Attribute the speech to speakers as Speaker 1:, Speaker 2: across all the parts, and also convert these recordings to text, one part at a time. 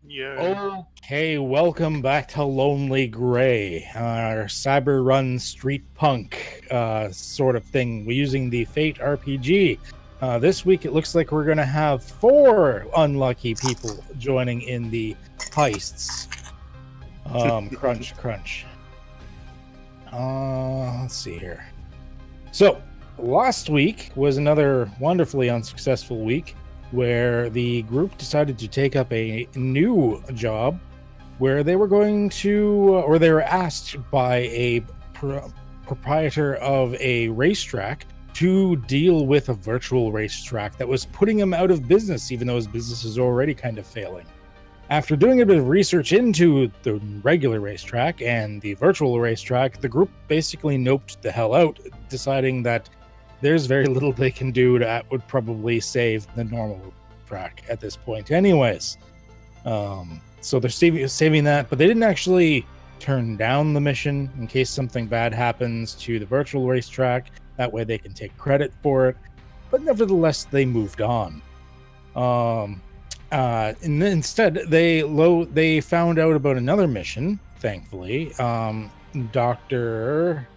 Speaker 1: Yeah.
Speaker 2: Okay, welcome back to Lonely Gray, our cyber run street punk sort of thing. We're using the Fate RPG. This week, it looks like we're going to have 4 unlucky people joining in the heists. Crunch, crunch. Let's see here. So, last week was another wonderfully unsuccessful week where the group decided to take up a new job where they were going to, or they were asked by a proprietor of a racetrack to deal with a virtual racetrack that was putting him out of business, even though his business is already kind of failing. After doing a bit of research into the regular racetrack and the virtual racetrack, the group basically noped the hell out, deciding that there's very little they can do that would probably save the normal track at this point anyways. So they're saving that, but they didn't actually turn down the mission in case something bad happens to the virtual racetrack. That way they can take credit for it. But nevertheless, they moved on. And instead, they found out about another mission, thankfully. Dr.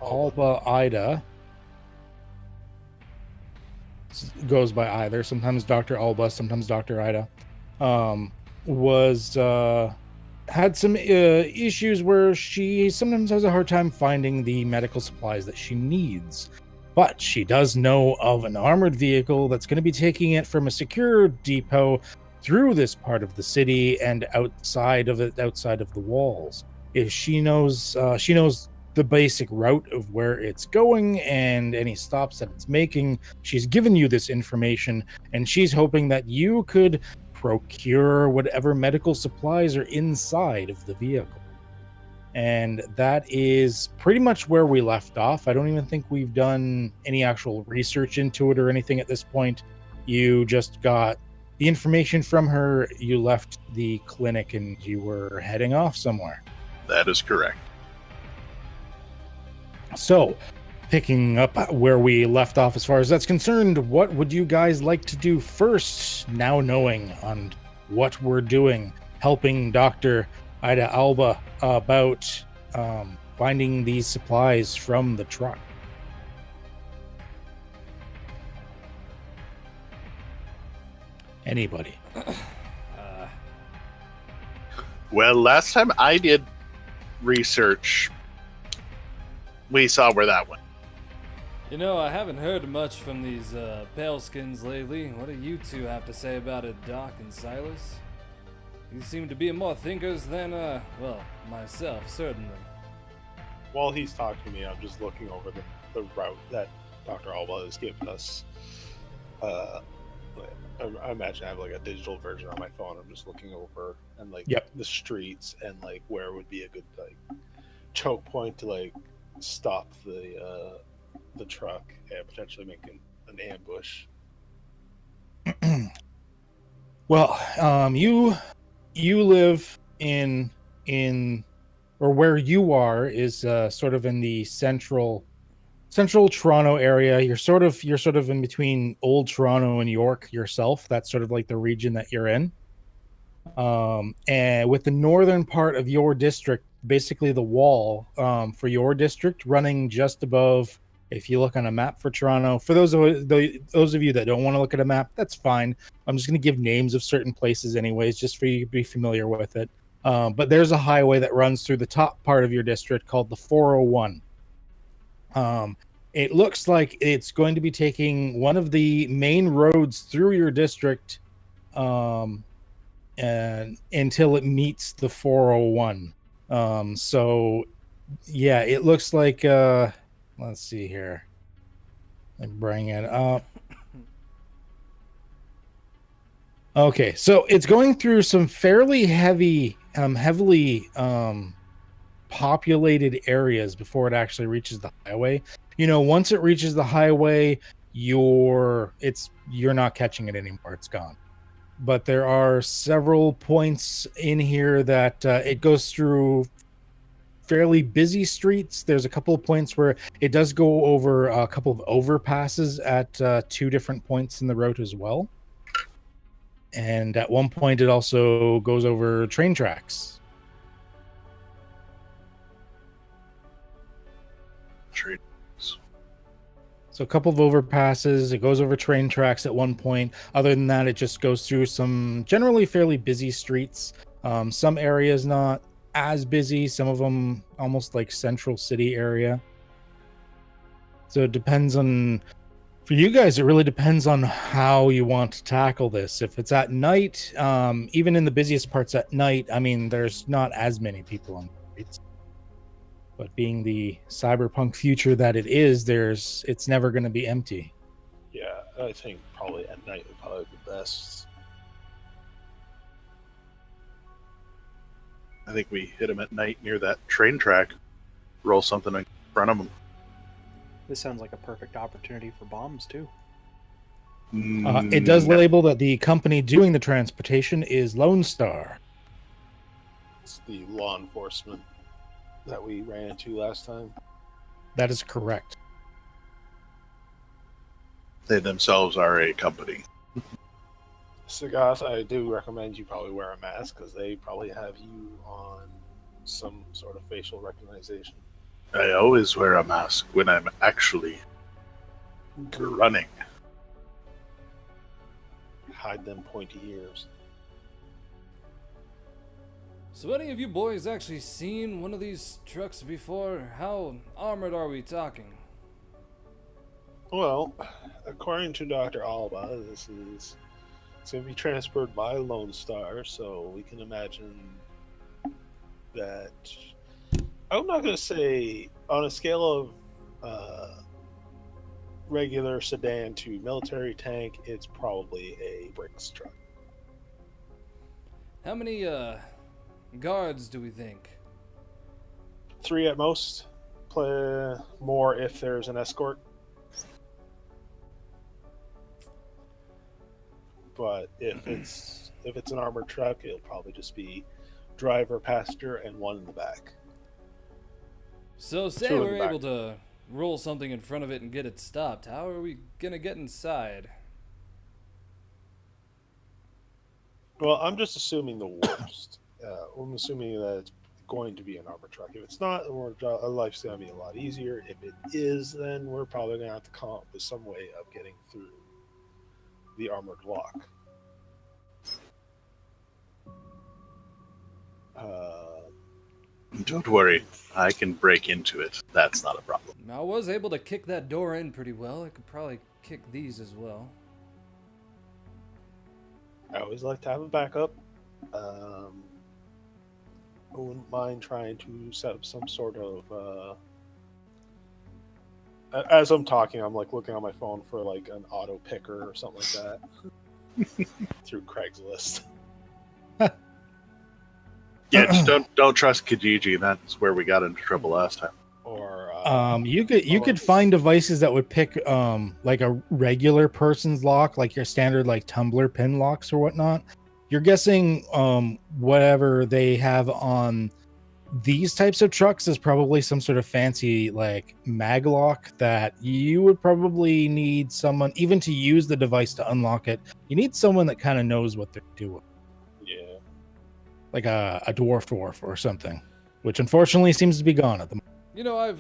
Speaker 2: Alba Ida goes by either. Sometimes Dr. Alba, sometimes Dr. Ida. Had some issues where she sometimes has a hard time finding the medical supplies that she needs. But she does know of an armored vehicle that's going to be taking it from a secure depot through this part of the city and outside of the walls. If she knows the basic route of where it's going and any stops that it's making. She's given you this information, and she's hoping that you could procure whatever medical supplies are inside of the vehicle. And that is pretty much where we left off. I don't even think we've done any actual research into it or anything at this point. You just got the information from her, you left the clinic, and you were heading off somewhere.
Speaker 1: That is correct.
Speaker 2: So, picking up where we left off as far as that's concerned, what would you guys like to do first, now knowing on what we're doing, helping Dr. Ida Alba about finding these supplies from the truck? Anybody?
Speaker 1: Well, last time I did research, we saw where that went.
Speaker 3: You know, I haven't heard much from these pale skins lately. What do you two have to say about it, Doc and Silas? You seem to be more thinkers than, myself, certainly.
Speaker 4: While he's talking to me, I'm just looking over the route that Dr. Alba has given us. I imagine I have like a digital version on my phone. I'm just looking over and the streets and like where would be a good like choke point to like stop the truck and potentially make an ambush.
Speaker 2: Well, you live in or where you are is sort of in the central Toronto area. You're sort of in between Old Toronto and York yourself. That's sort of like the region that you're in. And with the northern part of your district, basically the wall for your district running just above. If you look on a map for Toronto, for those of you that don't want to look at a map, that's fine. I'm just going to give names of certain places anyways, just for you to be familiar with it. But there's a highway that runs through the top part of your district called the 401. It looks like it's going to be taking one of the main roads through your district and until it meets the 401. So, yeah, it looks like... let's see here. Let me bring it up. Okay, so it's going through some fairly heavily populated areas before it actually reaches the highway. You know, once it reaches the highway, you're not catching it anymore. It's gone. But there are several points in here that it goes through fairly busy streets. There's a couple of points where it does go over a couple of overpasses at 2 different points in the route as well. And at one point, it also goes over train tracks. So a couple of overpasses. It goes over train tracks at one point. Other than that, it just goes through some generally fairly busy streets. Some areas not as busy. Some of them almost like central city area. So it depends on, for you guys, it really depends on how you want to tackle this. If it's at night, even in the busiest parts at night, I mean, there's not as many people on the streets. But being the cyberpunk future that it is, it's never going to be empty.
Speaker 4: Yeah, I think probably at night would probably be best.
Speaker 1: I think we hit him at night near that train track. Roll something in front of him.
Speaker 5: This sounds like a perfect opportunity for bombs, too.
Speaker 2: It does label that the company doing the transportation is Lone Star.
Speaker 4: It's the law enforcement that we ran into last time.
Speaker 2: That is correct.
Speaker 1: They themselves are a company.
Speaker 4: Sagath, I do recommend you probably wear a mask because they probably have you on some sort of facial recognition.
Speaker 1: I always wear a mask when I'm actually running.
Speaker 4: Hide them pointy ears.
Speaker 3: So any of you boys actually seen one of these trucks before? How armored are we talking?
Speaker 4: Well, according to Dr. Alba, it's going to be transported by Lone Star, so we can imagine that. I'm not going to say on a scale of regular sedan to military tank, it's probably a Bricks truck.
Speaker 3: How many guards do we think?
Speaker 4: 3 at most. Play more if there's an escort. But if it's an armored truck, it'll probably just be driver, passenger, and 1 in the back.
Speaker 3: So say we're able to roll something in front of it and get it stopped. How are we gonna get inside?
Speaker 4: Well, I'm just assuming the worst. I'm assuming that it's going to be an armored truck. If it's not, life's going to be a lot easier. If it is, then we're probably going to have to come up with some way of getting through the armored lock.
Speaker 1: Don't worry, I can break into it. That's not a problem.
Speaker 3: I was able to kick that door in pretty well. I could probably kick these as well.
Speaker 4: I always like to have a backup. I wouldn't mind trying to set up some sort of... as I'm talking, I'm like looking on my phone for like an auto picker or something like that through Craigslist.
Speaker 1: Yeah, just don't trust Kijiji. That's where we got into trouble last time.
Speaker 4: Or
Speaker 2: you could find devices that would pick like a regular person's lock, like your standard like tumbler pin locks or whatnot. You're guessing whatever they have on these types of trucks is probably some sort of fancy like mag lock that you would probably need someone, even to use the device to unlock it. You need someone that kind of knows what they're doing.
Speaker 4: Yeah.
Speaker 3: like
Speaker 2: a dwarf or something, which unfortunately seems to be gone at the moment.
Speaker 3: You know, I've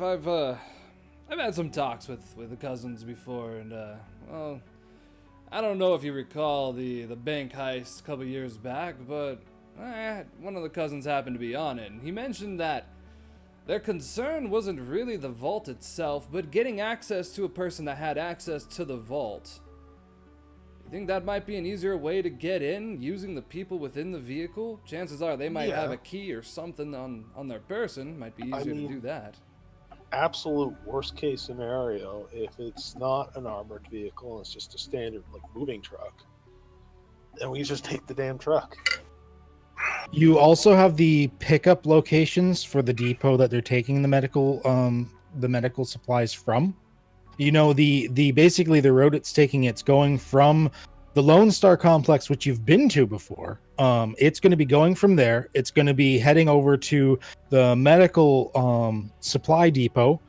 Speaker 3: had some talks with the cousins before, and well, I don't know if you recall the bank heist a couple years back, but one of the cousins happened to be on it, and he mentioned that their concern wasn't really the vault itself, but getting access to a person that had access to the vault. You think that might be an easier way to get in, using the people within the vehicle? Chances are they might have a key or something on their person. Might be easier to do that.
Speaker 4: Absolute worst case scenario, if it's not an armored vehicle and it's just a standard like moving truck, then we just take the damn truck.
Speaker 2: You also have the pickup locations for the depot that they're taking the medical supplies from. You know, the basically the road it's taking, it's going from the Lone Star complex, which you've been to before. It's going to be going from there. It's going to be heading over to the medical supply depot,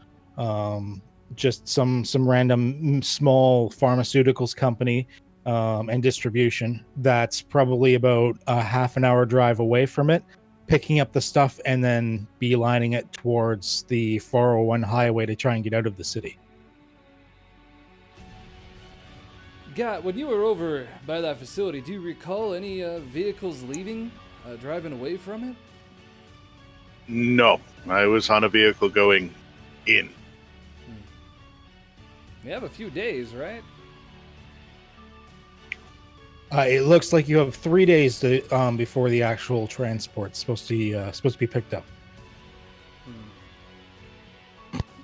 Speaker 2: just some random small pharmaceuticals company. and distribution that's probably about a half an hour drive away from it, picking up the stuff and then beelining it towards the 401 highway to try and get out of the city.
Speaker 3: God, when you were over by that facility, do you recall any vehicles leaving, driving away from it?
Speaker 1: No, I was on a vehicle going in.
Speaker 3: You have a few days, right?
Speaker 2: It looks like you have 3 days to, before the actual transport's supposed to be picked up.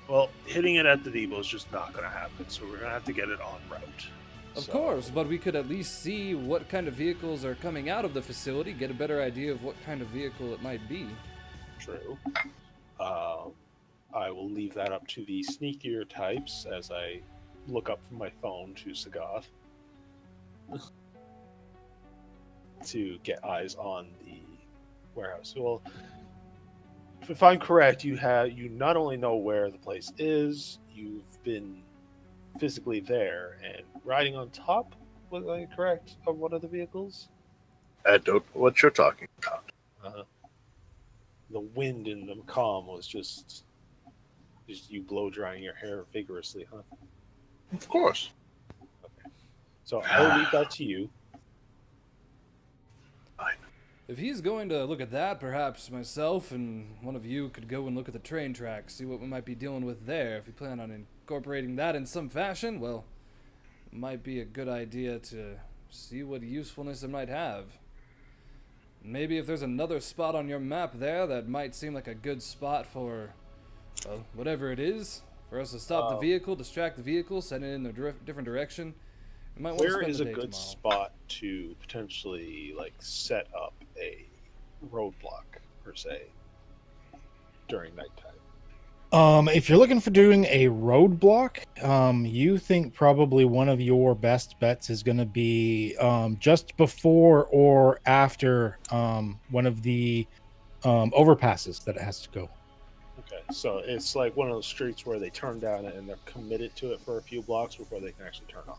Speaker 4: Well, hitting it at the depot is just not going to happen, so we're going to have to get it on route.
Speaker 3: Of course, but we could at least see what kind of vehicles are coming out of the facility, get a better idea of what kind of vehicle it might be.
Speaker 4: True. I will leave that up to the sneakier types as I look up from my phone to Sagoth to get eyes on the warehouse. Well, if I'm correct, you not only know where the place is, you've been physically there and riding on top, was I correct, of one of the vehicles?
Speaker 1: I don't know what you're talking about.
Speaker 4: The wind in the calm was just you blow drying your hair vigorously, huh?
Speaker 1: Of course.
Speaker 4: Okay. So I'll leave that to you.
Speaker 1: Fine.
Speaker 3: If he's going to look at that, perhaps myself and one of you could go and look at the train tracks, see what we might be dealing with there. If you plan on incorporating that in some fashion, well, it might be a good idea to see what usefulness it might have. Maybe if there's another spot on your map there that might seem like a good spot for, well, whatever it is, for us to stop the vehicle, distract the vehicle, send it in a different direction. We might want to
Speaker 4: Where
Speaker 3: spend
Speaker 4: is
Speaker 3: the
Speaker 4: a
Speaker 3: day
Speaker 4: good
Speaker 3: tomorrow.
Speaker 4: spot to potentially set up a roadblock per se during nighttime?
Speaker 2: If you're looking for doing a roadblock, you think probably one of your best bets is going to be just before or after one of the overpasses that it has to go.
Speaker 4: Okay, so it's like one of those streets where they turn down it and they're committed to it for a few blocks before they can actually turn off.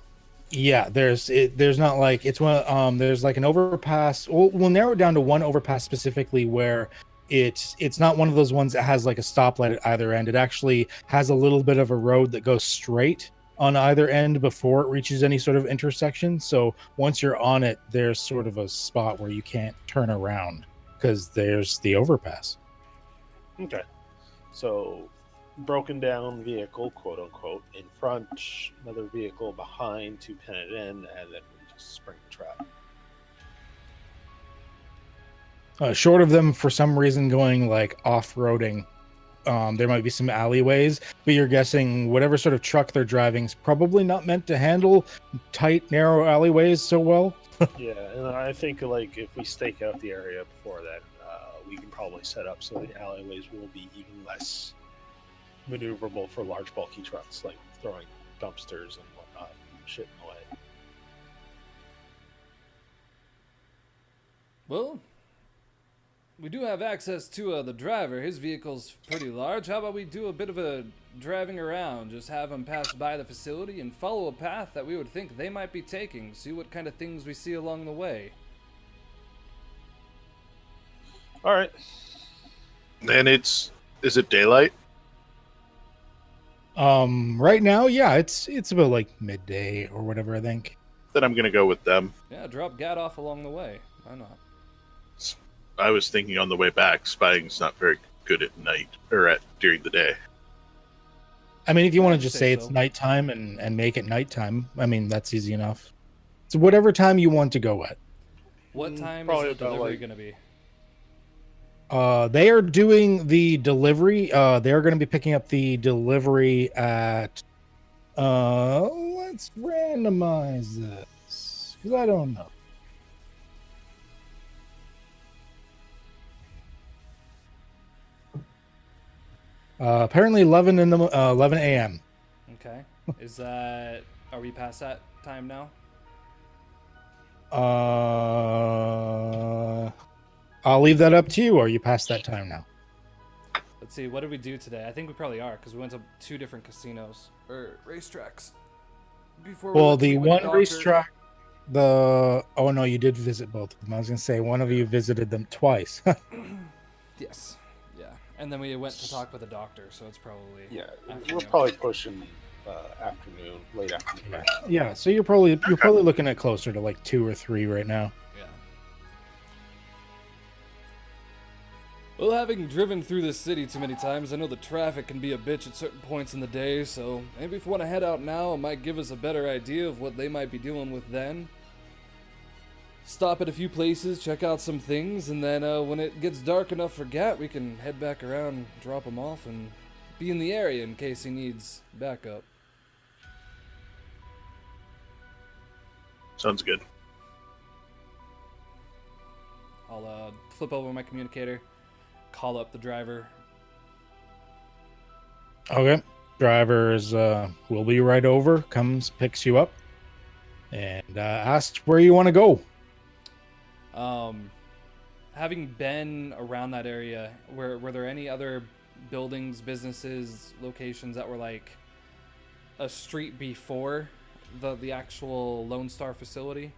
Speaker 2: Yeah, there's not like it's one. There's like an overpass. We'll narrow it down to one overpass specifically where it's not one of those ones that has like a stoplight at either end. It actually has a little bit of a road that goes straight on either end before it reaches any sort of intersection. So once you're on it, there's sort of a spot where you can't turn around because there's the overpass.
Speaker 4: Okay, so broken down vehicle, quote unquote, in front, another vehicle behind to pin it in, and then we just spring the trap.
Speaker 2: Short of them for some reason going like off-roading, there might be some alleyways, but you're guessing whatever sort of truck they're driving is probably not meant to handle tight, narrow alleyways so well.
Speaker 4: Yeah, and I think if we stake out the area before that, we can probably set up so the alleyways will be even less maneuverable for large, bulky trucks, like throwing dumpsters and whatnot, shitting away.
Speaker 3: Well, we do have access to the driver. His vehicle's pretty large. How about we do a bit of a driving around? Just have him pass by the facility and follow a path that we would think they might be taking. See what kind of things we see along the way.
Speaker 4: All right.
Speaker 1: And is it daylight?
Speaker 2: Right now, yeah, it's about like midday or whatever, I think.
Speaker 1: Then I'm gonna go with them.
Speaker 3: Yeah, drop Gad off along the way. Why not?
Speaker 1: I was thinking on the way back, spying's not very good at night or during the day.
Speaker 2: I mean, if you want to
Speaker 3: I'd
Speaker 2: just
Speaker 3: say
Speaker 2: say it's
Speaker 3: so.
Speaker 2: nighttime and make it nighttime, I mean, that's easy enough. So whatever time you want to go at.
Speaker 3: What time is
Speaker 4: Probably
Speaker 3: the
Speaker 4: about,
Speaker 3: delivery going to be?
Speaker 2: They are doing the delivery. They're going to be picking up the delivery at. Let's randomize this because I don't know. Apparently 11 a.m.
Speaker 3: Okay. Is that... Are we past that time now?
Speaker 2: I'll leave that up to you, or are you past that time now?
Speaker 3: Let's see, what did we do today? I think we probably are, because we went to 2 different casinos, or racetracks. Before we
Speaker 2: Well,
Speaker 3: went to
Speaker 2: the
Speaker 3: meet with
Speaker 2: one
Speaker 3: doctor.
Speaker 2: racetrack, Oh no, you did visit both of them. I was gonna say one of you visited them twice.
Speaker 3: Yes. Yeah. And then we went to talk with the doctor, so it's probably
Speaker 4: We're
Speaker 3: afternoon.
Speaker 4: probably pushing late afternoon.
Speaker 2: Yeah, so you're probably looking at closer to like 2 or 3 right now.
Speaker 3: Yeah. Well, having driven through this city too many times, I know the traffic can be a bitch at certain points in the day, so maybe if we want to head out now, it might give us a better idea of what they might be dealing with then. Stop at a few places, check out some things, and then when it gets dark enough for Gat, we can head back around, drop him off, and be in the area in case he needs backup.
Speaker 1: Sounds good.
Speaker 3: I'll flip over my communicator, call up the driver.
Speaker 2: Okay. Drivers will be right over, comes, picks you up, and asks where you want to go.
Speaker 3: Having been around that area, were there any other buildings, businesses, locations that were like a street before the actual Lone Star facility?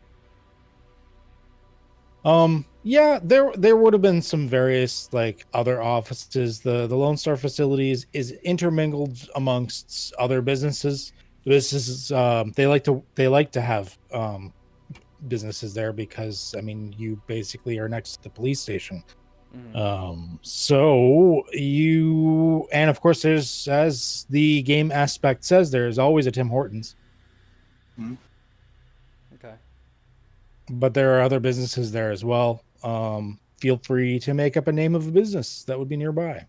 Speaker 2: Yeah, there would have been some various like other offices. The Lone Star facilities is intermingled amongst other businesses. Businesses they like to have businesses there because I mean you basically are next to the police station. So you, and of course there's, as the game aspect says, there's always a Tim Hortons.
Speaker 3: Okay.
Speaker 2: But there are other businesses there as well. Feel free to make up a name of a business that would be nearby.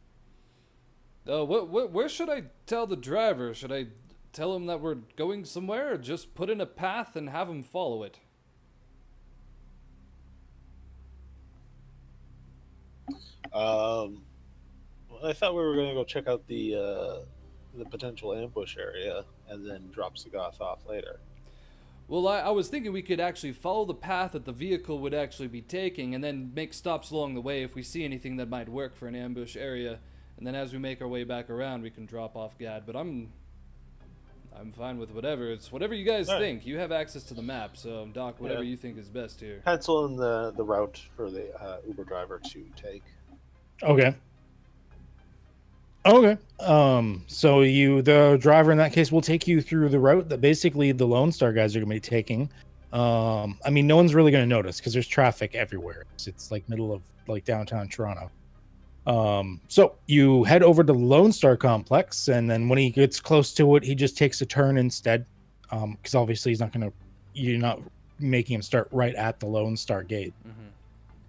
Speaker 3: Where should I tell the driver? Should I tell him that we're going somewhere, or just put in a path and have him follow it?
Speaker 4: Well, I thought we were going to go check out the potential ambush area and then drop Sagoth off later.
Speaker 3: Well, I was thinking we could actually follow the path that the vehicle would actually be taking and then make stops along the way if we see anything that might work for an ambush area. And then as we make our way back around, we can drop off Gad. But I'm fine with whatever. It's whatever you guys think. You have access to the map, so Doc, whatever you think is best here.
Speaker 4: Pencil in the route for the Uber driver to take.
Speaker 2: Okay. So the driver in that case will take you through the route that basically the Lone Star guys are going to be taking. I mean, no one's really going to notice because there's traffic everywhere. It's like middle of like downtown Toronto. So you head over to the Lone Star complex, and then when he gets close to it, he just takes a turn instead. Because obviously you're not making him start right at the Lone Star gate.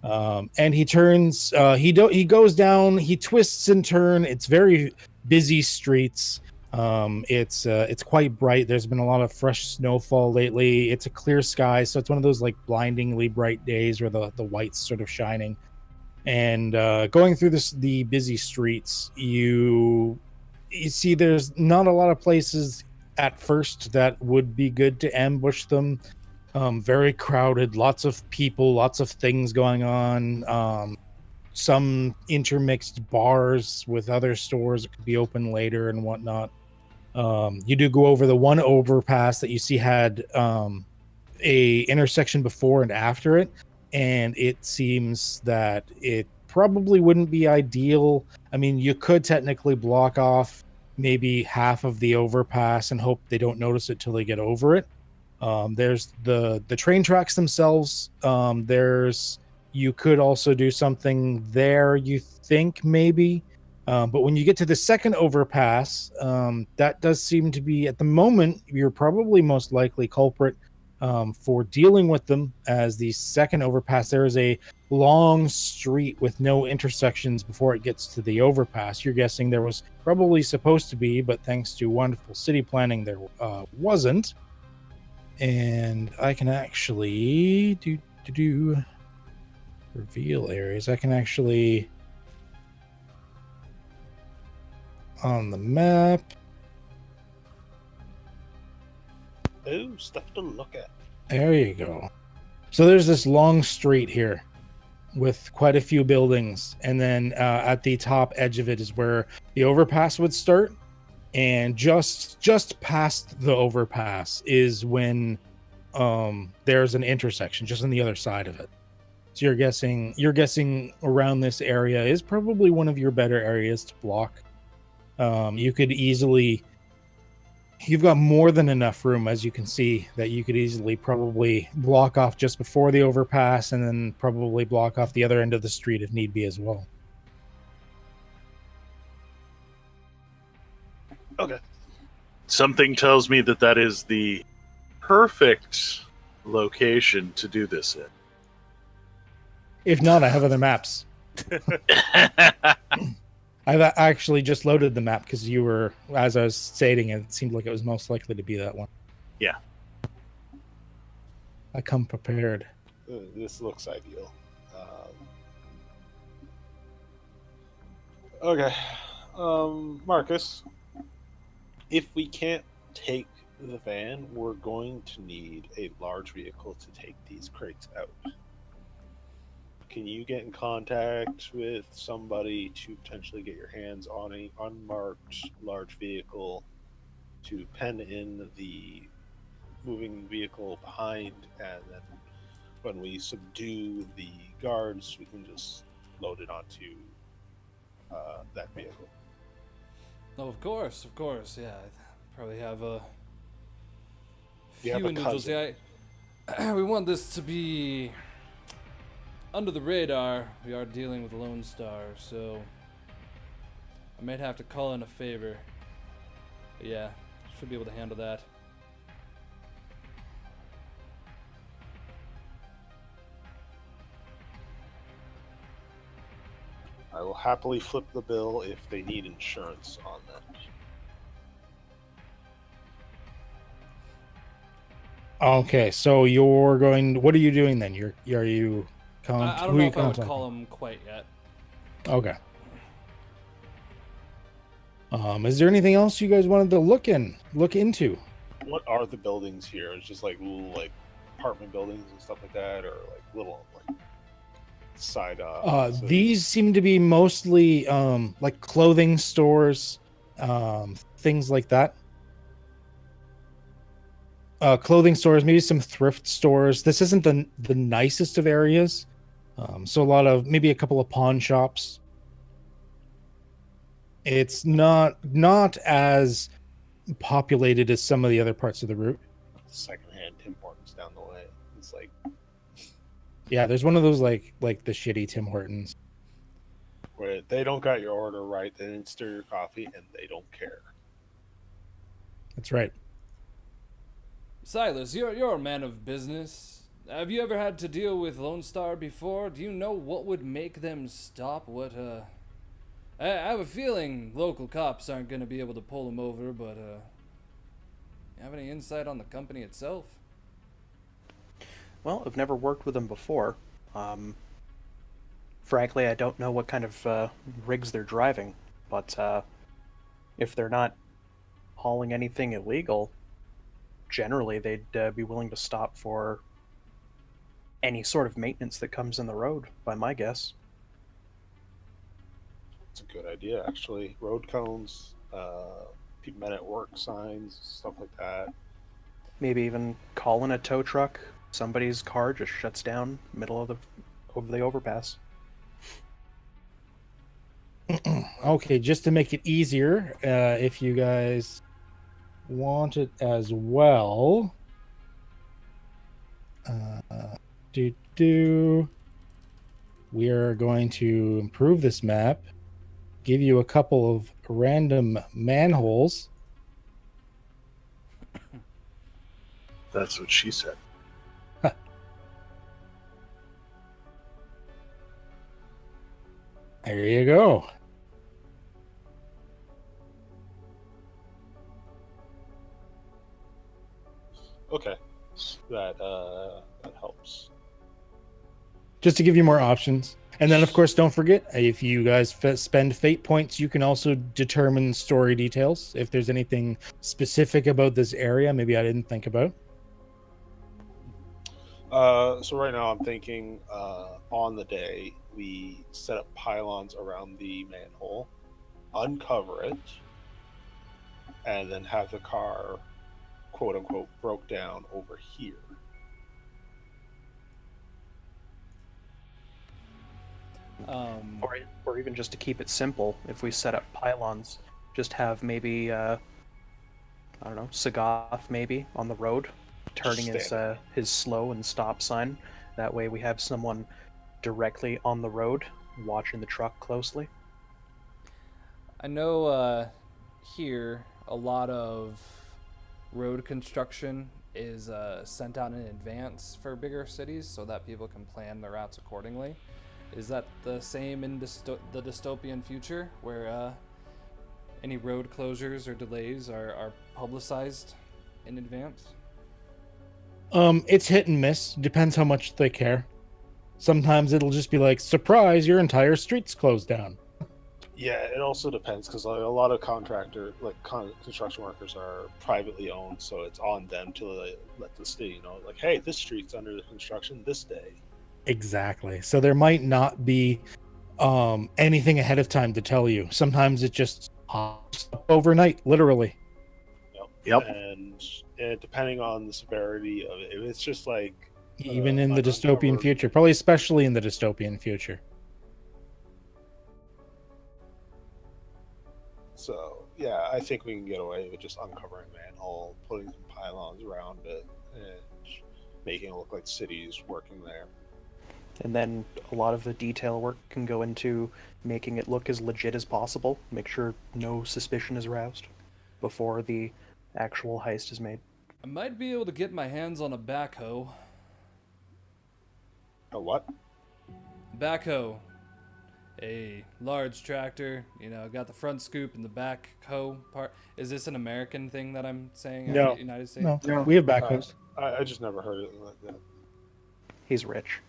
Speaker 2: And he turns, he goes down, he twists and turns. It's very busy streets. It's quite bright. There's been a lot of fresh snowfall lately. It's a clear sky, so it's one of those like blindingly bright days where the white's sort of shining. And going through the busy streets, you see there's not a lot of places at first that would be good to ambush them. Very crowded, lots of people, lots of things going on. Some intermixed bars with other stores that could be open later and whatnot. You do go over the one overpass that you see had a intersection before and after it, and it seems that it probably wouldn't be ideal. I mean, you could technically block off maybe half of the overpass and hope they don't notice it till they get over it. There's the train tracks themselves. You could also do something there, you think, maybe. But when you get to the second overpass, that does seem to be, at the moment, you're probably most likely culprit for dealing with them, as the second overpass, there is a long street with no intersections before it gets to the overpass. You're guessing there was probably supposed to be, but thanks to wonderful city planning, there wasn't. And I can actually do reveal areas. I can actually on the map.
Speaker 4: Oh, stuff to look at.
Speaker 2: There you go. So there's this long street here with quite a few buildings, and then at the top edge of it is where the overpass would start. And just past the overpass is when there's an intersection just on the other side of it. So you're guessing around this area is probably one of your better areas to block. You could easily, you've got more than enough room, as you can see, that you could easily probably block off just before the overpass and then probably block off the other end of the street if need be as well.
Speaker 1: Okay. Something tells me that that is the perfect location to do this in.
Speaker 2: If not, I have other maps. I've actually just loaded the map because you were, as I was stating, it seemed like it was most likely to be that one.
Speaker 1: Yeah.
Speaker 2: I come prepared.
Speaker 4: This looks ideal. Okay. Marcus, if we can't take the van, we're going to need a large vehicle to take these crates out. Can you get in contact with somebody to potentially get your hands on a unmarked large vehicle to pen in the moving vehicle behind, and then when we subdue the guards, we can just load it onto that vehicle?
Speaker 3: Oh, of course, yeah. I probably have a few
Speaker 4: You have a
Speaker 3: individuals.
Speaker 4: cousin.
Speaker 3: Yeah, we want this to be under the radar. We are dealing with Lone Star, so I might have to call in a favor. But yeah, should be able to handle that.
Speaker 4: I will happily flip the bill if they need insurance on that.
Speaker 2: Okay, so you're going. What are you doing then? Are you?
Speaker 3: I don't know if I would call him quite yet.
Speaker 2: Okay. Is there anything else you guys wanted to look into?
Speaker 4: What are the buildings here? It's just like little like apartment buildings and stuff like that, or like little like side.
Speaker 2: These seem to be mostly like clothing stores, things like that. Clothing stores, maybe some thrift stores. This isn't the nicest of areas, so a lot of maybe a couple of pawn shops. It's not as populated as some of the other parts of the route.
Speaker 4: Secondhand Tim Hortons down the way. It's like,
Speaker 2: yeah, there's one of those like the shitty Tim Hortons
Speaker 4: where they don't got your order right, they didn't stir your coffee, and they don't care.
Speaker 2: That's right.
Speaker 3: Silas, you're a man of business. Have you ever had to deal with Lone Star before? Do you know what would make them stop? I have a feeling local cops aren't going to be able to pull them over, but you have any insight on the company itself?
Speaker 5: Well, I've never worked with them before. Frankly, I don't know what kind of rigs they're driving, but if they're not hauling anything illegal, generally they'd be willing to stop for any sort of maintenance that comes in the road, by my guess.
Speaker 4: It's a good idea, actually. Road cones, men at work signs, stuff like that.
Speaker 5: Maybe even calling a tow truck. Somebody's car just shuts down middle of the overpass.
Speaker 2: Okay, just to make it easier, if you guys want it as well, we are going to improve this map, give you a couple of random manholes.
Speaker 1: That's what she said.
Speaker 2: There you go.
Speaker 4: Okay, that helps.
Speaker 2: Just to give you more options. And then, of course, don't forget, if you guys spend fate points, you can also determine story details. If there's anything specific about this area, maybe I didn't think about.
Speaker 4: So right now I'm thinking on the day we set up pylons around the manhole, uncover it, and then have the car, quote unquote, broke down over here.
Speaker 5: Or even just to keep it simple, if we set up pylons, just have maybe I don't know, Sagoth maybe on the road, turning his slow and stop sign. That way we have someone directly on the road watching the truck closely.
Speaker 3: I know here a lot of road construction is sent out in advance for bigger cities so that people can plan their routes accordingly. Is that the same in the dystopian future, where any road closures or delays are publicized in advance?
Speaker 2: It's hit and miss. Depends how much they care. Sometimes it'll just be like, surprise, your entire street's closed down.
Speaker 4: Yeah, it also depends because a lot of construction workers are privately owned, so it's on them to let the city know, like, hey, this street's under construction this day.
Speaker 2: Exactly. So there might not be anything ahead of time to tell you. Sometimes it just pops up overnight, literally.
Speaker 1: Yep.
Speaker 4: And depending on the severity of it, if it's just like
Speaker 2: even in the dystopian future, probably especially in the dystopian future.
Speaker 4: So yeah, I think we can get away with just uncovering manhole, putting some pylons around it, and making it look like cities working there.
Speaker 5: And then a lot of the detail work can go into making it look as legit as possible. Make sure no suspicion is aroused before the actual heist is made.
Speaker 3: I might be able to get my hands on a backhoe.
Speaker 4: A what?
Speaker 3: Backhoe. A large tractor. You know, got the front scoop and the back hoe part. Is this an American thing that I'm saying?
Speaker 2: No.
Speaker 3: United States?
Speaker 2: No, we have backhoes.
Speaker 4: I just never heard it like that.
Speaker 5: He's rich.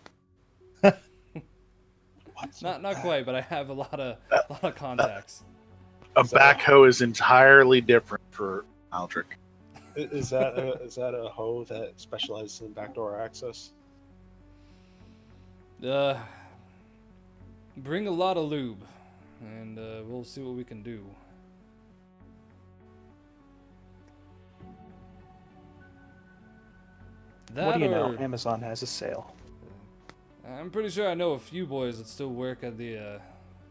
Speaker 3: Not quite, but I have a lot of contacts.
Speaker 1: A backhoe is entirely different for Madrick.
Speaker 4: Is that a hoe that specializes in backdoor access?
Speaker 3: Bring a lot of lube, and we'll see what we can do.
Speaker 5: What do you know? Amazon has a sale.
Speaker 3: I'm pretty sure I know a few boys that still work at the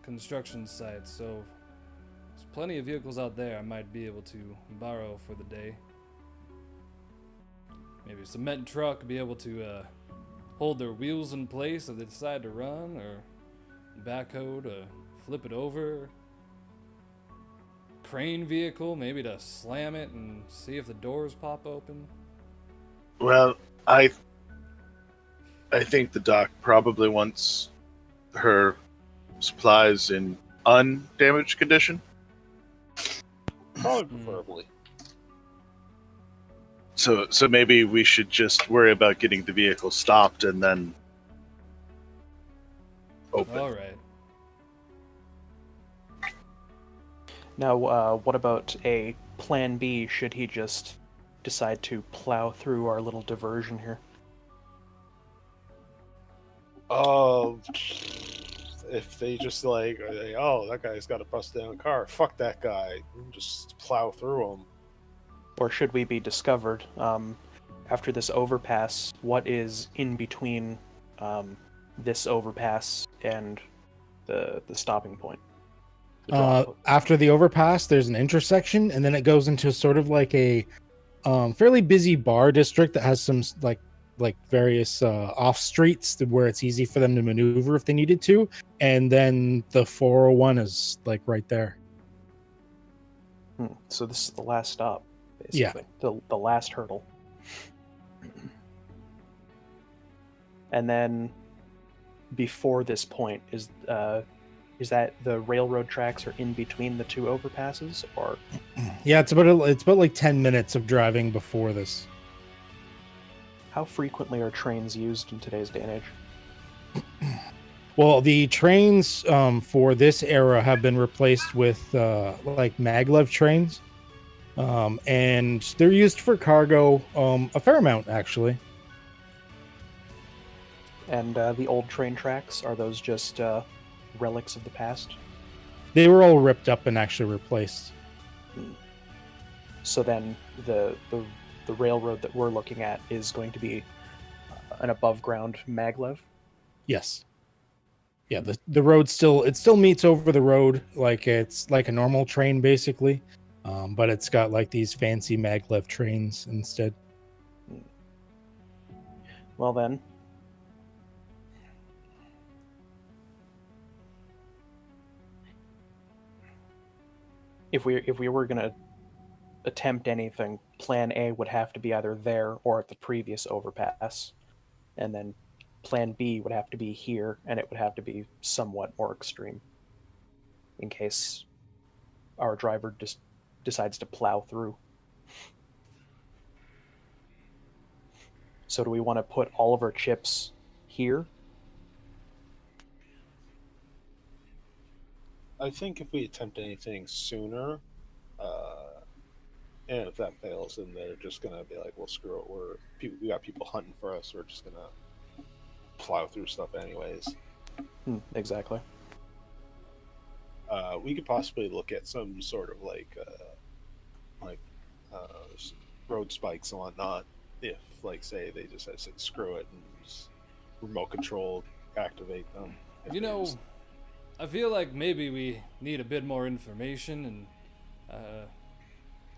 Speaker 3: construction site, so there's plenty of vehicles out there I might be able to borrow for the day. Maybe a cement truck, be able to hold their wheels in place if they decide to run, or backhoe to flip it over. Crane vehicle, maybe to slam it and see if the doors pop open.
Speaker 1: Well, I think the doc probably wants her supplies in undamaged condition.
Speaker 4: Probably preferably.
Speaker 1: So maybe we should just worry about getting the vehicle stopped and then open.
Speaker 3: All right.
Speaker 5: Now, what about a plan B should he just decide to plow through our little diversion here?
Speaker 4: If they just like, oh, that guy's got a busted down car, fuck that guy, just plow through him.
Speaker 5: Or should we be discovered after this overpass? What is in between this overpass and the stopping point?
Speaker 2: After the overpass, there's an intersection, and then it goes into sort of like a fairly busy bar district that has some like various off streets where it's easy for them to maneuver if they needed to, and then the 401 is like right there.
Speaker 5: So this is the last stop, basically. Yeah. The last hurdle. And then before this point is that the railroad tracks are in between the two overpasses, or?
Speaker 2: Yeah, it's about like 10 minutes of driving before this.
Speaker 5: How frequently are trains used in today's day and age?
Speaker 2: Well, the trains for this era have been replaced with like maglev trains, and they're used for cargo a fair amount, actually.
Speaker 5: And the old train tracks, are those just relics of the past?
Speaker 2: They were all ripped up and actually replaced.
Speaker 5: So then the railroad that we're looking at is going to be an above ground maglev?
Speaker 2: Yes. Yeah, the road still meets over the road like it's like a normal train basically, but it's got like these fancy maglev trains instead.
Speaker 5: Well then, if we were gonna attempt anything, Plan A would have to be either there or at the previous overpass, and then Plan B would have to be here, and it would have to be somewhat more extreme, in case our driver just decides to plow through. So do we want to put all of our chips here?
Speaker 4: I think if we attempt anything sooner, and if that fails, then they're just gonna be like, "Well, screw it. We got people hunting for us. We're just gonna plow through stuff anyways."
Speaker 5: Exactly.
Speaker 4: We could possibly look at some sort of road spikes and whatnot. If, like, say they just said screw it and just remote control activate them.
Speaker 3: You know, I feel like maybe we need a bit more information, and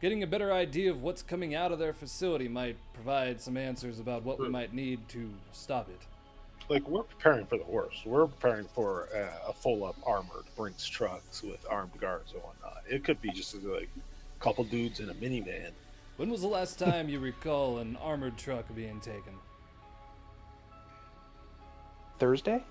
Speaker 3: getting a better idea of what's coming out of their facility might provide some answers about what we might need to stop it.
Speaker 4: Like, we're preparing for the worst. We're preparing for a full-up armored Brinks trucks with armed guards and whatnot. It could be just like a couple dudes in a minivan.
Speaker 3: When was the last time you recall an armored truck being taken?
Speaker 5: Thursday?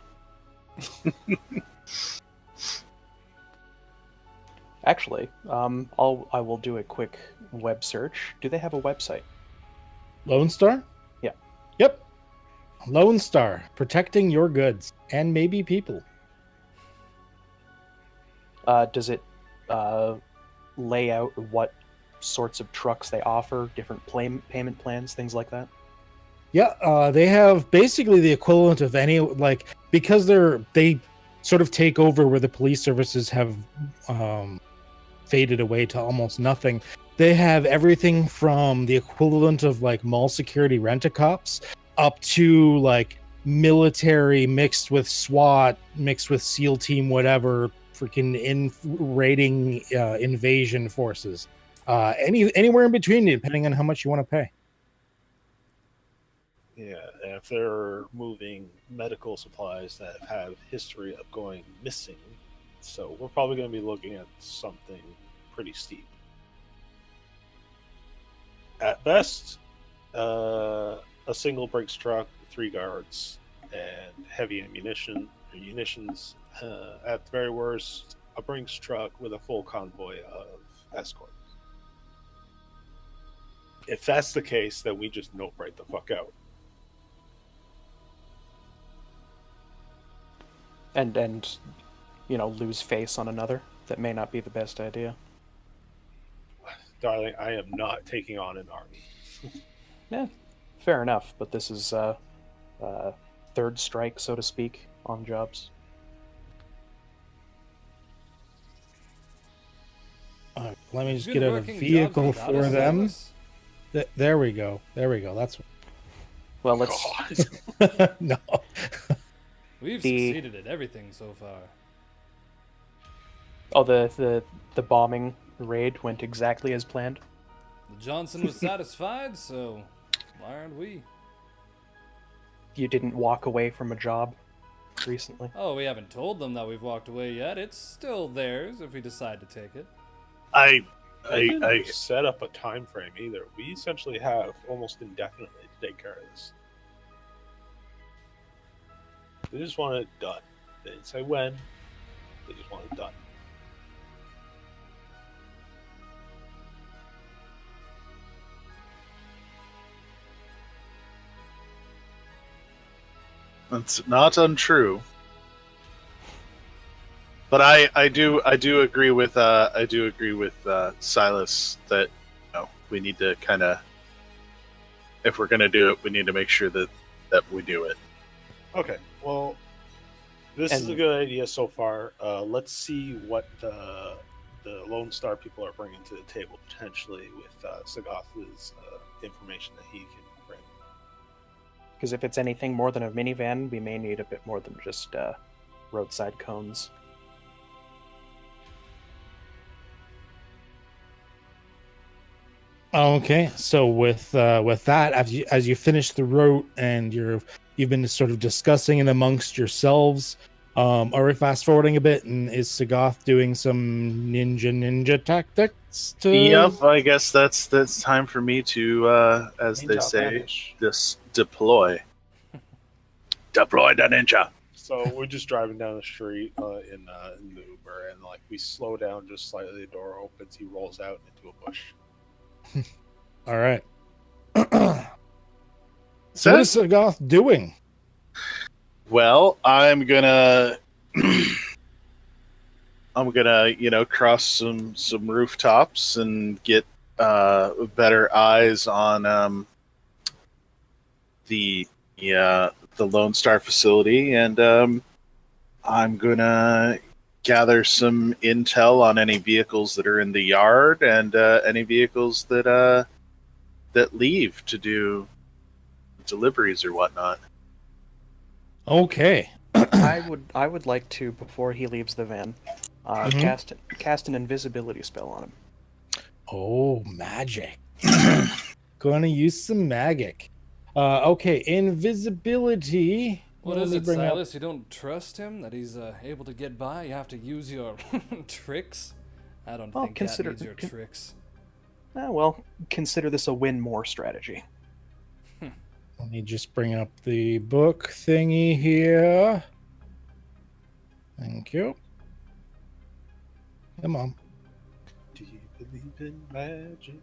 Speaker 5: Actually, I will do a quick web search. Do they have a website?
Speaker 2: Lone Star?
Speaker 5: Yeah.
Speaker 2: Yep. Lone Star, protecting your goods and maybe people.
Speaker 5: Does it lay out what sorts of trucks they offer, different payment plans, things like that?
Speaker 2: Yeah, they have basically the equivalent of any, like, because they sort of take over where the police services have faded away to almost nothing. They have everything from the equivalent of like mall security rent-a-cops up to like military mixed with SWAT, mixed with SEAL team, whatever, freaking raiding invasion forces. Anywhere in between, depending on how much you want to pay.
Speaker 4: Yeah, and if they're moving medical supplies that have history of going missing, so we're probably going to be looking at something pretty steep. At best, a single Brinks truck, 3 guards, and heavy munitions. At the very worst, a Brinks truck with a full convoy of escorts. If that's the case, then we just nope right the fuck out.
Speaker 5: And lose face on another. That may not be the best idea.
Speaker 4: Darling, I am not taking on an army.
Speaker 5: Yeah, fair enough, but this is third strike, so to speak, on jobs.
Speaker 2: Let me just get a vehicle for them. There we go. That's
Speaker 5: well, let's
Speaker 2: no.
Speaker 3: We've succeeded at everything so far.
Speaker 5: Oh, the bombing raid went exactly as planned.
Speaker 3: Johnson was satisfied, so why aren't we?
Speaker 5: You didn't walk away from a job recently?
Speaker 3: Oh, we haven't told them that we've walked away yet. It's still theirs if we decide to take it.
Speaker 4: I didn't set up a time frame either. We essentially have almost indefinitely to take care of this. They just want it done. They didn't say when. They just want it done.
Speaker 1: That's not untrue. But I do agree with Silas that we need to kind of, if we're going to do it, we need to make sure that we do it.
Speaker 4: Okay, well, this is a good idea so far. Let's see what the Lone Star people are bringing to the table, potentially with Sagoth's information that he can bring.
Speaker 5: Because if it's anything more than a minivan, we may need a bit more than just roadside cones.
Speaker 2: Okay, so with that, as you finish the route and you've been sort of discussing it amongst yourselves, are we fast forwarding a bit, and is Sagoth doing some ninja tactics to?
Speaker 1: Yep, I guess that's time for me to, as they
Speaker 4: Ninja
Speaker 1: say,
Speaker 4: vanish.
Speaker 1: this deploy. Deploy the ninja.
Speaker 4: So we're just driving down the street in the Uber, and like we slow down just slightly. The door opens. He rolls out into a bush.
Speaker 2: All right. So what is Sagoth doing?
Speaker 1: Well, I'm gonna cross some rooftops and get better eyes on the Lone Star facility, and I'm gonna gather some intel on any vehicles that are in the yard and any vehicles that leave to do deliveries or whatnot.
Speaker 2: Okay.
Speaker 5: I would like to, before he leaves the van, cast an invisibility spell on him.
Speaker 2: Oh, magic. Gonna use some magic. Okay, invisibility.
Speaker 3: What
Speaker 2: Let
Speaker 3: is
Speaker 2: me
Speaker 3: it,
Speaker 2: bring up-
Speaker 3: Silas? You don't trust him? That he's able to get by? You have to use your tricks? I don't think Cat needs your tricks.
Speaker 5: Well, consider this a win more strategy.
Speaker 2: Let me just bring up the book thingy here. Thank you. Come on.
Speaker 4: Do you believe in magic?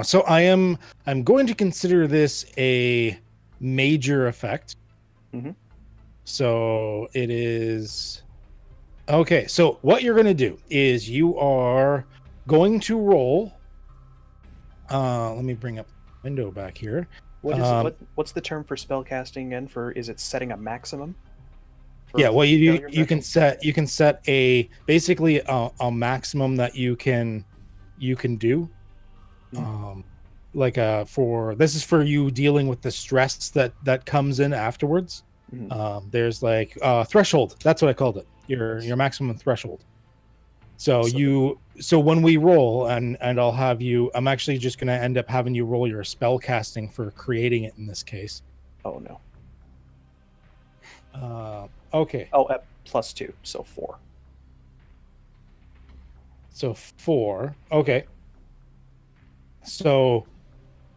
Speaker 2: So I'm going to consider this a major effect.
Speaker 5: Mhm.
Speaker 2: So it is okay. So what you're going to do is you are going to roll. Let me bring up the window back here.
Speaker 5: What's the term for spellcasting again? Is it setting a maximum?
Speaker 2: Yeah, well, you
Speaker 5: failure
Speaker 2: can set a basically a maximum that you can do. For this is for you dealing with the stress that comes in afterwards.
Speaker 5: Mhm.
Speaker 2: There's like threshold. That's what I called it. Your maximum threshold. So when we roll, and I'll have you. I'm actually just going to end up having you roll your spell casting for creating it in this case.
Speaker 5: Oh no.
Speaker 2: Okay.
Speaker 5: Oh, at +2, so 4.
Speaker 2: So 4. Okay. So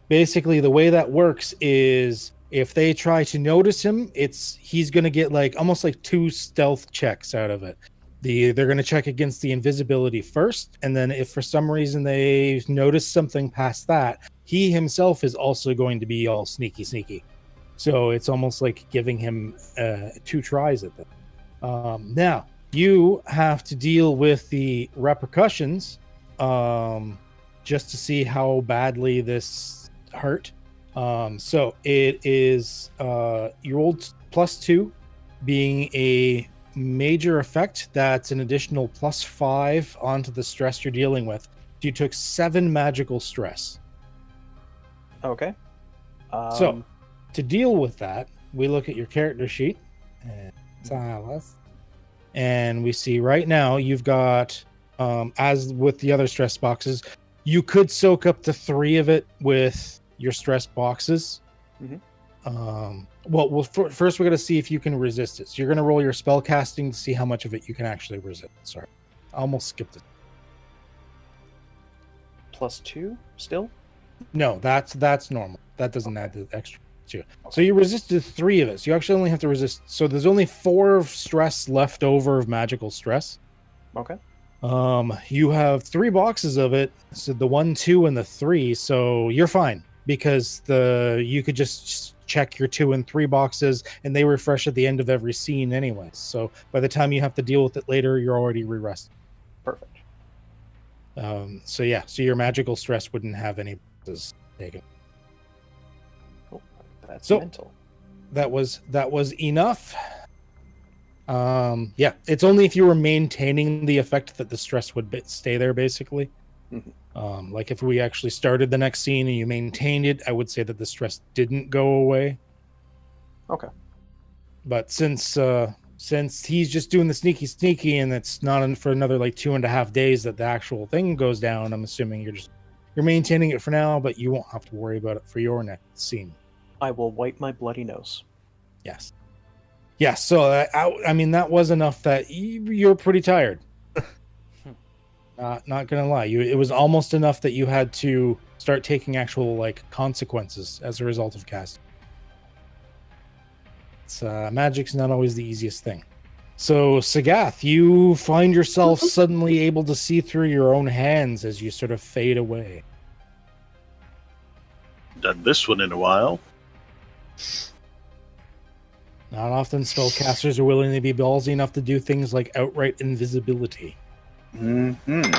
Speaker 2: basically the way that works is if they try to notice him, he's going to get like almost like 2 stealth checks out of it. They're going to check against the invisibility first, and then if for some reason they notice something past that, he himself is also going to be all sneaky. So it's almost like giving him 2 tries at that. Now you have to deal with the repercussions just to see how badly this hurt. So it is you rolled +2 being a major effect. That's an additional +5 onto the stress you're dealing with. You took 7 magical stress.
Speaker 5: Okay.
Speaker 2: So to deal with that, we look at your character sheet, and Silas, and we see right now you've got, as with the other stress boxes, you could soak up to 3 of it with your stress boxes.
Speaker 5: Mhm.
Speaker 2: First we're going to see if you can resist it. So you're going to roll your spell casting to see how much of it you can actually resist. Sorry, I almost skipped it.
Speaker 5: +2 still?
Speaker 2: No, that's normal. That doesn't add the extra 2. So you resisted 3 of it. So you actually only have to resist. So there's only 4 of stress left over of magical stress.
Speaker 5: Okay.
Speaker 2: You have 3 boxes of it. So the 1, 2, and the 3. So you're fine because you could just check your 2 and 3 boxes, and they refresh at the end of every scene anyway. So by the time you have to deal with it later, you're already re-rested.
Speaker 5: Perfect.
Speaker 2: So your magical stress wouldn't have any boxes taken.
Speaker 5: That's
Speaker 2: So-
Speaker 5: mental.
Speaker 2: That was enough. Yeah, it's only if you were maintaining the effect that the stress would stay there, basically.
Speaker 5: Mhm.
Speaker 2: Like if we actually started the next scene and you maintained it, I would say that the stress didn't go away.
Speaker 5: Okay.
Speaker 2: But since he's just doing the sneaky and it's not for another like 2.5 days that the actual thing goes down, I'm assuming you're maintaining it for now, but you won't have to worry about it for your next scene.
Speaker 5: I will wipe my bloody nose.
Speaker 2: Yes. Yeah, so I mean that was enough that you're pretty tired. Not gonna lie, it was almost enough that you had to start taking actual like consequences as a result of casting. Magic's not always the easiest thing. So Sagath, you find yourself suddenly able to see through your own hands as you sort of fade away.
Speaker 1: Done this one in a while.
Speaker 2: Not often spellcasters are willing to be ballsy enough to do things like outright invisibility.
Speaker 1: Mm-hmm.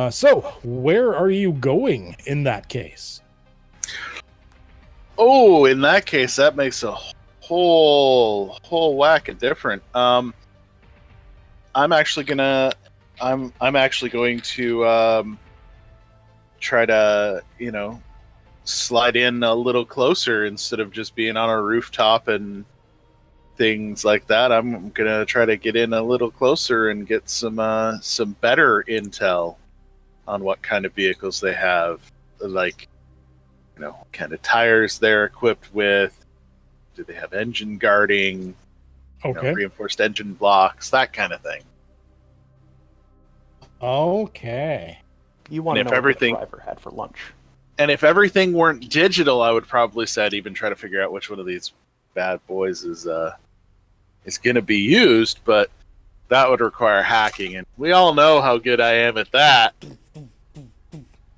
Speaker 2: So where are you going in that case?
Speaker 1: Oh, in that case, that makes a whole whack of different. I'm actually going to try to, slide in a little closer instead of just being on a rooftop and things like that. I'm gonna try to get in a little closer and get some better intel on what kind of vehicles they have, like what kind of tires they're equipped with. Do they have engine guarding?
Speaker 2: Okay.
Speaker 1: Reinforced engine blocks, that kind of thing.
Speaker 2: Okay.
Speaker 5: You want to know what the driver had for lunch.
Speaker 1: And if everything weren't digital, I would probably say I'd even try to figure out which one of these bad boys is going to be used, but that would require hacking, and we all know how good I am at that.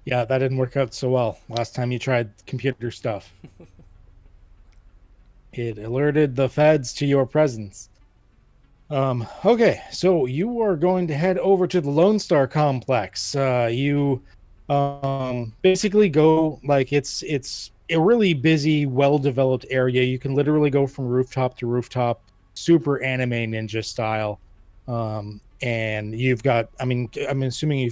Speaker 2: Yeah, that didn't work out so well last time you tried computer stuff. It alerted the feds to your presence. Okay, so you are going to head over to the Lone Star complex. You basically go, like, it's a really busy, well-developed area. You can literally go from rooftop to rooftop, super anime ninja style. And you've got, I'm assuming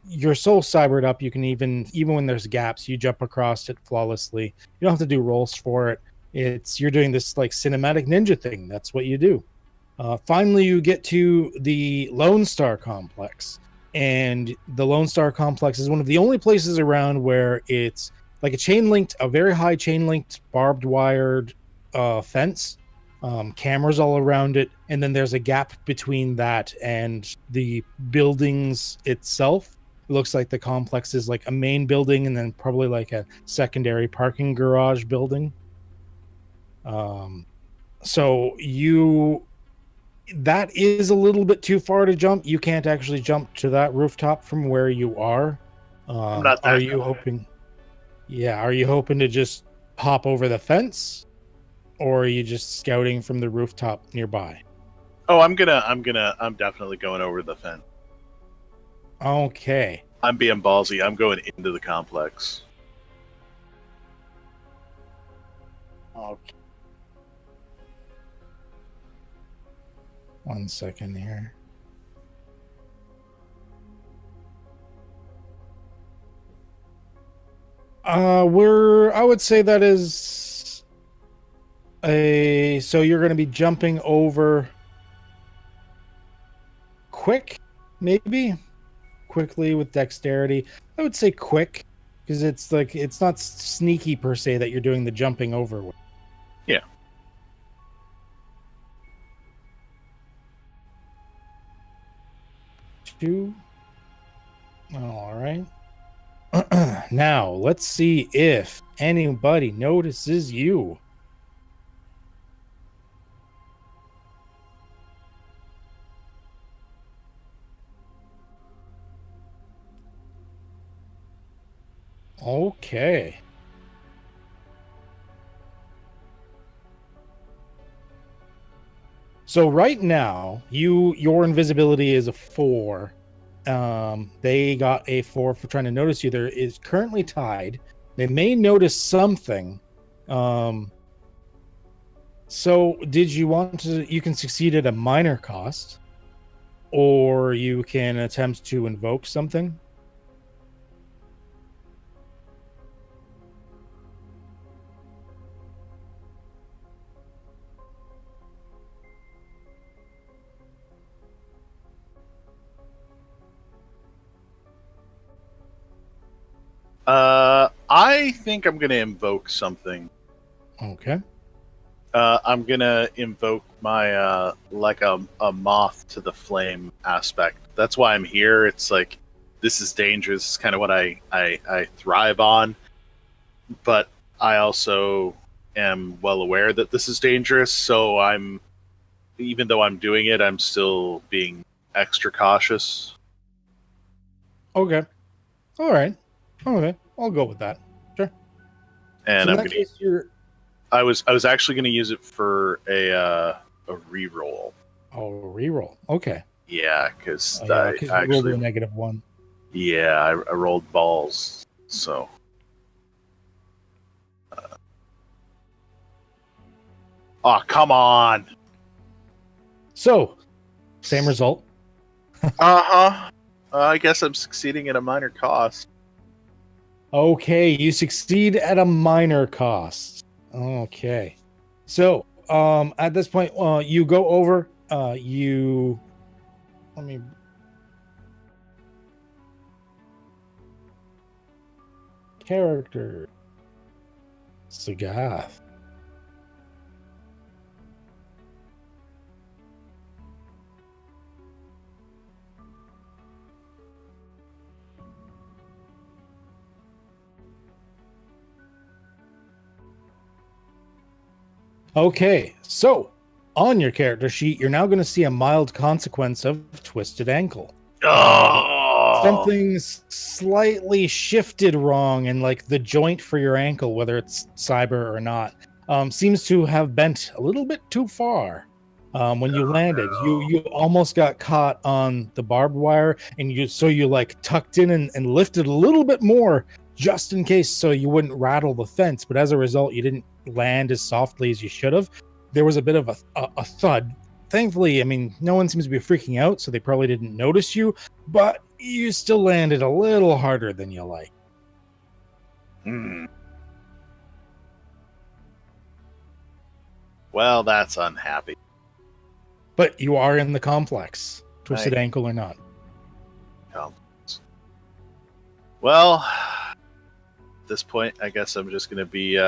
Speaker 2: you're so cybered up, you can even when there's gaps, you jump across it flawlessly. You don't have to do rolls for it. You're doing this like cinematic ninja thing. That's what you do. Finally, you get to the Lone Star complex. And the Lone Star complex is one of the only places around where it's like a very high chain-linked, barbed wired fence, cameras all around it, and then there's a gap between that and the buildings itself. It looks like the complex is like a main building and then probably like a secondary parking garage building. So that is a little bit too far to jump. You can't actually jump to that rooftop from where you are.
Speaker 1: I'm not that
Speaker 2: are you hoping? Yeah, are you hoping to just hop over the fence, or are you just scouting from the rooftop nearby?
Speaker 1: Oh, I'm definitely going over the fence.
Speaker 2: Okay.
Speaker 1: I'm being ballsy. I'm going into the complex.
Speaker 2: Okay. 1 second here. I would say that is so you're going to be jumping over quickly with dexterity. I would say quick, because it's not sneaky per se that you're doing the jumping over with.
Speaker 1: Yeah.
Speaker 2: Two. All right. Now, let's see if anybody notices you. Okay. So right now, your invisibility is a 4. They got a 4 for trying to notice you. There is currently tied. They may notice something. So, did you want to? You can succeed at a minor cost, or you can attempt to invoke something.
Speaker 1: I think I'm gonna invoke something.
Speaker 2: Okay.
Speaker 1: I'm gonna invoke my like a moth to the flame aspect. That's why I'm here. It's like this is dangerous. It's kind of what I thrive on, but I also am well aware that this is dangerous. So even though I'm doing it, I'm still being extra cautious.
Speaker 2: Okay. All right. Okay. I'll go with that. Sure.
Speaker 1: And
Speaker 2: So in
Speaker 1: I'm
Speaker 2: that
Speaker 1: gonna.
Speaker 2: case, you're.
Speaker 1: I was actually gonna use it for a reroll.
Speaker 2: Oh, reroll. Okay.
Speaker 1: Yeah, because
Speaker 2: Yeah,
Speaker 1: I
Speaker 2: because you rolled
Speaker 1: actually.
Speaker 2: a -1.
Speaker 1: Yeah, I rolled balls. So. Oh, come on.
Speaker 2: So, same result.
Speaker 1: Uh-huh. I guess I'm succeeding at a minor cost.
Speaker 2: Okay, you succeed at a minor cost. Okay. So, at this point, you go over, you let me character Sagath. Okay, so on your character sheet, you're now going to see a mild consequence of twisted ankle.
Speaker 1: Oh.
Speaker 2: Something's slightly shifted wrong, and like the joint for your ankle, whether it's cyber or not, seems to have bent a little bit too far. When you landed, you almost got caught on the barbed wire, and you like tucked in and lifted a little bit more just in case, so you wouldn't rattle the fence. But as a result, you didn't land as softly as you should have. There was a bit of a thud. Thankfully, I mean, no one seems to be freaking out, so they probably didn't notice you, but you still landed a little harder than you like.
Speaker 1: Well, that's unhappy.
Speaker 2: But you are in the complex, twisted ankle or not.
Speaker 1: Well, at this point, I guess I'm just going to be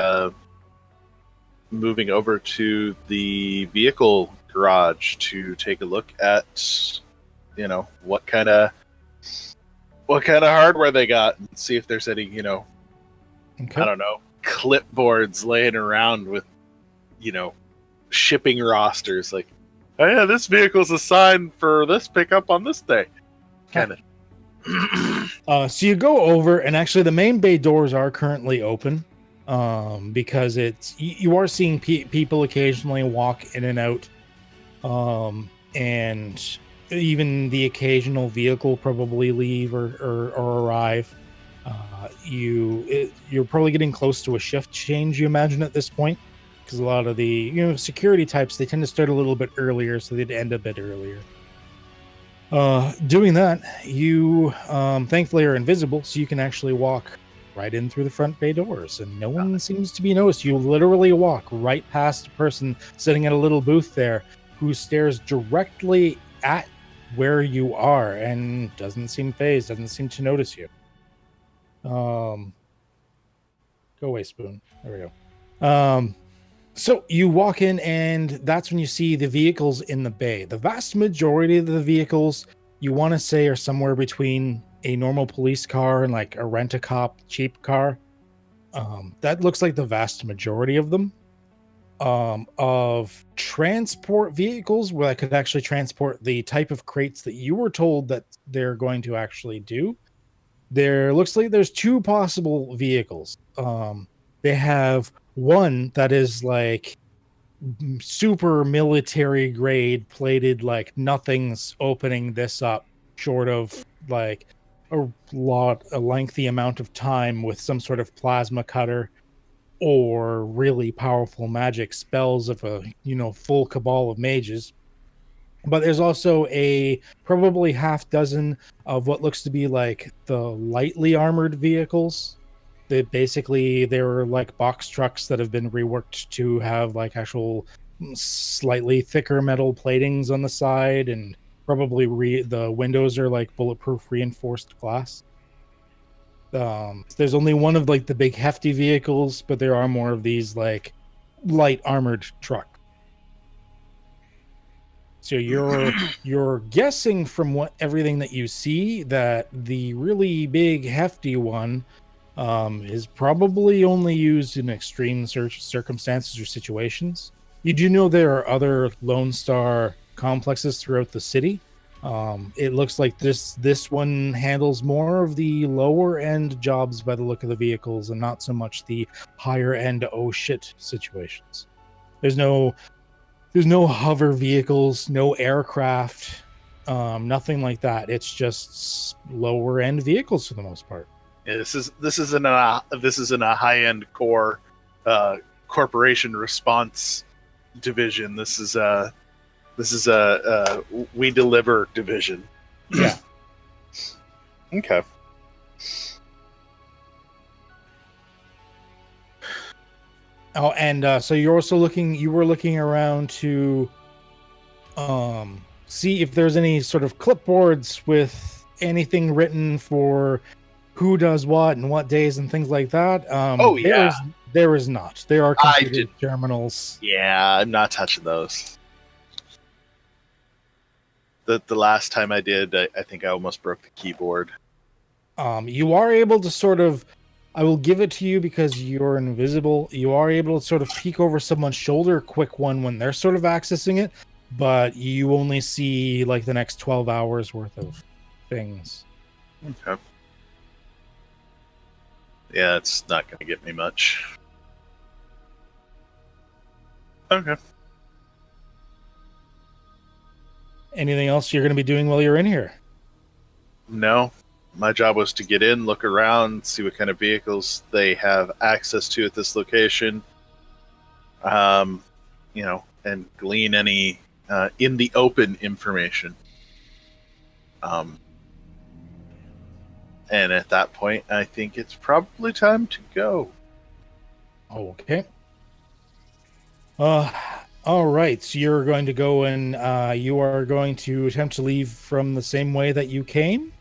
Speaker 1: moving over to the vehicle garage to take a look at, what kind of hardware they got, and see if there's any,
Speaker 2: Okay.
Speaker 1: I don't know, clipboards laying around with, shipping rosters. Like, oh yeah, this vehicle's assigned for this pickup on this day. Kind of.
Speaker 2: So you go over, and actually the main bay doors are currently open, because you are seeing people occasionally walk in and out, and even the occasional vehicle probably leave or arrive. You're probably getting close to a shift change, you imagine, at this point, because a lot of the security types, they tend to start a little bit earlier, so they'd end a bit earlier. Doing that, you thankfully are invisible, so you can actually walk right in through the front bay doors, and no one seems to be noticed. You literally walk right past a person sitting at a little booth there who stares directly at where you are and doesn't seem phased, doesn't seem to notice you. Go away, Spoon. There we go. So you walk in, and that's when you see the vehicles in the bay. The vast majority of the vehicles, you want to say, are somewhere between a normal police car and like a rent-a-cop cheap car. That looks like the vast majority of them. Of transport vehicles where I could actually transport the type of crates that you were told that they're going to actually do. There looks like there's two possible vehicles. They have one that is like super military grade plated, like nothing's opening this up short of like a lengthy amount of time with some sort of plasma cutter. or really powerful magic spells of a full cabal of mages. But there's also a probably half dozen of what looks to be like the lightly armored vehicles. They're like box trucks that have been reworked to have like actual slightly thicker metal platings on the side, and probably the windows are like bulletproof reinforced glass. There's only one of like the big hefty vehicles, but there are more of these like light armored trucks. So you're guessing from everything that you see that the really big hefty one is probably only used in extreme circumstances or situations. You do know there are other Lone Star complexes throughout the city. It looks like this one handles more of the lower end jobs by the look of the vehicles, and not so much the higher end oh shit situations. There's no hover vehicles, no aircraft, nothing like that. It's just lower end vehicles for the most part.
Speaker 1: Yeah, this isn't a high end core corporation response division. This is a we deliver division.
Speaker 2: Yeah.
Speaker 1: Okay.
Speaker 2: Oh, and so you were looking around to see if there's any sort of clipboards with anything written for who does what and what days and things like that. There is not. There are computer terminals.
Speaker 1: Yeah, I'm not touching those. The last time I did, I think I almost broke the keyboard.
Speaker 2: You are able to sort of, I will give it to you because you're invisible. You are able to sort of peek over someone's shoulder, a quick one when they're sort of accessing it, but you only see like the next 12 hours worth of things.
Speaker 1: Okay. Yeah, it's not going to get me much. Okay.
Speaker 2: Anything else you're going to be doing while you're in here?
Speaker 1: No. My job was to get in, look around, see what kind of vehicles they have access to at this location. And glean any in the open information. And at that point, I think it's probably time to go.
Speaker 2: Okay. All right. So you're going to go and you are going to attempt to leave from the same way that you came?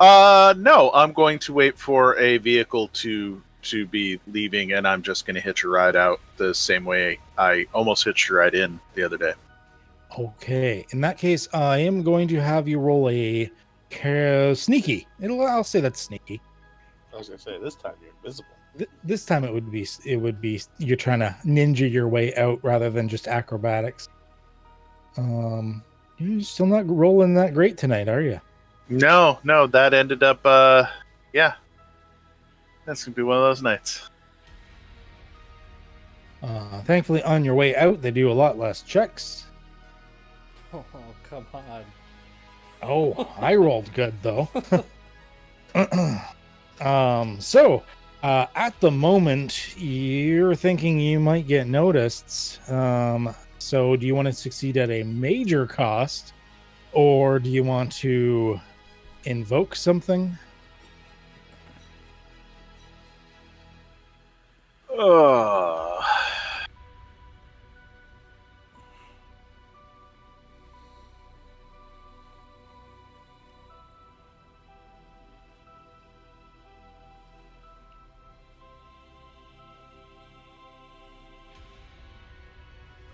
Speaker 1: No. I'm going to wait for a vehicle to be leaving, and I'm just going to hitch a ride out the same way I almost hitched a ride in the other day.
Speaker 2: Okay. In that case, I am going to have you roll a sneaky. I'll say that's sneaky.
Speaker 4: I was gonna say this time you're invisible.
Speaker 2: This time it would be you're trying to ninja your way out rather than just acrobatics. You're still not rolling that great tonight, are you?
Speaker 1: No, that ended up yeah. That's gonna be one of those nights.
Speaker 2: Thankfully on your way out they do a lot less checks.
Speaker 3: Oh, come on.
Speaker 2: Oh, I rolled good though. So at the moment you're thinking you might get noticed. So do you want to succeed at a major cost, or do you want to invoke something?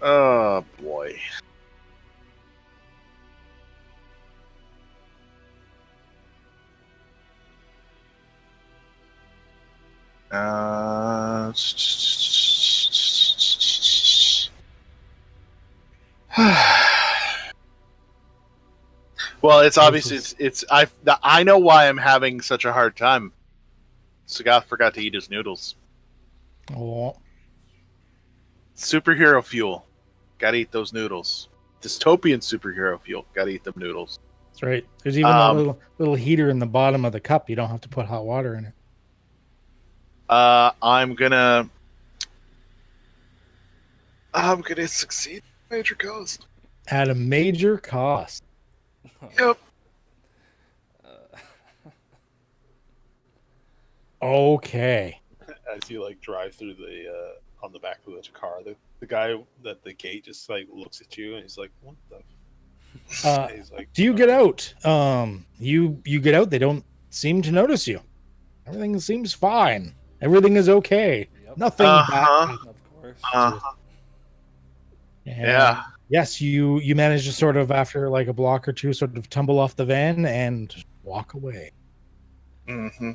Speaker 1: Oh boy. Well, it's obvious. I know why I'm having such a hard time. Sagat forgot to eat his noodles.
Speaker 2: Oh,
Speaker 1: Superhero fuel. Gotta eat those noodles. Dystopian superhero fuel. Gotta eat them noodles.
Speaker 2: that's right. There's even a little heater in the bottom of the cup. You don't have to put hot water in it.
Speaker 1: I'm gonna I'm gonna succeed. Major cost.
Speaker 2: At a major cost.
Speaker 1: Yep.
Speaker 2: Okay.
Speaker 4: As you like drive through the on the back of the car, the guy at the gate just like looks at you and he's like, "What the?" He's like,
Speaker 2: do you get out? You get out. They don't seem to notice you. Everything seems fine. Everything is okay.
Speaker 3: Yep.
Speaker 2: Nothing bad.
Speaker 3: Of course.
Speaker 2: And
Speaker 1: Yeah.
Speaker 2: yes, you manage to sort of, after like a block or two, sort of tumble off the van and walk away.
Speaker 1: Mm-hmm.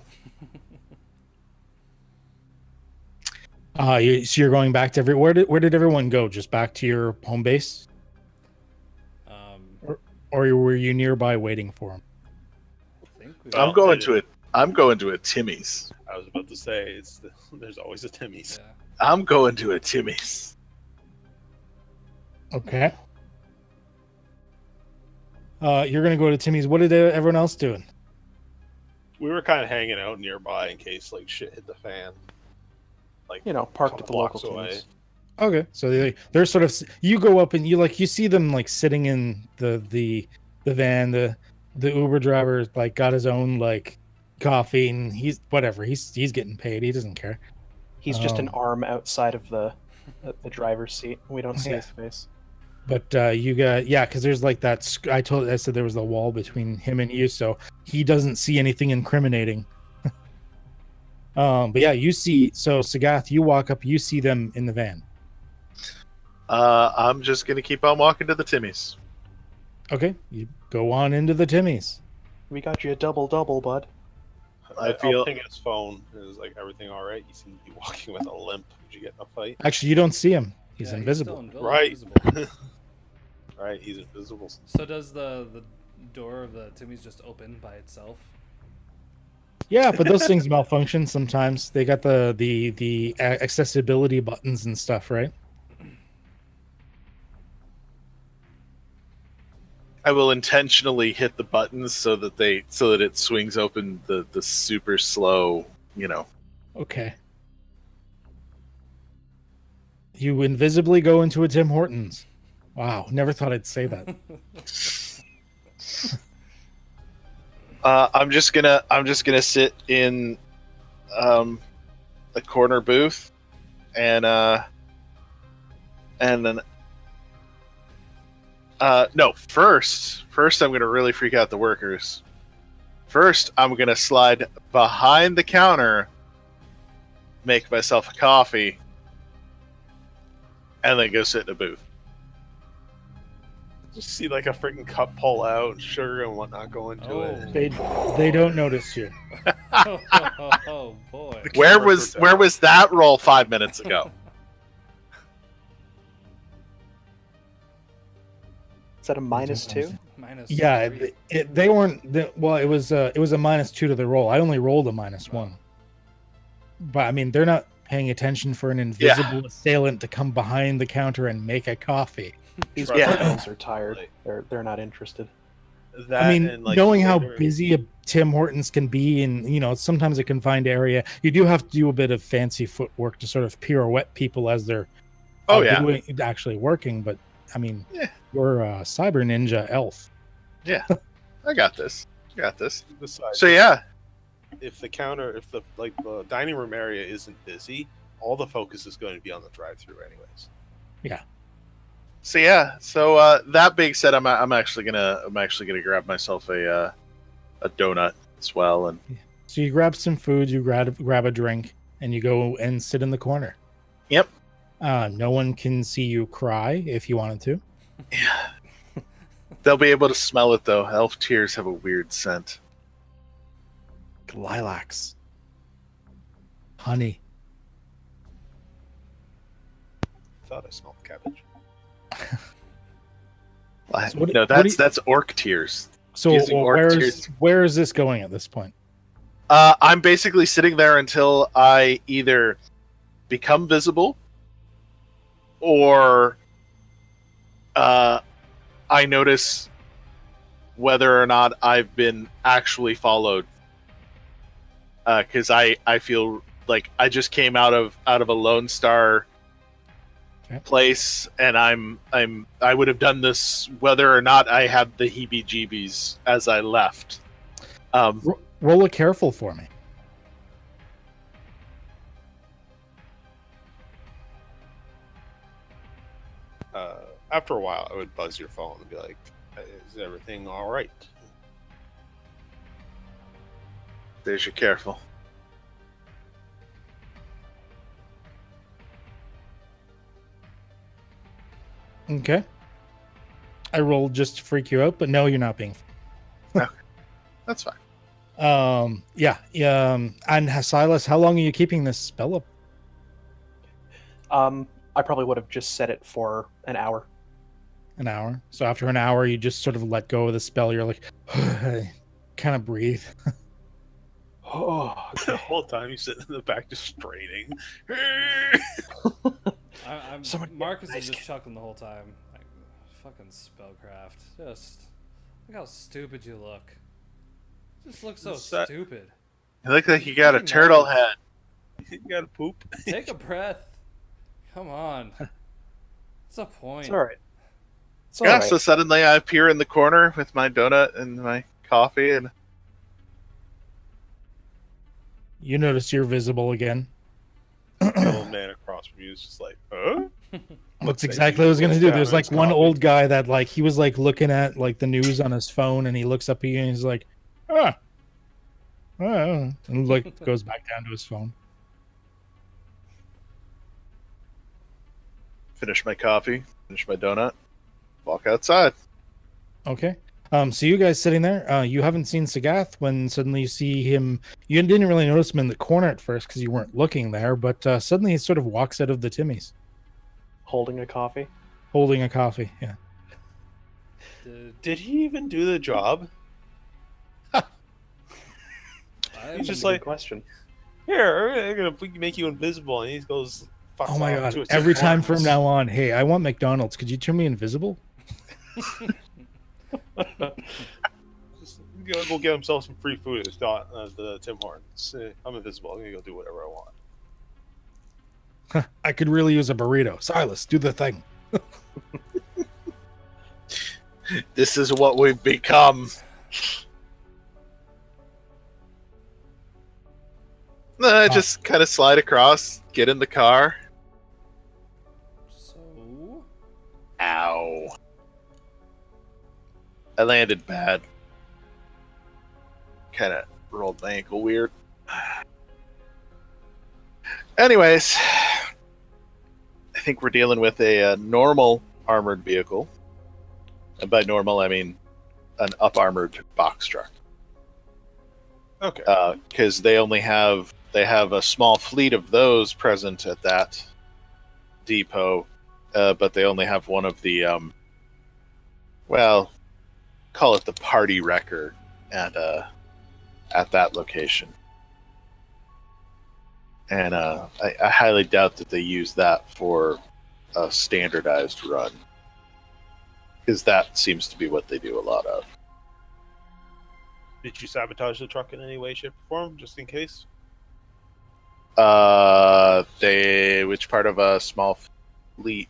Speaker 2: So you're going back to where did everyone go? Just back to your home base, or were you nearby waiting for him?
Speaker 3: I think
Speaker 1: I'm going to a Timmy's.
Speaker 4: I was about to say there's always a Timmy's.
Speaker 3: Yeah.
Speaker 1: I'm going to a Timmy's.
Speaker 2: Okay. You're gonna go to Timmy's. What did everyone else doing?
Speaker 4: We were kind of hanging out nearby in case like shit hit the fan. Like,
Speaker 5: Parked at the local
Speaker 4: blocks away.
Speaker 5: Timmy's.
Speaker 2: Okay, so they're sort of, you go up and you see them like sitting in the van. The Uber driver like got his own like coffee, and he's getting paid. He doesn't care.
Speaker 5: He's just an arm outside of the driver's seat. We don't see his face.
Speaker 2: But because there's like that. I said there was a wall between him and you, so he doesn't see anything incriminating. But yeah, you see. So Sagath, you walk up, you see them in the van.
Speaker 1: I'm just gonna keep on walking to the Timmy's.
Speaker 2: Okay, you go on into the Timmy's.
Speaker 5: We got you a double, bud.
Speaker 1: I feel.
Speaker 4: I'll ping his phone. Is like everything all right? You seem to be walking with a limp. Did you get in a fight?
Speaker 2: Actually, you don't see him. He's
Speaker 3: Yeah,
Speaker 2: invisible.
Speaker 3: still
Speaker 4: Right.
Speaker 3: invisible.
Speaker 4: Right, he's invisible.
Speaker 3: So does the door of the Timmy's just open by itself?
Speaker 2: Yeah, but those things malfunction sometimes. They got the accessibility buttons and stuff, right?
Speaker 1: I will intentionally hit the buttons so that it swings open the super slow,
Speaker 2: Okay. You invisibly go into a Tim Hortons. Wow, never thought I'd say that.
Speaker 1: I'm just gonna sit in the corner booth and then no, first I'm gonna really freak out the workers. First, I'm gonna slide behind the counter, make myself a coffee, and then go sit in a booth.
Speaker 4: Just see like a freaking cup pull out, sugar and whatnot go into it.
Speaker 2: They don't notice you.
Speaker 3: Oh boy.
Speaker 1: Where was that roll 5 minutes ago?
Speaker 5: Is that a -2?
Speaker 2: Yeah,
Speaker 3: -3.
Speaker 2: they weren't. Well, it was a -2 to the roll. I only rolled a -1. But I mean, they're not paying attention for an invisible assailant to come behind the counter and make a coffee.
Speaker 5: These
Speaker 1: Yeah.
Speaker 5: criminals are tired. They're not interested.
Speaker 4: That
Speaker 2: I mean,
Speaker 4: and, like,
Speaker 2: knowing how
Speaker 4: later-
Speaker 2: busy a Tim Hortons can be, and sometimes a confined area, you do have to do a bit of fancy footwork to sort of pirouette people as they're actually working. But I mean, you're a cyber ninja elf.
Speaker 1: Yeah, I got this.
Speaker 4: Besides,
Speaker 1: So yeah,
Speaker 4: if the dining room area isn't busy, all the focus is going to be on the drive-through, anyways.
Speaker 2: Yeah.
Speaker 1: So that being said, I'm actually gonna grab myself a donut as well, and
Speaker 2: So you grab some food, you grab a drink, and you go and sit in the corner.
Speaker 1: Yep.
Speaker 2: No one can see you cry if you wanted to.
Speaker 1: yeah, they'll be able to smell it though. Elf tears have a weird scent.
Speaker 2: Lilacs. Honey.
Speaker 4: Thought I smelled cabbage.
Speaker 1: That's orc tears.
Speaker 2: So
Speaker 1: Using orc tears.
Speaker 2: where is this going at this point?
Speaker 1: I'm basically sitting there until I either become visible or I notice whether or not I've been actually followed. Because I feel like I just came out of a Lone Star place, and I would have done this whether or not I had the heebie-jeebies as I left.
Speaker 2: Roll a careful for me.
Speaker 4: After a while, I would buzz your phone and be like, "Is everything all right?"
Speaker 1: There's your careful.
Speaker 2: Okay. I rolled just to freak you out, but no, you're not being.
Speaker 1: Okay. That's fine.
Speaker 2: Yeah. And Silas, how long are you keeping this spell up?
Speaker 5: I probably would have just set it for an hour.
Speaker 2: An hour. So after an hour, you just sort of let go of the spell. You're like, kind of breathe.
Speaker 4: Oh, the whole time you sit in the back just straining.
Speaker 3: Marcus is just chuckling the whole time. Like, fucking spellcraft. Just look how stupid you look. Just look so stupid.
Speaker 1: You look like you got a turtle head.
Speaker 4: You got to poop.
Speaker 3: Take a breath. Come on. What's the point?
Speaker 5: It's all right.
Speaker 1: So suddenly I appear in the corner with my donut and my coffee, and
Speaker 2: you notice you're visible again.
Speaker 4: The old man across from you is just like, huh?
Speaker 2: That's exactly what I was going to do. There's like one old guy that like he was like looking at like the news on his phone, and he looks up at you and he's like, and like goes back down to his phone.
Speaker 1: finish my coffee, finish my donut, walk outside.
Speaker 2: Okay. So you guys sitting there, you haven't seen Sagath when suddenly you see him. You didn't really notice him in the corner at first because you weren't looking there, but suddenly he sort of walks out of the Timmy's.
Speaker 5: Holding a coffee?
Speaker 2: Holding a coffee, yeah.
Speaker 4: Did he even do the job? He's just like,
Speaker 5: question.
Speaker 4: Here, I'm gonna make you invisible, and he goes,
Speaker 2: oh my god! Every time from now on, hey, I want McDonald's. Could you turn me invisible?
Speaker 4: Just go get himself some free food at the Tim Hortons. I'm invisible. I'm gonna go do whatever I want.
Speaker 2: I could really use a burrito. Silas, do the thing.
Speaker 1: This is what we've become. I just kind of slide across, get in the car.
Speaker 3: So?
Speaker 1: Ow. I landed bad. Kind of rolled my ankle weird. Anyways, I think we're dealing with a normal armored vehicle. And by normal, I mean an up-armored box truck.
Speaker 4: Okay.
Speaker 1: Because they have a small fleet of those present at that depot, but they only have one of the, call it the party record at that location. And I highly doubt that they use that for a standardized run, because that seems to be what they do a lot of.
Speaker 4: Did you sabotage the truck in any way, shape, or form, just in case?
Speaker 1: Which part of a small fleet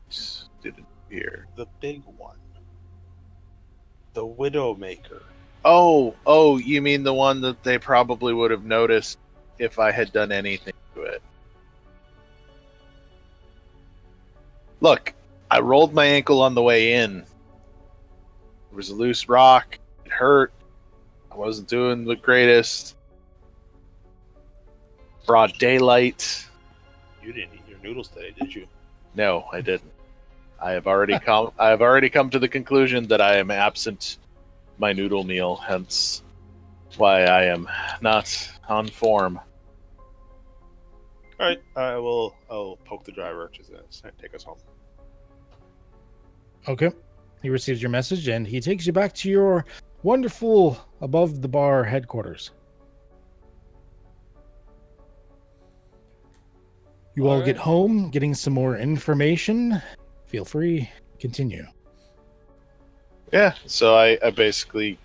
Speaker 1: did it appear?
Speaker 4: The big one. The Widowmaker.
Speaker 1: Oh, you mean the one that they probably would have noticed if I had done anything to it. Look, I rolled my ankle on the way in. There was a loose rock. It hurt. I wasn't doing the greatest. Broad daylight.
Speaker 4: You didn't eat your noodles today, did you?
Speaker 1: No, I didn't. I have already come to the conclusion that I am absent my noodle meal, hence why I am not on form.
Speaker 4: All right, I'll poke the driver to take us home.
Speaker 2: Okay. He receives your message and he takes you back to your wonderful above the bar headquarters. You all get home, getting some more information. Feel free, continue.
Speaker 1: Yeah, so I basically,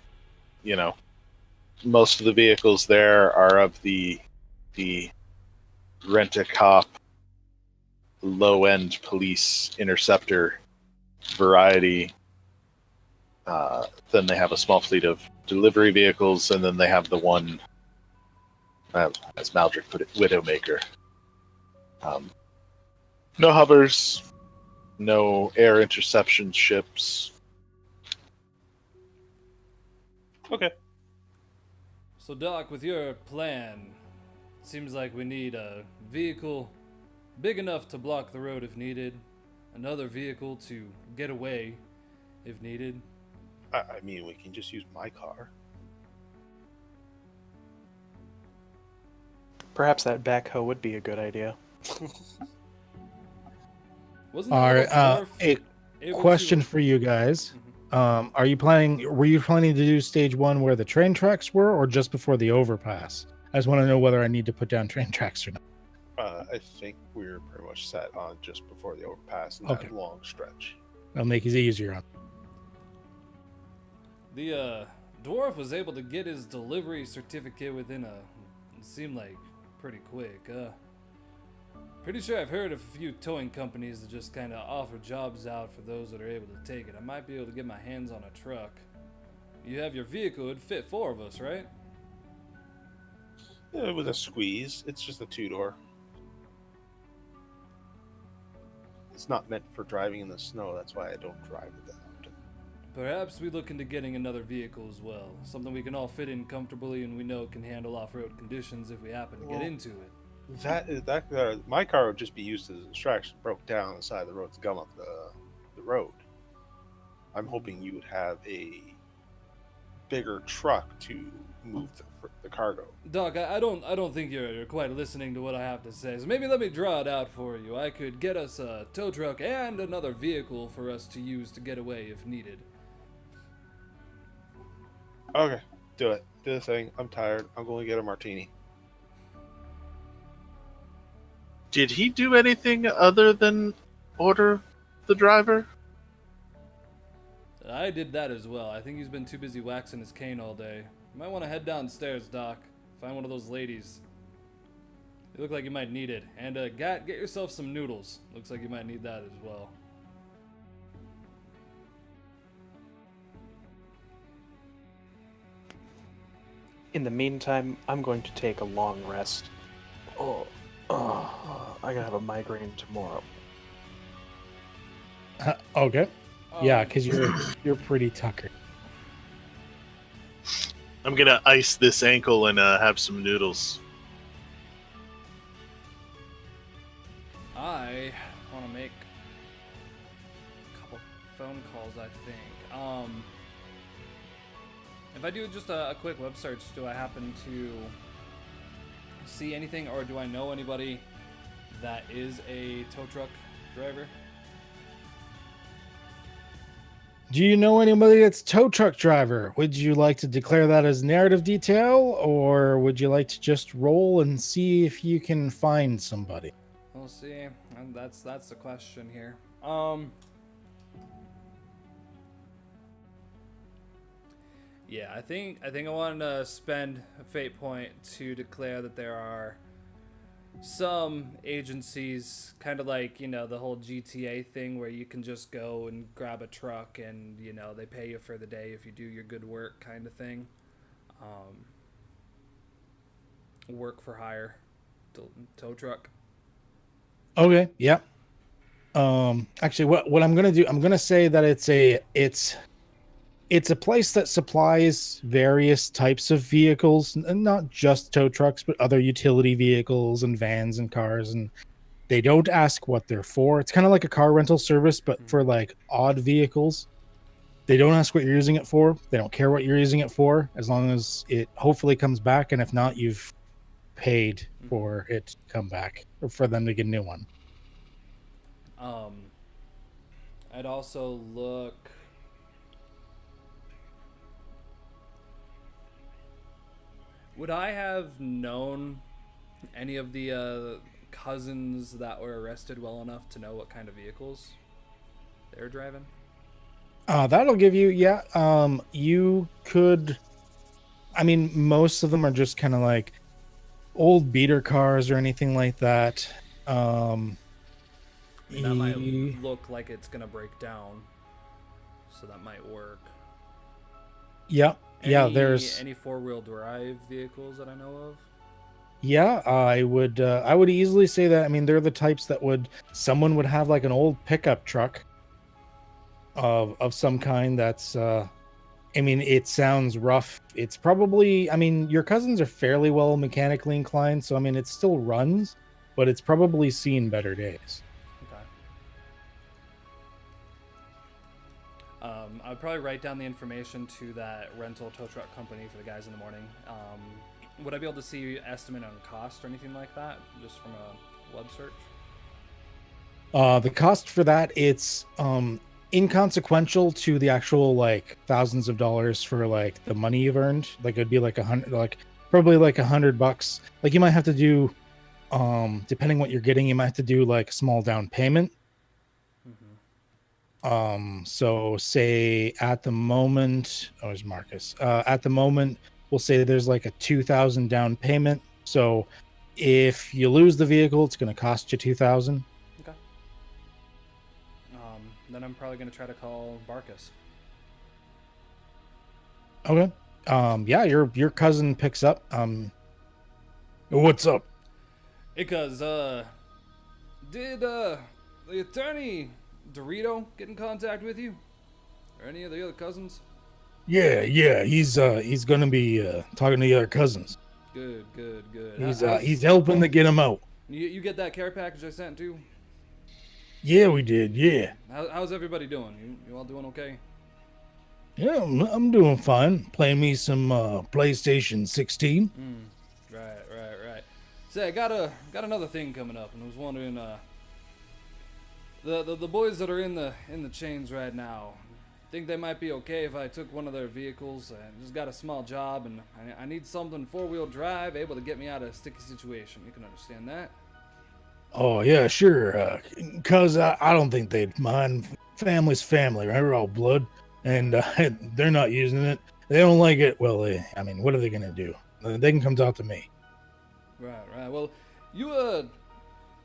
Speaker 1: most of the vehicles there are of the rent-a-cop low-end police interceptor variety. Then they have a small fleet of delivery vehicles, and then they have the one, as Madrick put it, Widowmaker. No hovers, no air interception ships.
Speaker 4: Okay.
Speaker 3: So, Doc, with your plan, it seems like we need a vehicle big enough to block the road if needed, another vehicle to get away if needed.
Speaker 4: I mean, we can just use my car.
Speaker 5: Perhaps that backhoe would be a good idea.
Speaker 3: Wasn't
Speaker 2: All
Speaker 3: that
Speaker 2: right,
Speaker 3: little dwarf
Speaker 2: a
Speaker 3: able
Speaker 2: question
Speaker 3: to-
Speaker 2: for you guys. Were you planning to do stage 1 where the train tracks were, or just before the overpass? I just want to know whether I need to put down train tracks or not.
Speaker 4: I think we're pretty much set on just before the overpass and that long stretch.
Speaker 2: That'll make it easier on.
Speaker 3: The dwarf was able to get his delivery certificate within it seemed like pretty quick. Pretty sure I've heard of a few towing companies that just kind of offer jobs out for those that are able to take it. I might be able to get my hands on a truck. You have your vehicle, it'd fit 4 of us, right?
Speaker 4: Yeah, with a squeeze. It's just a 2-door. It's not meant for driving in the snow. That's why I don't drive it that often.
Speaker 3: Perhaps we look into getting another vehicle as well. Something we can all fit in comfortably and we know can handle off-road conditions if we happen to get into it.
Speaker 4: My car would just be used as a distraction. Broke down on the side of the road to gum up the road. I'm hoping you would have a bigger truck to move the cargo.
Speaker 3: Doc, I don't think you're quite listening to what I have to say. So maybe let me draw it out for you. I could get us a tow truck and another vehicle for us to use to get away if needed.
Speaker 4: Okay, do it. Do the thing. I'm tired. I'm going to get a martini.
Speaker 1: Did he do anything other than order the driver?
Speaker 3: I did that as well. I think he's been too busy waxing his cane all day. You might want to head downstairs, Doc. Find one of those ladies. You look like you might need it. And get yourself some noodles. Looks like you might need that as well.
Speaker 5: In the meantime, I'm going to take a long rest. I gotta have a migraine tomorrow.
Speaker 2: Okay. Yeah, because you're pretty tuckered.
Speaker 1: I'm gonna ice this ankle and have some noodles.
Speaker 3: I want to make a couple phone calls, I think. If I do just a quick web search, do I happen to see anything, or do I know anybody that is a tow truck driver?
Speaker 2: Do you know anybody that's tow truck driver? Would you like to declare that as narrative detail, or would you like to just roll and see if you can find somebody?
Speaker 3: We'll see. And that's the question here. Yeah, I think I wanted to spend a fate point to declare that there are some agencies, kind of like, you know, the whole GTA thing where you can just go and grab a truck and, you know, they pay you for the day if you do your good work kind of thing. Work for hire, tow truck.
Speaker 2: Okay, yeah. Actually, what I'm gonna do, I'm gonna say that it's a place that supplies various types of vehicles, and not just tow trucks, but other utility vehicles and vans and cars, and they don't ask what they're for. It's kind of like a car rental service, but for like odd vehicles. They don't ask what you're using it for. They don't care what you're using it for, as long as it hopefully comes back, and if not, you've paid for it to come back, or for them to get a new one.
Speaker 3: I'd also look. Would I have known any of the cousins that were arrested well enough to know what kind of vehicles they're driving?
Speaker 2: That'll give you, you could, I mean, most of them are just kind of like old beater cars or anything like that.
Speaker 3: I mean, that might look like it's gonna break down, so that might work.
Speaker 2: Yeah, there's
Speaker 3: any 4-wheel drive vehicles that I know of.
Speaker 2: Yeah, I would easily say that. I mean, they're the types that someone would have like an old pickup truck of some kind that's I mean, it sounds rough. It's probably, I mean, your cousins are fairly well mechanically inclined, so I mean, it still runs, but it's probably seen better days.
Speaker 3: Okay. I'd probably write down the information to that rental tow truck company for the guys in the morning. Would I be able to see estimate on cost or anything like that, just from a web search?
Speaker 2: The cost for that, it's inconsequential to the actual like thousands of dollars for like the money you've earned. Like it'd be like probably like $100. Like you might have to do, depending what you're getting, you might have to do like a small down payment. So say at the moment, oh, there's Marcus. At the moment, we'll say there's like a 2,000 down payment. So if you lose the vehicle, it's going to cost you 2,000.
Speaker 3: Okay. Then I'm probably going to try to call Barkus.
Speaker 2: Okay. Yeah, your cousin picks up. What's up?
Speaker 3: Hey, cuz, did the attorney Dorito get in contact with you? Or any of the other cousins?
Speaker 2: Yeah, he's gonna be talking to the other cousins.
Speaker 3: Good.
Speaker 2: He's helping to get them out.
Speaker 3: You get that care package I sent too?
Speaker 2: Yeah, we did. Yeah.
Speaker 3: How's everybody doing? You all doing okay?
Speaker 2: Yeah, I'm doing fine. Playing me some PlayStation 16.
Speaker 3: Right. Say, I got another thing coming up, and I was wondering, the boys that are in the chains right now, think they might be okay if I took one of their vehicles. I just got a small job, and I need something 4-wheel drive, able to get me out of a sticky situation. You can understand that?
Speaker 2: Oh yeah, sure. Cause I don't think they'd mind. Family's family, right? We're all blood, and they're not using it. They don't like it. Well, I mean, what are they gonna do? They can come talk to me.
Speaker 3: Right. Well, you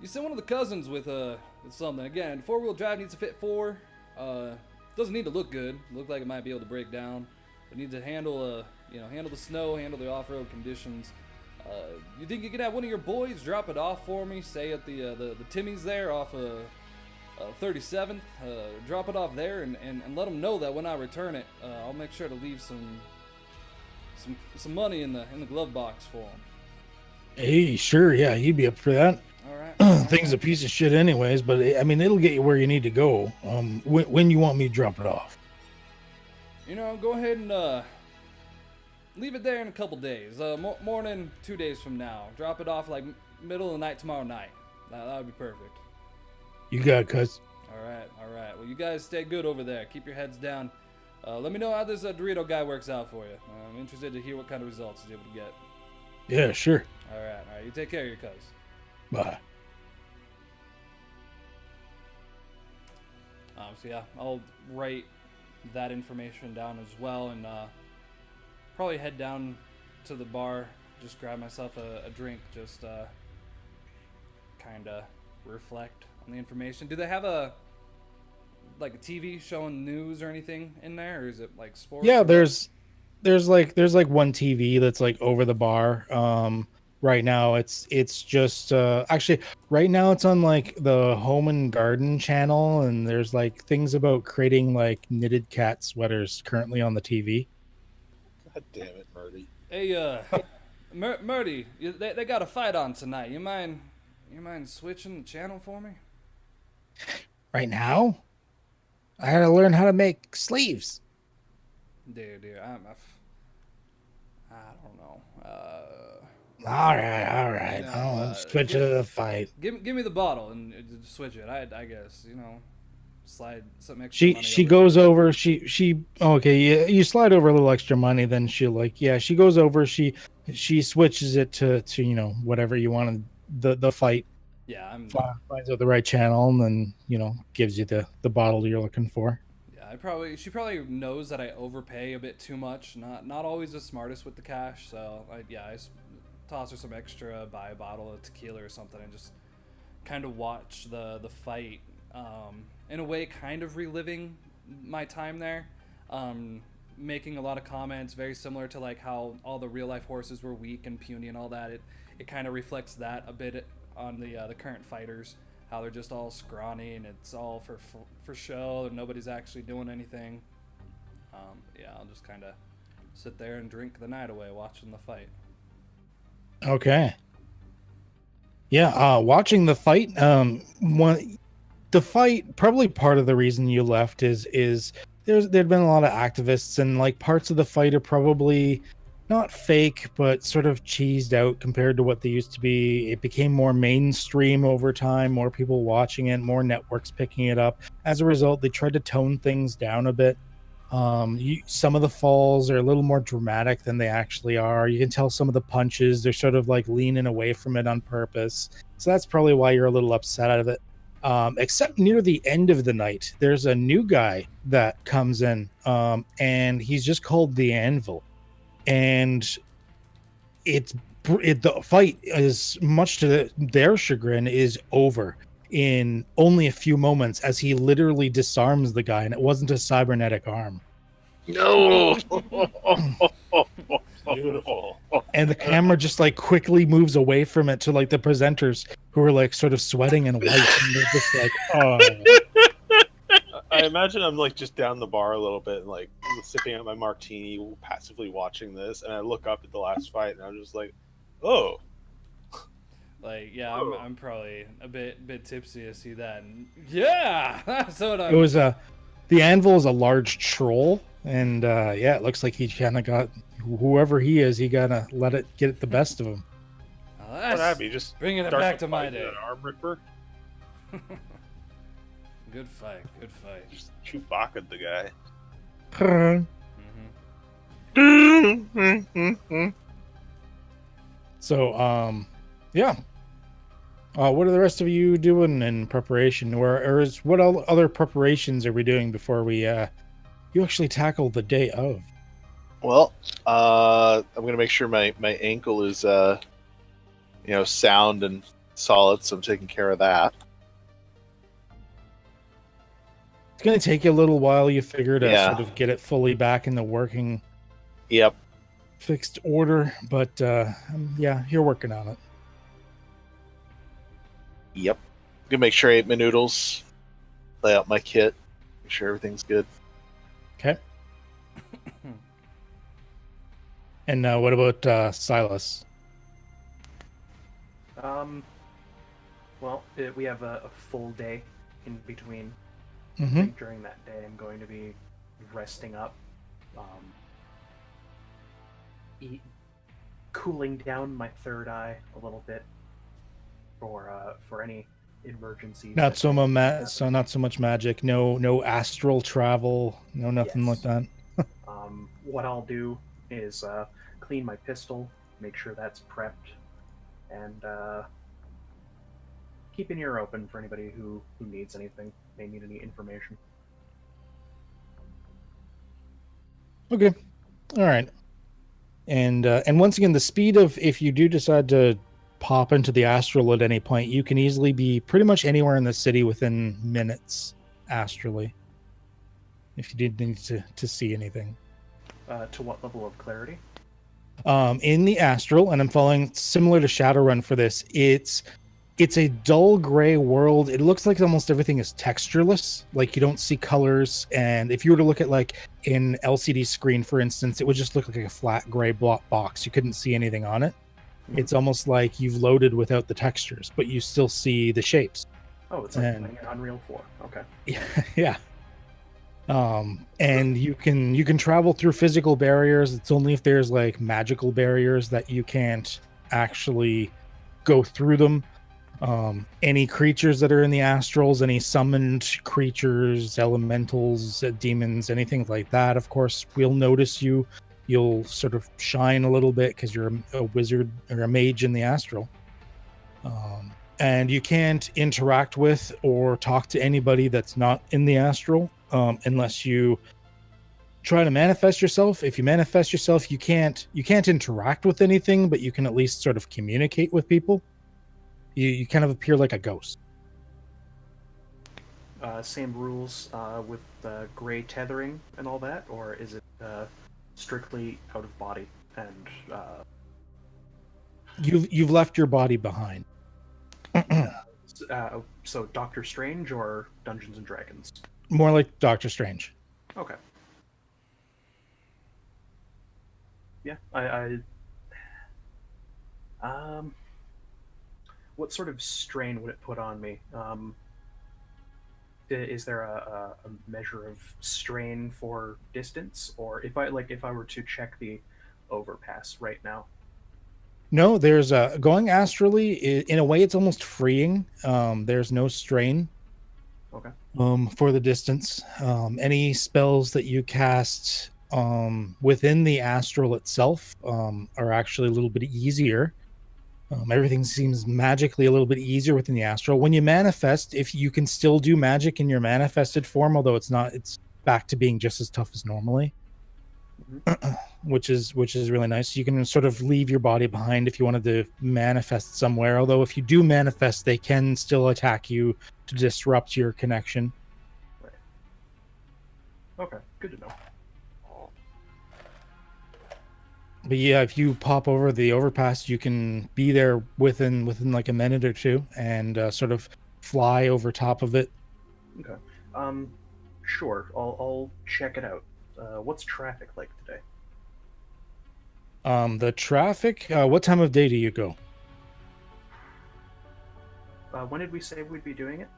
Speaker 3: sent one of the cousins with something. Again, 4-wheel drive needs to fit 4. Doesn't need to look good. Look like it might be able to break down. But needs to handle the snow, handle the off-road conditions. You think you could have one of your boys drop it off for me? Say at the Timmy's there off 37th. Drop it off there and let them know that when I return it, I'll make sure to leave some money in the glove box for them.
Speaker 2: Hey, sure, yeah, he'd be up for that.
Speaker 3: All right.
Speaker 2: Thing's a piece of shit anyways, but I mean, it'll get you where you need to go. When you want me to drop it off?
Speaker 3: Go ahead and leave it there in a couple days. Morning, 2 days from now. Drop it off like middle of the night tomorrow night. That would be perfect.
Speaker 2: You got it, cuz.
Speaker 3: All right. Well, you guys stay good over there. Keep your heads down. Let me know how this Dorito guy works out for you. I'm interested to hear what kind of results he's able to get.
Speaker 2: Yeah, sure.
Speaker 3: All right. You take care of your cuz.
Speaker 2: Bye.
Speaker 3: So yeah, I'll write that information down as well, and probably head down to the bar, just grab myself a drink, just kind of reflect on the information. Do they have a TV showing news or anything in there, or is it like sports?
Speaker 2: Yeah, there's like one TV that's like over the bar. Right now it's just actually right now it's on like the Home and Garden channel, and there's like things about creating like knitted cat sweaters currently on the TV.
Speaker 4: God damn it, Murdy.
Speaker 3: Hey, Murdy, they got a fight on tonight. You mind switching the channel for me?
Speaker 2: Right now? I gotta learn how to make sleeves.
Speaker 3: Dude, I don't know.
Speaker 2: All right. I'll switch it to the fight.
Speaker 3: Give me the bottle and switch it. I guess slide some extra.
Speaker 2: She goes over. She okay. Yeah, you slide over a little extra money. Then she goes over. She switches it to whatever you wanted the fight.
Speaker 3: Yeah,
Speaker 2: finds out the right channel and then gives you the bottle you're looking for.
Speaker 3: Yeah, she probably knows that I overpay a bit too much. Not always the smartest with the cash. So I toss her some extra, buy a bottle of tequila or something, and just kind of watch the fight in a way, kind of reliving my time there. Making a lot of comments very similar to like how all the real life horses were weak and puny and all that. It kind of reflects that a bit on the current fighters, how they're just all scrawny and it's all for show and nobody's actually doing anything. Yeah, I'll just kind of sit there and drink the night away watching the fight.
Speaker 2: Okay. Yeah, watching the fight. The fight, probably part of the reason you left is there'd been a lot of activists, and like parts of the fight are probably not fake, but sort of cheesed out compared to what they used to be. It became more mainstream over time, more people watching it, more networks picking it up. As a result, they tried to tone things down a bit. Some of the falls are a little more dramatic than they actually are. You can tell some of the punches, they're sort of like leaning away from it on purpose. So that's probably why you're a little upset out of it. Except near the end of the night, there's a new guy that comes in, and he's just called the Anvil. And the fight is, much to their chagrin, is over in only a few moments, as he literally disarms the guy, and it wasn't a cybernetic arm.
Speaker 1: No.
Speaker 4: Beautiful.
Speaker 2: And the camera just like quickly moves away from it to like the presenters who are like sort of sweating and white, and they're just like, oh.
Speaker 4: I imagine I'm like just down the bar a little bit and like sipping out my martini, passively watching this, and I look up at the last fight and I'm just like, oh.
Speaker 3: Like, yeah, I'm probably a bit tipsy to see that. And yeah, that's what
Speaker 2: It was the Anvil is a large troll, and yeah, it looks like he kind of got, whoever he is, he gotta let it get the best of him.
Speaker 3: What
Speaker 4: happened? Just
Speaker 3: bringing it back to my day.
Speaker 4: An arm ripper.
Speaker 3: Good fight.
Speaker 4: Just Chewbacca the guy.
Speaker 2: So, yeah. What are the rest of you doing in preparation, or what other preparations are we doing before we you actually tackle the day of?
Speaker 1: Well, I'm gonna make sure my ankle is sound and solid, so I'm taking care of that.
Speaker 2: It's gonna take you a little while, you figure, to sort of get it fully back in the working, fixed order, but yeah, you're working on it.
Speaker 1: Yep. I'm gonna make sure I ate my noodles, lay out my kit, make sure everything's good.
Speaker 2: Okay. And what about Silas?
Speaker 5: Well, we have a full day in between.
Speaker 2: Mm-hmm.
Speaker 5: I think during that day, I'm going to be resting up, cooling down my third eye a little bit for any emergencies.
Speaker 2: Not so much magic. No astral travel. No nothing like that.
Speaker 5: What I'll do is clean my pistol, make sure that's prepped, and keep an ear open for anybody who needs anything, may need any information.
Speaker 2: Okay. All right. And once again, the speed of, if you do decide to pop into the astral at any point, you can easily be pretty much anywhere in the city within minutes astrally, if you did need to see anything.
Speaker 5: To what level of clarity?
Speaker 2: In the astral, and I'm following similar to Shadowrun for this, it's a dull gray world. It looks like almost everything is textureless, like you don't see colors, and if you were to look at like an LCD screen, for instance, it would just look like a flat gray block box. You couldn't see anything on it. It's almost like you've loaded without the textures, but you still see the shapes.
Speaker 5: Oh, it's like playing an Unreal 4. Okay.
Speaker 2: Yeah. And you can travel through physical barriers. It's only if there's like magical barriers that you can't actually go through them. Any creatures that are in the astrals, any summoned creatures, elementals, demons, anything like that, of course, will notice you. You'll sort of shine a little bit because you're a wizard or a mage in the astral. And you can't interact with or talk to anybody that's not in the astral unless you try to manifest yourself. If you manifest yourself, you can't interact with anything, but you can at least sort of communicate with people. You kind of appear like a ghost.
Speaker 5: same rules with gray tethering and all that, or is it strictly out of body and
Speaker 2: You've left your body behind.
Speaker 5: so Doctor Strange or Dungeons and Dragons?
Speaker 2: More like Doctor Strange.
Speaker 5: Okay. Yeah, I what sort of strain would it put on me? Is there a measure of strain for distance, or if I were to check the overpass right now?
Speaker 2: No, there's going astrally. In a way, it's almost freeing. There's no strain.
Speaker 5: Okay.
Speaker 2: For the distance. Any spells that you cast within the astral itself are actually a little bit easier. Everything seems magically a little bit easier within the astral. When you manifest, if you can still do magic in your manifested form, although it's back to being just as tough as normally. Which is really nice. You can sort of leave your body behind if you wanted to manifest somewhere. Although if you do manifest, they can still attack you to disrupt your connection.
Speaker 5: Right. Okay, good to know.
Speaker 2: But yeah, if you pop over the overpass, you can be there within like a minute or two and sort of fly over top of it.
Speaker 5: Okay. Sure. I'll check it out. What's traffic like today?
Speaker 2: The traffic. What time of day do you go?
Speaker 5: When did we say we'd be doing it?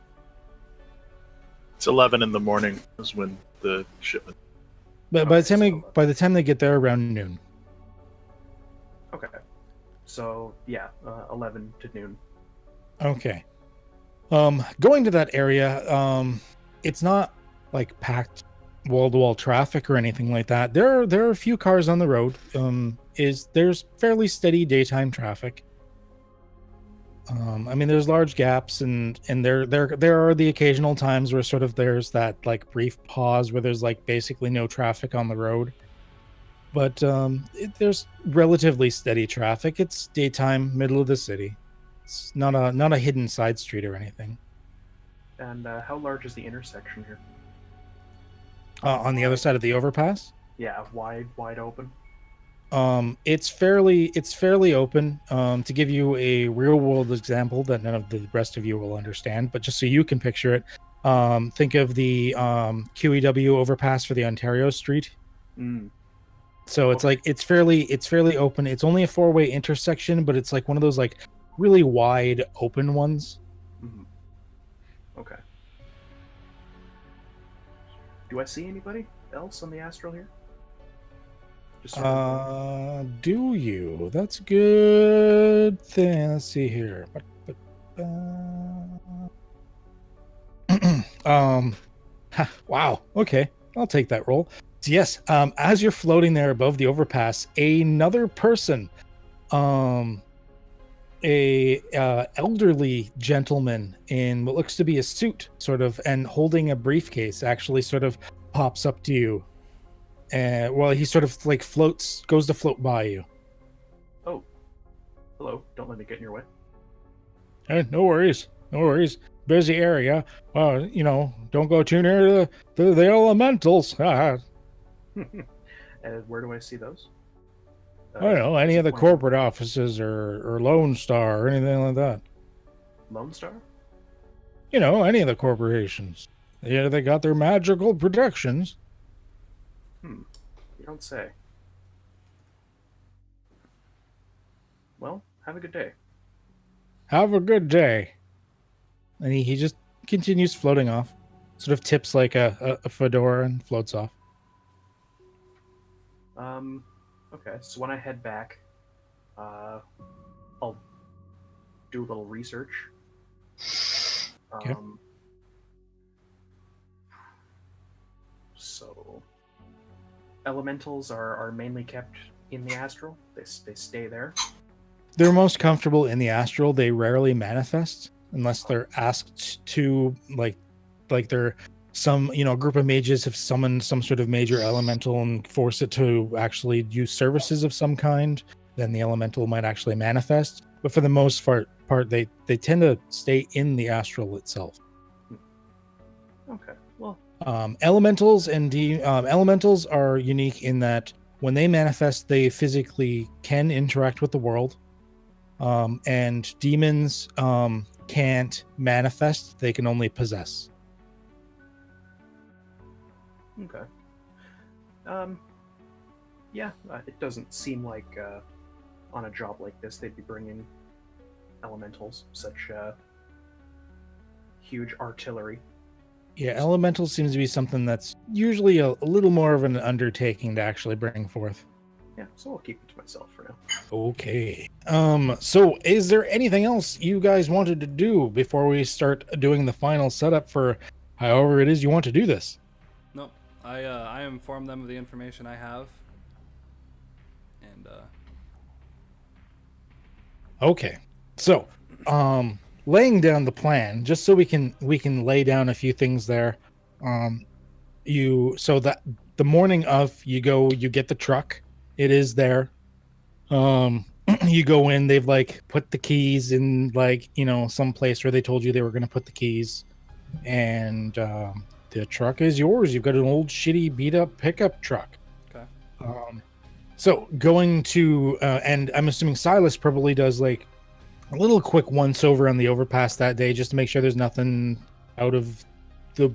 Speaker 1: It's 11 in the morning is when the shipment.
Speaker 2: But by the time they get there, around noon.
Speaker 5: Okay. So yeah, 11 to noon.
Speaker 2: Okay. Going to that area, it's not like packed wall-to-wall traffic or anything like that. There are a few cars on the road. There's fairly steady daytime traffic. I mean, there's large gaps, and there are the occasional times where sort of there's that like brief pause where there's like basically no traffic on the road. But there's relatively steady traffic. It's daytime, middle of the city. It's not a hidden side street or anything.
Speaker 5: And how large is the intersection here?
Speaker 2: On the other side of the overpass?
Speaker 5: Yeah, wide open.
Speaker 2: It's fairly open. To give you a real world example that none of the rest of you will understand, but just so you can picture it, think of the QEW overpass for the Ontario Street. So it's like it's fairly open. It's only a 4-way intersection, but it's like one of those like really wide open ones.
Speaker 5: Mm-hmm. Okay. Do I see anybody else on the astral here?
Speaker 2: Do you? That's a good thing. Let's see here. Wow. Okay, I'll take that roll. So yes, as you're floating there above the overpass, another person, a elderly gentleman in what looks to be a suit, sort of, and holding a briefcase, actually sort of pops up to you. Well, he sort of like goes to float by you.
Speaker 5: Oh, hello. Don't let me get in your way.
Speaker 2: Hey, no worries. Busy area. Well, don't go too near the elementals.
Speaker 5: And where do I see those?
Speaker 2: I don't know, any of the corporate offices or Lone Star or anything like that.
Speaker 5: Lone Star?
Speaker 2: Any of the corporations. Yeah, they got their magical protections.
Speaker 5: You don't say. Well, have a good day.
Speaker 2: Have a good day. And he just continues floating off. Sort of tips like a fedora and floats off.
Speaker 5: Okay, so when I head back, I'll do a little research.
Speaker 2: Okay.
Speaker 5: So, elementals are mainly kept in the astral. They stay there.
Speaker 2: They're most comfortable in the astral. They rarely manifest unless they're asked to, like they're some, group of mages have summoned some sort of major elemental and force it to actually use services of some kind, then the elemental might actually manifest. But for the most part, they tend to stay in the astral itself.
Speaker 5: Okay. Well,
Speaker 2: Elementals and elementals are unique in that when they manifest, they physically can interact with the world. And demons can't manifest; they can only possess.
Speaker 5: okay. Yeah, it doesn't seem like on a job like this they'd be bringing elementals, such huge artillery.
Speaker 2: Yeah, elemental seems to be something that's usually a little more of an undertaking to actually bring forth.
Speaker 5: Yeah, so I'll keep it to myself for now.
Speaker 2: Okay. So is there anything else you guys wanted to do before we start doing the final setup for however it is you want to do this?
Speaker 3: No, I informed them of the information I have, and
Speaker 2: Okay. So, laying down the plan, just so we can lay down a few things there. So that the morning of, you get the truck. It is there. You go in, they've like put the keys in, like, some place where they told you they were going to put the keys, and the truck is yours. You've got an old shitty beat up pickup truck.
Speaker 3: okay.
Speaker 2: So going to and I'm assuming Silas probably does like a little quick once over on the overpass that day, just to make sure there's nothing out of the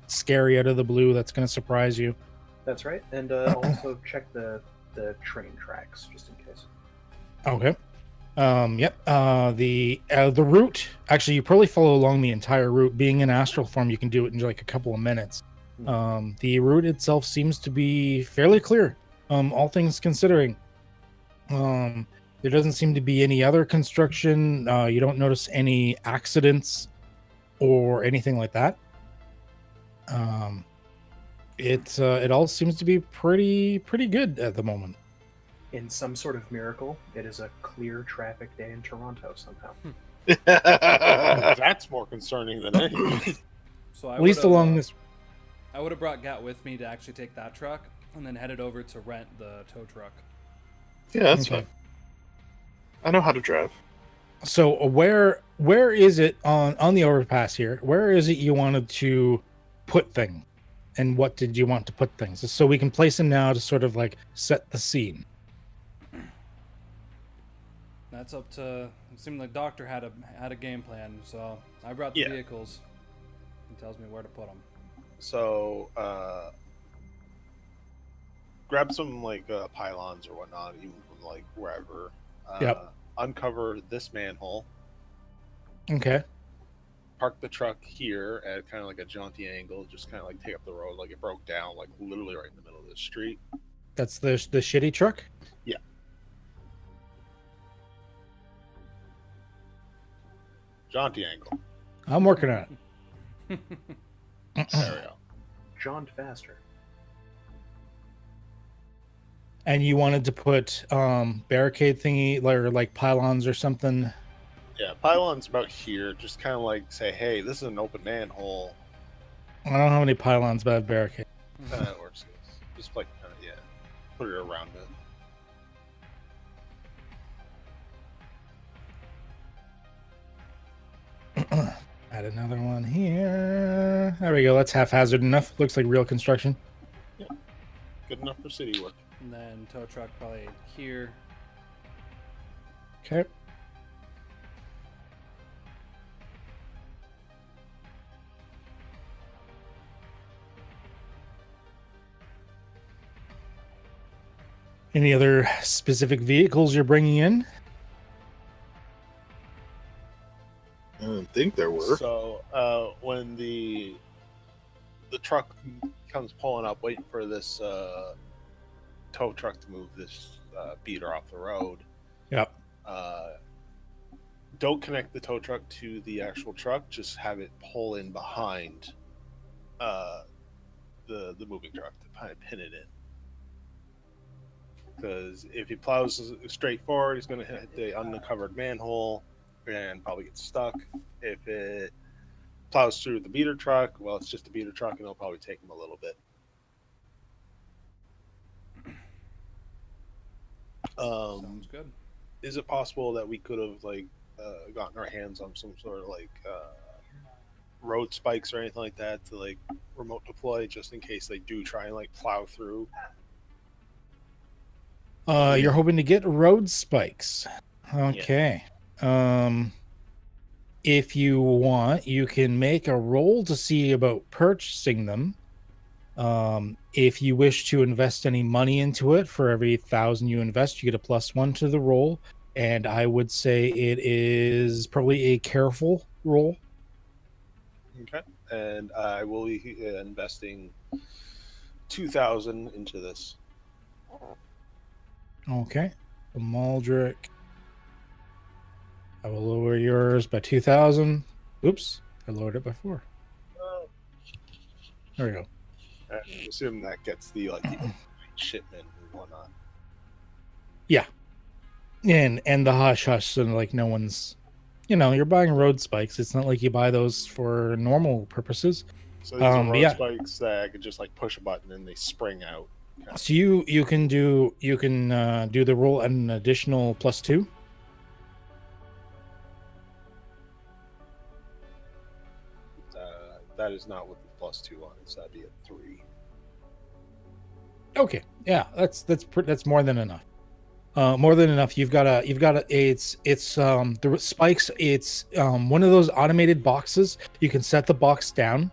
Speaker 2: scary out of the blue that's going to surprise you.
Speaker 5: That's right, and I'll also check the train tracks just in case.
Speaker 2: Okay. Yep. The route, actually, you probably follow along the entire route. Being in astral form, you can do it in like a couple of minutes. The route itself seems to be fairly clear. All things considering. There doesn't seem to be any other construction. You don't notice any accidents or anything like that. It all seems to be pretty good at the moment.
Speaker 5: In some sort of miracle, it is a clear traffic day in Toronto somehow.
Speaker 4: That's more concerning than anything.
Speaker 3: So
Speaker 2: At least along this.
Speaker 3: I would have brought Gat with me to actually take that truck, and then headed over to rent the tow truck.
Speaker 1: Yeah, that's
Speaker 2: Okay.
Speaker 1: fine. I know how to drive.
Speaker 2: So where is it on the overpass here? Where is it you wanted to put things, and what did you want to put things? Just so we can place them now to sort of like set the scene.
Speaker 3: That's up to. It seemed like Doctor had a game plan, so I brought the vehicles. He tells me where to put them.
Speaker 4: So, grab some like pylons or whatnot, even from like wherever.
Speaker 2: Yep.
Speaker 4: Uncover this manhole.
Speaker 2: Okay.
Speaker 4: Park the truck here at kind of like a jaunty angle. Just kind of like take up the road, like it broke down, like literally right in the middle of the street.
Speaker 2: That's the shitty truck?
Speaker 4: Yeah. Jaunty angle.
Speaker 2: I'm working on it.
Speaker 4: There we go.
Speaker 5: Jaunt faster.
Speaker 2: And you wanted to put barricade thingy or like pylons or something?
Speaker 4: Yeah, pylons about here. Just kind of like say, hey, this is an open manhole.
Speaker 2: I don't know how many pylons, but I have barricade.
Speaker 4: That works. Just like kind of put it around it.
Speaker 2: Add another one here. There we go. That's haphazard enough. Looks like real construction.
Speaker 4: Yeah. Good enough for city work.
Speaker 3: And then tow truck probably here.
Speaker 2: Okay. Any other specific vehicles you're bringing in?
Speaker 1: I didn't think there were.
Speaker 4: So when the truck comes pulling up, waiting for this tow truck to move this beater off the road.
Speaker 2: Yep.
Speaker 4: Don't connect the tow truck to the actual truck. Just have it pull in behind the moving truck to kind of pin it in. Because if he plows straight forward, he's going to hit the uncovered manhole and probably get stuck. If it plows through the beater truck, well, it's just a beater truck, and it'll probably take him a little bit.
Speaker 3: Sounds good.
Speaker 4: Is it possible that we could have like gotten our hands on some sort of like road spikes or anything like that to like remote deploy, just in case they do try and like plow through?
Speaker 2: You're hoping to get road spikes. Okay. If you want, you can make a roll to see about purchasing them. If you wish to invest any money into it, for every 1,000 you invest, you get a +1 to the roll. And I would say it is probably a careful roll.
Speaker 4: Okay. And I will be investing 2,000 into this.
Speaker 2: Okay. Madrick. I will lower yours by 2,000. Oops. I lowered it by 4. There we go.
Speaker 4: I assume that gets the like the shipment and whatnot.
Speaker 2: Yeah. And the hush hush, and like no one's, you're buying road spikes. It's not like you buy those for normal purposes.
Speaker 4: So these are road spikes that I could just like push a button and they spring out. Okay.
Speaker 2: So you can do the roll at an additional +2.
Speaker 4: That is not with the +2 on it, so that'd be a 3.
Speaker 2: Okay, yeah, that's more than enough. More than enough. You've got it's the spikes. It's one of those automated boxes. You can set the box down,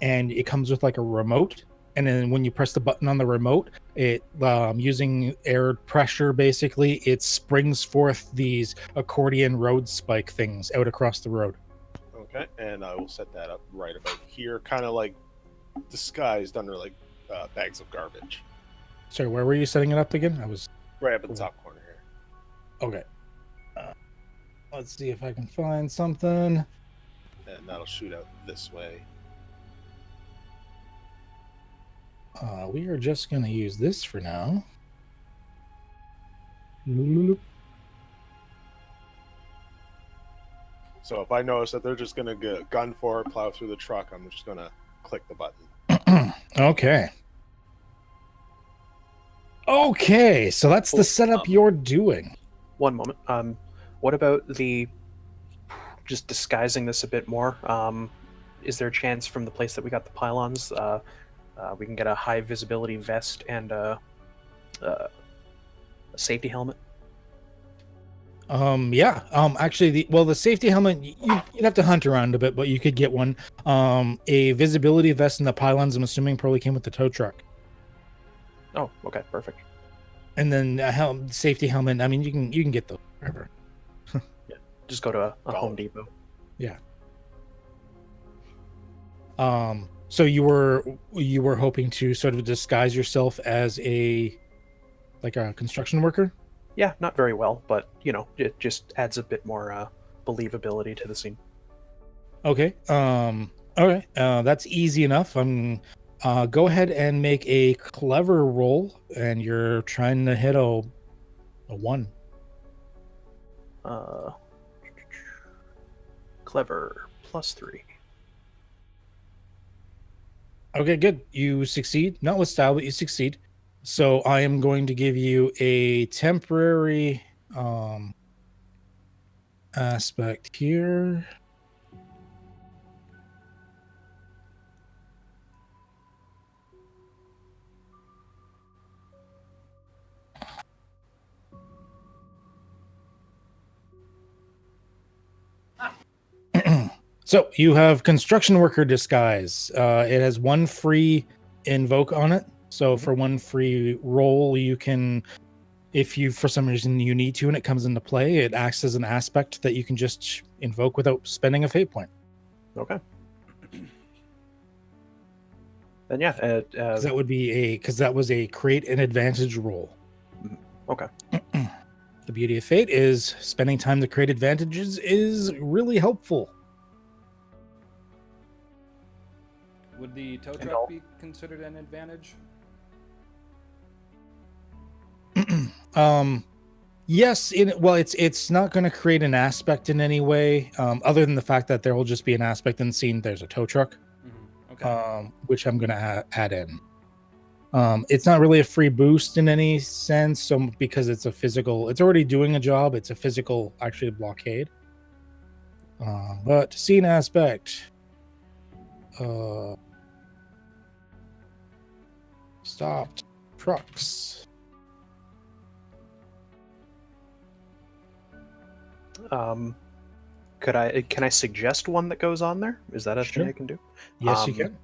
Speaker 2: and it comes with like a remote. And then when you press the button on the remote, it using air pressure, basically, it springs forth these accordion road spike things out across the road.
Speaker 4: Okay, and I will set that up right about here, kind of like disguised under like bags of garbage.
Speaker 2: Sorry, where were you setting it up again? I was
Speaker 4: right up in the top corner here.
Speaker 2: Okay. Let's see if I can find something.
Speaker 4: And that'll shoot out this way.
Speaker 2: We are just going to use this for now.
Speaker 4: So if I notice that they're just going to get gun for it, plow through the truck, I'm just going to click the button.
Speaker 2: Okay. Okay, so that's the setup you're doing.
Speaker 5: One moment. What about the just disguising this a bit more? Is there a chance from the place that we got the pylons, we can get a high visibility vest and a safety helmet?
Speaker 2: Yeah. Actually, the safety helmet, you'd have to hunt around a bit, but you could get one. A visibility vest and the pylons, I'm assuming, probably came with the tow truck.
Speaker 5: Oh, okay, perfect.
Speaker 2: And then a safety helmet. I mean, you can get those wherever.
Speaker 5: Yeah, just go to a Home Depot.
Speaker 2: Yeah. So you were hoping to sort of disguise yourself as a construction worker?
Speaker 5: Yeah, not very well, but it just adds a bit more believability to the scene.
Speaker 2: Okay. All right. That's easy enough. Go ahead and make a clever roll, and you're trying to hit a 1.
Speaker 5: Clever +3.
Speaker 2: Okay, good. You succeed. Not with style, but you succeed. So I am going to give you a temporary aspect here. So you have construction worker disguise. It has 1 free invoke on it. So for 1 free roll, you can, if you for some reason you need to and it comes into play, it acts as an aspect that you can just invoke without spending a fate point.
Speaker 5: Okay. Then yeah,
Speaker 2: that would be because that was a create an advantage roll.
Speaker 5: Okay.
Speaker 2: The beauty of fate is spending time to create advantages is really helpful.
Speaker 3: Would the tow truck be considered an advantage?
Speaker 2: Yes. It's not going to create an aspect in any way, other than the fact that there will just be an aspect in the scene. There's a tow truck,
Speaker 3: okay.
Speaker 2: Which I'm going to add in. It's not really a free boost in any sense, so because it's it's already doing a job. It's a physical, actually, blockade. But scene aspect. Stopped trucks.
Speaker 5: Can I suggest one that goes on there? Is that a thing I can do?
Speaker 2: Yes, you can.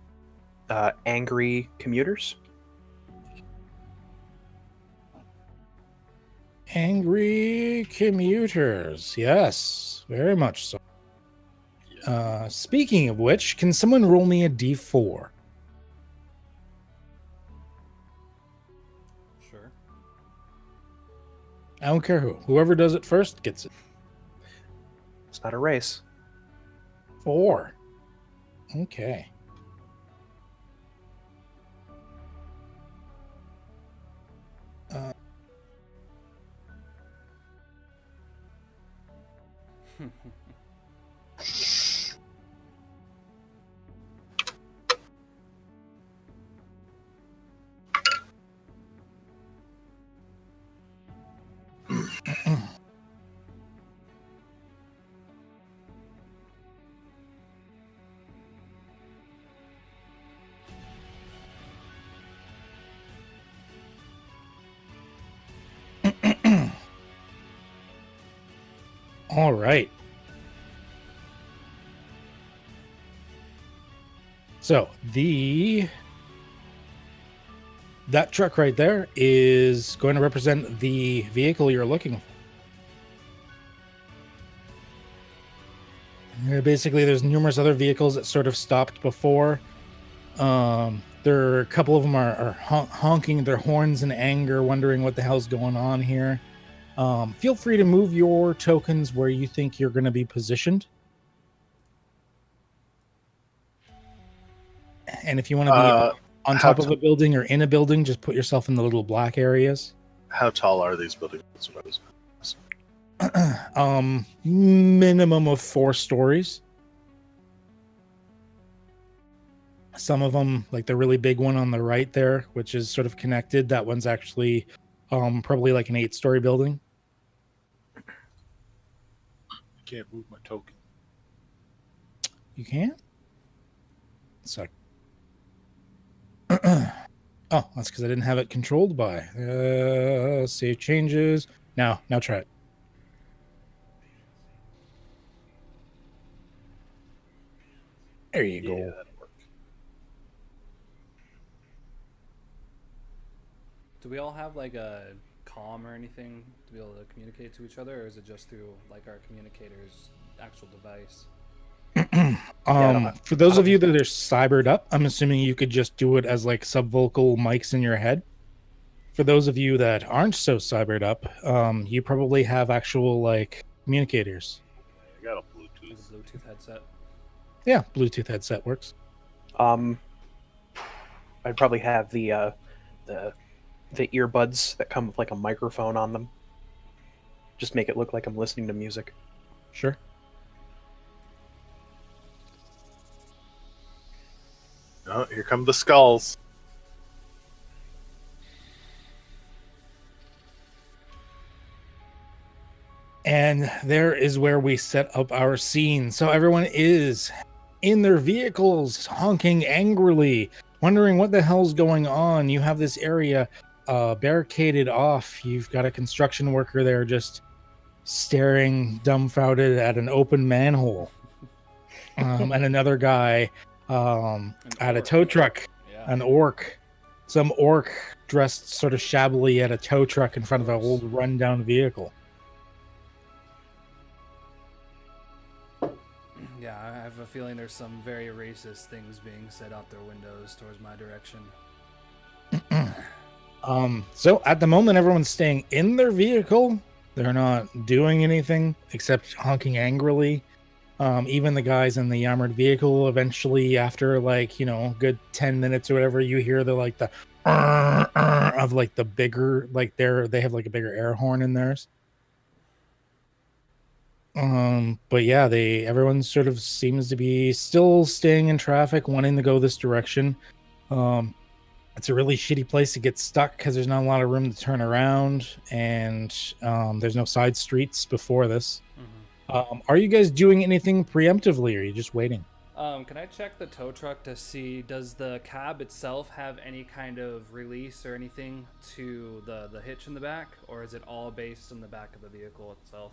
Speaker 5: Angry commuters.
Speaker 2: Angry commuters. Yes, very much so. Speaking of which, can someone roll me a d4?
Speaker 3: Sure.
Speaker 2: I don't care who. Whoever does it first gets it.
Speaker 5: It's not a race.
Speaker 2: 4. Okay. All right. So that truck right there is going to represent the vehicle you're looking for. Basically, there's numerous other vehicles that sort of stopped before. There are a couple of them are honking their horns in anger, wondering what the hell's going on here. Feel free to move your tokens where you think you're going to be positioned. And if you want to be on top of a building or in a building, just put yourself in the little black areas.
Speaker 1: How tall are these buildings? That's what I was
Speaker 2: minimum of 4 stories. Some of them, like the really big one on the right there, which is sort of connected, that one's actually probably like an 8-story building.
Speaker 4: I can't move my token.
Speaker 2: You can't? So oh, that's because I didn't have it controlled by. Save changes. Now try it. There you go.
Speaker 4: That'll work.
Speaker 3: Do we all have like a comm or anything to be able to communicate to each other, or is it just through like our communicator's actual device?
Speaker 2: For those of you that are cybered up, I'm assuming you could just do it as like subvocal mics in your head. For those of you that aren't so cybered up, you probably have actual like communicators.
Speaker 4: I got a Bluetooth.
Speaker 3: Like a Bluetooth headset.
Speaker 2: Yeah, Bluetooth headset works.
Speaker 5: I'd probably have the earbuds that come with like a microphone on them. Just make it look like I'm listening to music.
Speaker 2: Sure.
Speaker 1: Oh, here come the skulls.
Speaker 2: And there is where we set up our scene. So everyone is in their vehicles, honking angrily, wondering what the hell's going on. You have this area barricaded off. You've got a construction worker there just staring dumbfounded at an open manhole. And another guy at a tow truck, an orc. Some orc dressed sort of shabbily at a tow truck in front of an old rundown vehicle.
Speaker 3: Yeah, I have a feeling there's some very racist things being said out their windows towards my direction.
Speaker 2: So at the moment, everyone's staying in their vehicle. They're not doing anything except honking angrily. Even the guys in the armored vehicle, eventually, after like, a good 10 minutes or whatever, you hear the like the of like the bigger, like they have like a bigger air horn in theirs. But yeah, everyone sort of seems to be still staying in traffic, wanting to go this direction. It's a really shitty place to get stuck because there's not a lot of room to turn around, and there's no side streets before this. Are you guys doing anything preemptively, or are you just waiting?
Speaker 3: Can I check the tow truck to see, does the cab itself have any kind of release or anything to the hitch in the back, or is it all based on the back of the vehicle itself?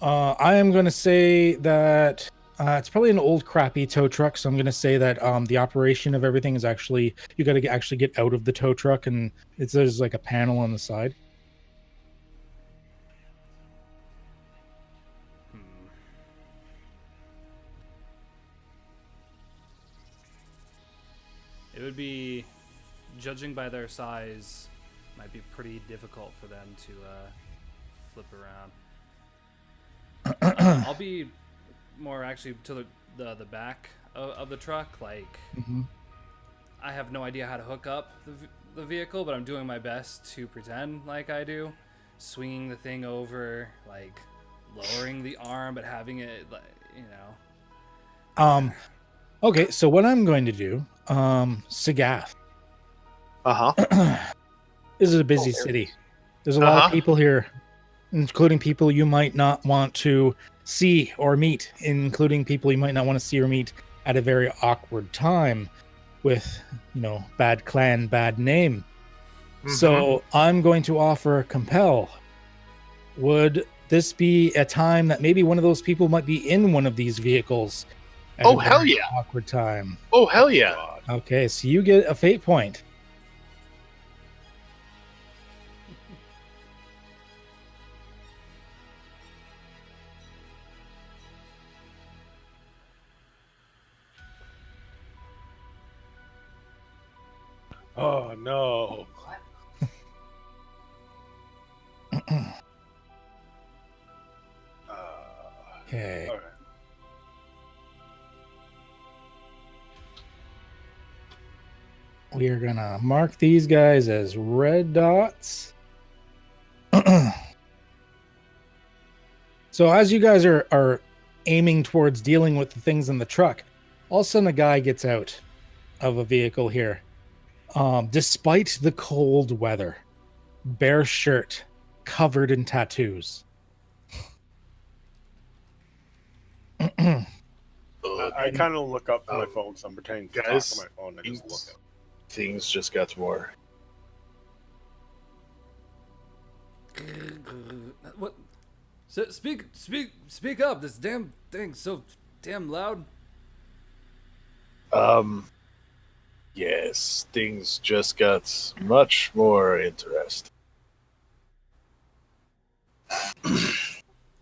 Speaker 2: I am going to say that it's probably an old crappy tow truck, so I'm going to say that the operation of everything is actually, you got to actually get out of the tow truck, and there's like a panel on the side.
Speaker 3: It would be, judging by their size, might be pretty difficult for them to flip around. I'll be more actually to the back of the truck. Like, I have no idea how to hook up the vehicle, but I'm doing my best to pretend like I do. Swinging the thing over, like lowering the arm, but having it, like, you know.
Speaker 2: Okay, so what I'm going to do, Sagath. This is a busy city. There's a lot of people here, including people you might not want to see or meet, including people you might not want to see or meet at a very awkward time with, you know, bad clan, bad name. So I'm going to offer compel. Would this be a time that maybe one of those people might be in one of these vehicles?
Speaker 1: Oh, hell yeah.
Speaker 2: Awkward time.
Speaker 1: Oh, hell yeah.
Speaker 2: Okay, so you get a fate point.
Speaker 4: Oh, no.
Speaker 2: Okay.
Speaker 4: All right.
Speaker 2: We are going to mark these guys as red dots. So as you guys are aiming towards dealing with the things in the truck, all of a sudden a guy gets out of a vehicle here. Despite the cold weather, bare shirt, covered in tattoos.
Speaker 4: I kind of look up to my phone, so I'm pretending to
Speaker 1: guys,
Speaker 4: talk to my phone and just look up.
Speaker 1: Things just got more.
Speaker 3: What? So, speak up! This damn thing's so damn loud.
Speaker 1: Yes, things just got much more interesting.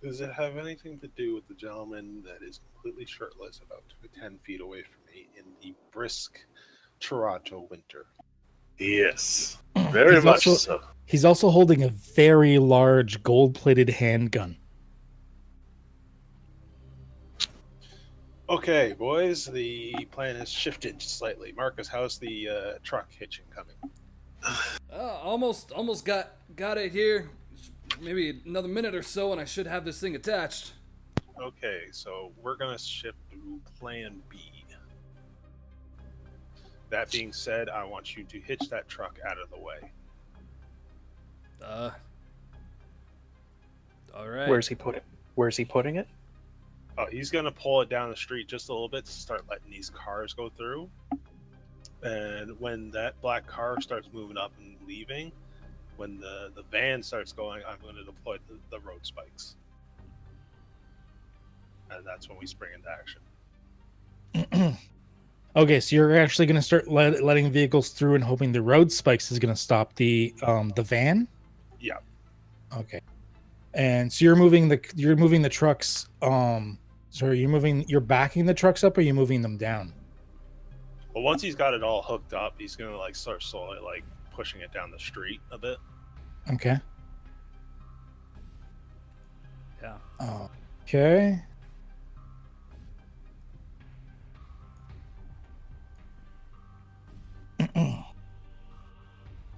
Speaker 4: Does it have anything to do with the gentleman that is completely shirtless about 10 feet away from me in the brisk Toronto winter?
Speaker 1: Yes, very much so.
Speaker 2: He's also holding a very large gold-plated handgun.
Speaker 4: Okay, boys, the plan has shifted slightly. Marcus, how's the truck hitching coming?
Speaker 3: Almost got it here. Maybe another minute or so, and I should have this thing attached.
Speaker 4: Okay, so we're gonna shift to Plan B. That being said, I want you to hitch that truck out of the way.
Speaker 3: All right.
Speaker 5: Where's he putting it?
Speaker 4: Oh, he's gonna pull it down the street just a little bit to start letting these cars go through. And when that black car starts moving up and leaving, when the van starts going, I'm going to deploy the road spikes. And that's when we spring into action.
Speaker 2: Okay, so you're actually going to start letting vehicles through and hoping the road spikes is going to stop the van?
Speaker 4: Yeah.
Speaker 2: Okay. And so you're moving the trucks. You're backing the trucks up, or are you moving them down?
Speaker 4: Well, once he's got it all hooked up, he's gonna like start slowly like pushing it down the street a bit.
Speaker 2: Okay.
Speaker 3: Yeah.
Speaker 2: Okay.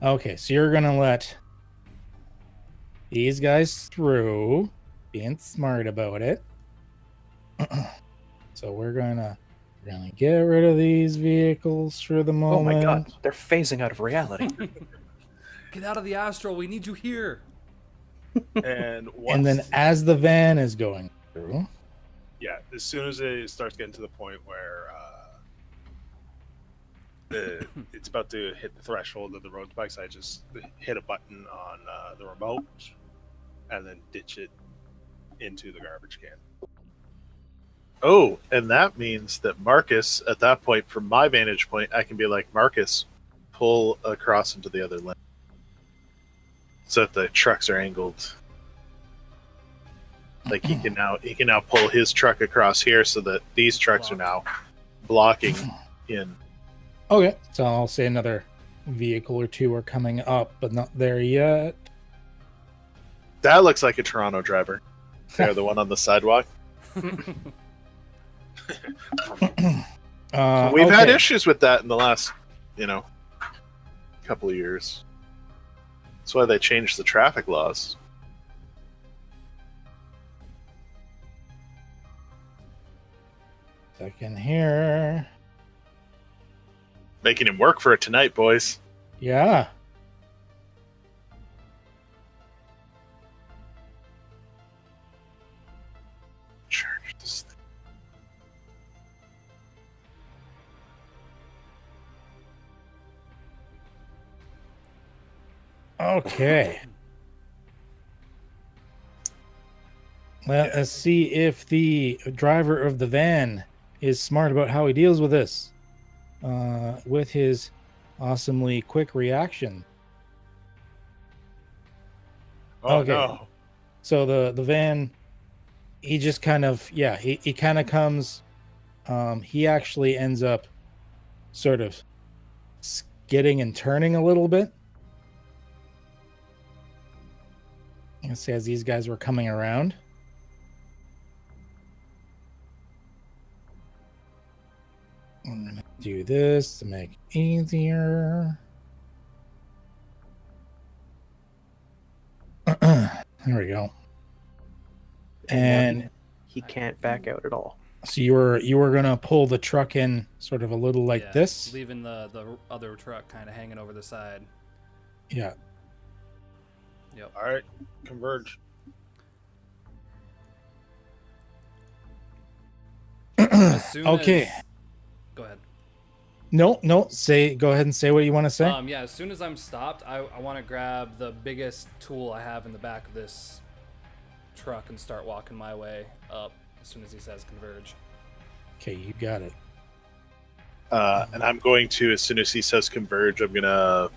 Speaker 2: Okay, so you're gonna let these guys through, being smart about it. So we're gonna get rid of these vehicles for the moment.
Speaker 5: Oh my god, they're phasing out of reality.
Speaker 3: Get out of the astral. We need you here.
Speaker 4: And
Speaker 2: then as the van is going through,
Speaker 4: yeah, as soon as it starts getting to the point where it's about to hit the threshold of the road bikes, I just hit a button on the remote and then ditch it into the garbage can.
Speaker 1: Oh, and that means that Marcus, at that point, from my vantage point, I can be like, Marcus, pull across into the other lane. So that the trucks are angled. Like he can now pull his truck across here so that these trucks are now blocking in.
Speaker 2: Okay, so I'll say another vehicle or two are coming up, but not there yet.
Speaker 1: That looks like a Toronto driver. They're the one on the sidewalk. We've had issues with that in the last, couple of years. That's why they changed the traffic laws.
Speaker 2: Second here.
Speaker 1: Making him work for it tonight, boys.
Speaker 2: Yeah.
Speaker 1: Charge this thing.
Speaker 2: Okay. Let's see if the driver of the van is smart about how he deals with this. With his awesomely quick reaction.
Speaker 4: Oh,
Speaker 2: okay.
Speaker 4: no.
Speaker 2: So the van, he just kind of, he kind of comes, he actually ends up sort of skidding and turning a little bit. You see, as these guys were coming around. I'm going to do this to make it easier. There we go. And
Speaker 5: he can't back out at all.
Speaker 2: So you were gonna pull the truck in sort of a little like this,
Speaker 3: leaving the other truck kind of hanging over the side.
Speaker 2: Yeah.
Speaker 3: Yep.
Speaker 4: All right, converge.
Speaker 2: Okay.
Speaker 3: Go ahead.
Speaker 2: No. Go ahead and say what you want to say.
Speaker 3: Yeah. As soon as I'm stopped, I want to grab the biggest tool I have in the back of this truck and start walking my way up as soon as he says converge.
Speaker 2: Okay, you got it.
Speaker 1: And I'm going to, as soon as he says converge, I'm going to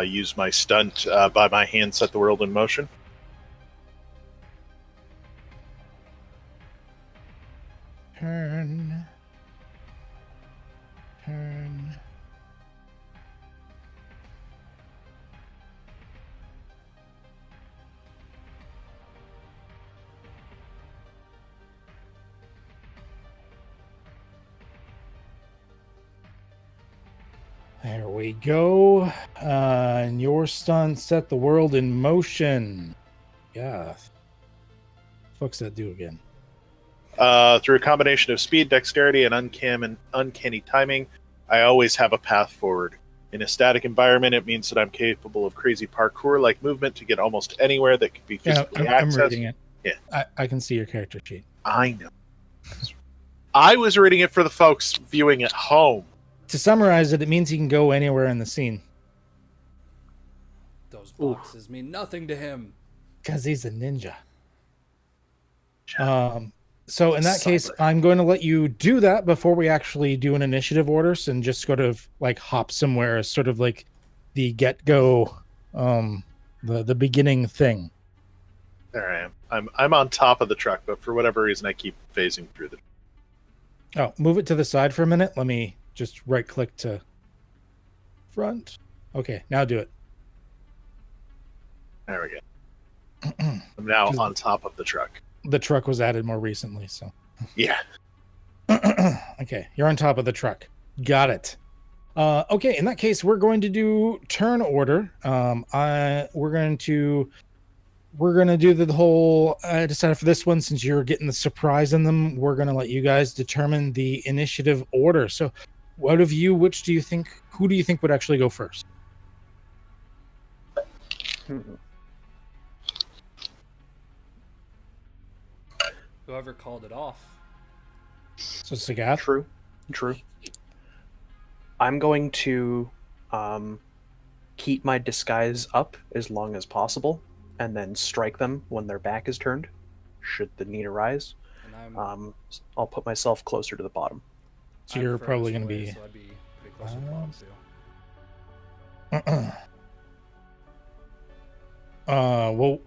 Speaker 1: use my stunt by my hand, set the world in motion.
Speaker 2: Turn. There we go. And your stun set the world in motion. Yeah. Fuck's that do again?
Speaker 1: Through a combination of speed, dexterity, and uncanny timing, I always have a path forward. In a static environment, it means that I'm capable of crazy parkour-like movement to get almost anywhere that could be physically accessed.
Speaker 2: I'm reading it.
Speaker 1: Yeah.
Speaker 2: I can see your character sheet.
Speaker 1: I know. I was reading it for the folks viewing at home.
Speaker 2: To summarize it, it means he can go anywhere in the scene.
Speaker 3: Those boxes mean nothing to him.
Speaker 2: Because he's a ninja. So in that case, I'm going to let you do that before we actually do an initiative orders and just sort of like hop somewhere as sort of like the get-go, the beginning thing.
Speaker 1: There I am. I'm on top of the truck, but for whatever reason, I keep phasing through the.
Speaker 2: Oh, move it to the side for a minute. Let me just right-click to front. Okay, now do it.
Speaker 1: There we go. I'm now on top of the truck.
Speaker 2: The truck was added more recently, so.
Speaker 1: Yeah.
Speaker 2: Okay, you're on top of the truck. Got it. Okay, in that case, we're going to do turn order. We're going to do the whole. I decided for this one, since you're getting the surprise in them, we're going to let you guys determine the initiative order. So, out of you, who do you think would actually go first?
Speaker 3: Whoever called it off.
Speaker 2: So Sagath?
Speaker 5: True. I'm going to keep my disguise up as long as possible, and then strike them when their back is turned, should the need arise.
Speaker 3: And
Speaker 5: I'll put myself closer to the bottom.
Speaker 2: So you're probably going to
Speaker 3: away,
Speaker 2: be...
Speaker 3: So I'd be pretty close to the bottom,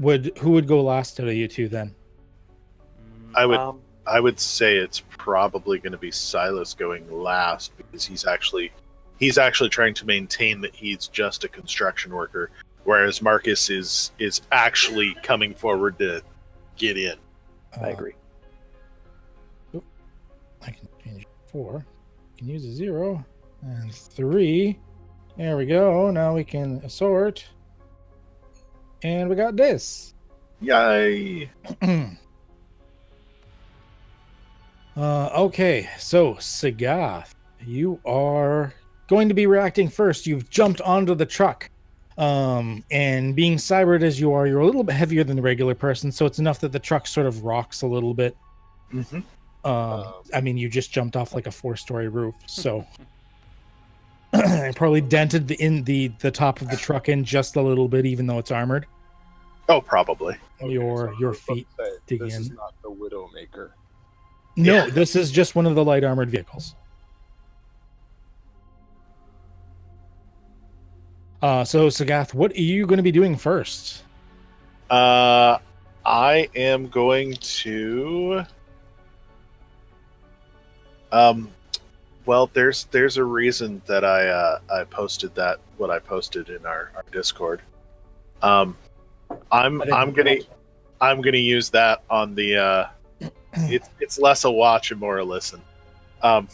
Speaker 3: too.
Speaker 2: Who would go last out of you two then?
Speaker 1: I would say it's probably going to be Silas going last, because he's actually trying to maintain that he's just a construction worker, whereas Marcus is actually coming forward to get in.
Speaker 5: I agree.
Speaker 2: I can change 4. I can use a 0 and 3. There we go. Now we can assort. And we got this.
Speaker 1: Yay!
Speaker 2: Okay, so Sagath, you are going to be reacting first. You've jumped onto the truck. And being cybered as you are, you're a little bit heavier than the regular person, so it's enough that the truck sort of rocks a little bit.
Speaker 1: Mm-hmm.
Speaker 2: I mean, you just jumped off like a 4-story roof, so it probably dented the top of the truck in just a little bit, even though it's armored.
Speaker 1: Oh, probably.
Speaker 2: Your feet dig
Speaker 4: this
Speaker 2: in.
Speaker 4: is not the Widowmaker.
Speaker 2: No, this is just one of the light armored vehicles. So Sagath, what are you going to be doing first?
Speaker 1: I am going to. Well, there's a reason that I posted what I posted in our Discord. I'm gonna use that on the. It's less a watch and more a listen. I'm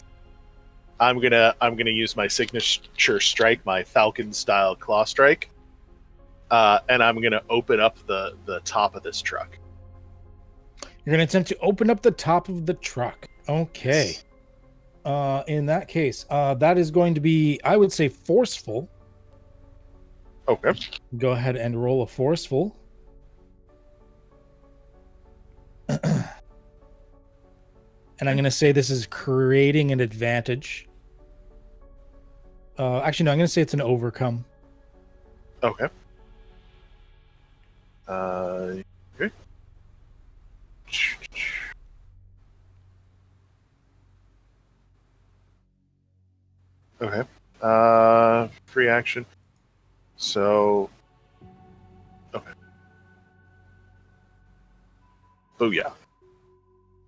Speaker 1: gonna use my signature strike, my Falcon style claw strike, and I'm gonna open up the top of this truck.
Speaker 2: You're gonna attempt to open up the top of the truck. Okay. In that case, that is going to be, I would say, forceful.
Speaker 1: Okay.
Speaker 2: Go ahead and roll a forceful. And I'm going to say this is creating an advantage. Actually, no, I'm going to say it's an overcome.
Speaker 1: Okay. Okay. Okay. Free action. So. Okay. Booyah.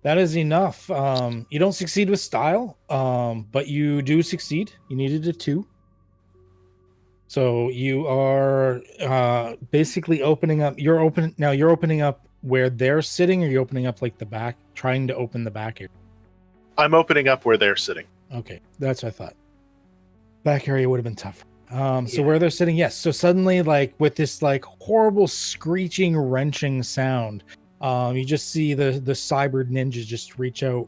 Speaker 2: That is enough. You don't succeed with style, but you do succeed. You needed a 2. So you are basically opening up. You're opening up where they're sitting, or you're opening up like the back, trying to open the back area.
Speaker 1: I'm opening up where they're sitting.
Speaker 2: Okay, that's what I thought. Back area would have been tougher. So where they're sitting, yes. So suddenly, like with this like horrible screeching, wrenching sound, you just see the cybered ninjas just reach out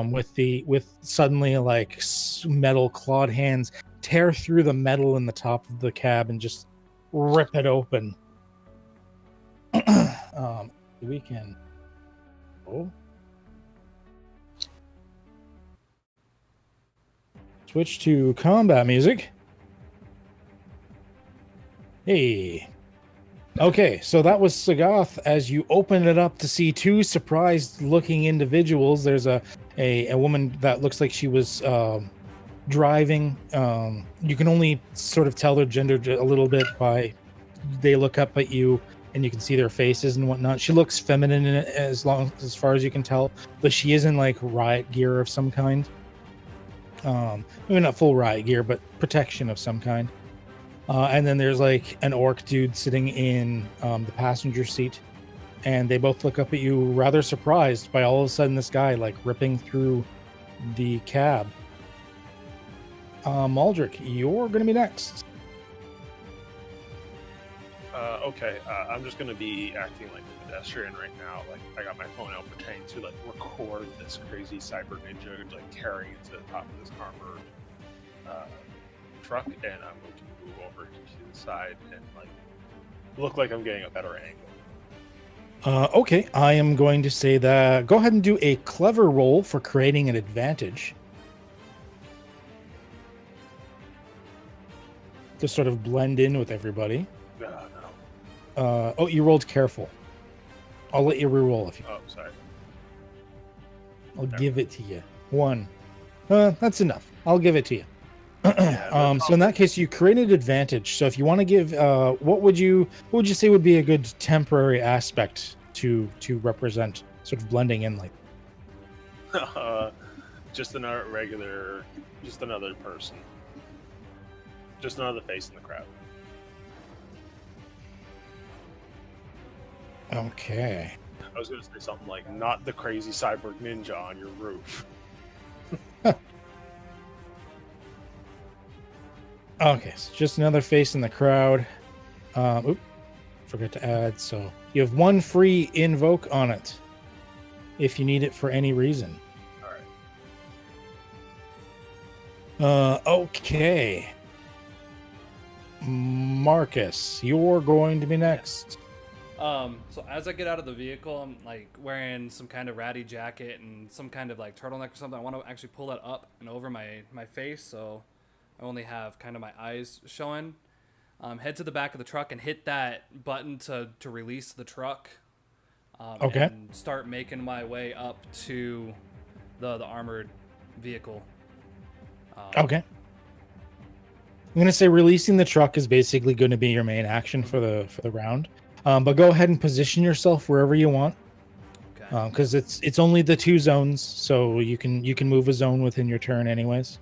Speaker 2: with suddenly like metal clawed hands tear through the metal in the top of the cab and just rip it open. We can. Oh. Switch to combat music. Hey. Okay, so that was Sagath as you open it up to see 2 surprised-looking individuals. There's a woman that looks like she was driving. You can only sort of tell their gender a little bit by they look up at you and you can see their faces and whatnot. She looks feminine as far as you can tell, but she is in like riot gear of some kind. Maybe not full riot gear, but protection of some kind. And then there's like an orc dude sitting in the passenger seat, and they both look up at you rather surprised by all of a sudden this guy like ripping through the cab. Madrick, you're going to be next.
Speaker 4: Okay, I'm just going to be acting like a pedestrian right now. Like, I got my phone out pretending to like record this crazy cyber ninja like tearing into the top of this armored truck, and I'm going to move over to the side and like look like I'm getting a better angle.
Speaker 2: Okay, I am going to say that. Go ahead and do a clever roll for creating an advantage. To sort of blend in with everybody.
Speaker 4: No.
Speaker 2: Oh, you rolled careful. I'll let you re-roll if you.
Speaker 4: Oh, sorry.
Speaker 2: I'll give it to you. 1. That's enough. I'll give it to you. So in that case, you created advantage. So if you want to give, what would you say would be a good temporary aspect to represent sort of blending in like?
Speaker 4: Just another person. Just another face in the crowd.
Speaker 2: Okay.
Speaker 4: I was going to say something like, not the crazy cyborg ninja on your roof.
Speaker 2: Okay, so just another face in the crowd. Forgot to add. So you have 1 free invoke on it if you need it for any reason.
Speaker 4: All right.
Speaker 2: Okay. Marcus, you're going to be next.
Speaker 3: So as I get out of the vehicle, I'm like wearing some kind of ratty jacket and some kind of like turtleneck or something. I want to actually pull that up and over my face, so I only have kind of my eyes showing. Head to the back of the truck and hit that button to release the truck.
Speaker 2: Okay.
Speaker 3: And start making my way up to the armored vehicle.
Speaker 2: Okay. I'm gonna say releasing the truck is basically going to be your main action for the round. But go ahead and position yourself wherever you want.
Speaker 3: Okay.
Speaker 2: Because it's only the 2 zones, so you can move a zone within your turn anyways.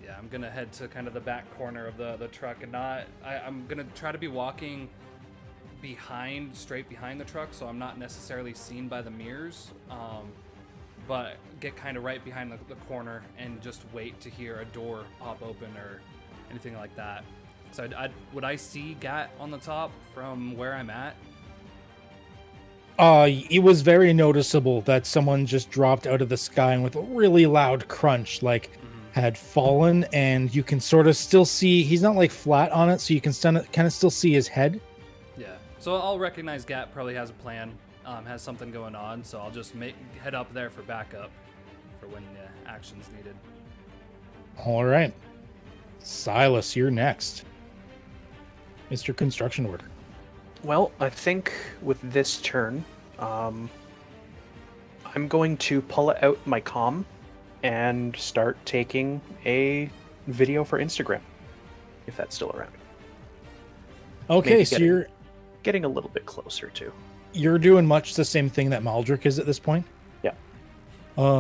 Speaker 3: Yeah, I'm gonna head to kind of the back corner of the truck and I'm gonna try to be walking straight behind the truck, so I'm not necessarily seen by the mirrors, but get kind of right behind the corner and just wait to hear a door pop open or anything like that. So would I see Gat on the top from where I'm at?
Speaker 2: It was very noticeable that someone just dropped out of the sky and with a really loud crunch, like had fallen, and you can sort of still see he's not like flat on it, so you can kind of still see his head.
Speaker 3: Yeah. So I'll recognize Gat probably has a plan, has something going on, so I'll just head up there for backup for when action's needed.
Speaker 2: All right. Silas, you're next. Mr. Construction Worker.
Speaker 5: Well, I think with this turn, I'm going to pull out my comm and start taking a video for Instagram, if that's still around.
Speaker 2: Okay,
Speaker 5: Maybe
Speaker 2: so you're
Speaker 5: getting a little bit closer to.
Speaker 2: You're doing much the same thing that Madrick is at this point?
Speaker 5: Yeah.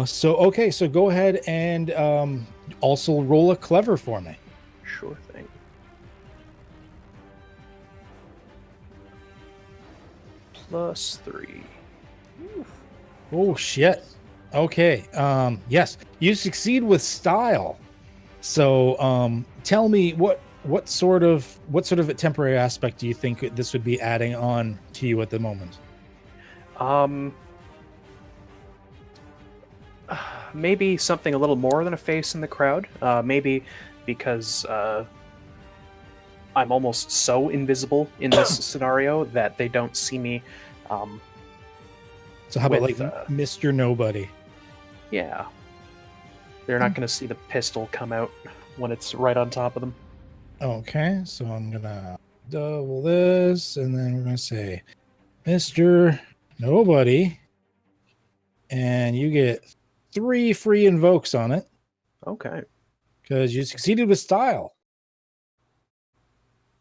Speaker 2: So go ahead and also roll a clever for me.
Speaker 5: Sure thing. +3.
Speaker 2: Oh shit. Okay. Yes, you succeed with style. So tell me what sort of a temporary aspect do you think this would be adding on to you at the moment?
Speaker 5: Maybe something a little more than a face in the crowd. Maybe because I'm almost so invisible in this scenario that they don't see me.
Speaker 2: So how about like Mr. Nobody?
Speaker 5: Yeah. They're not going to see the pistol come out when it's right on top of them.
Speaker 2: Okay, so I'm going to double this, and then we're going to say Mr. Nobody. And you get 3 free invokes on it.
Speaker 5: Okay.
Speaker 2: Because you succeeded with style.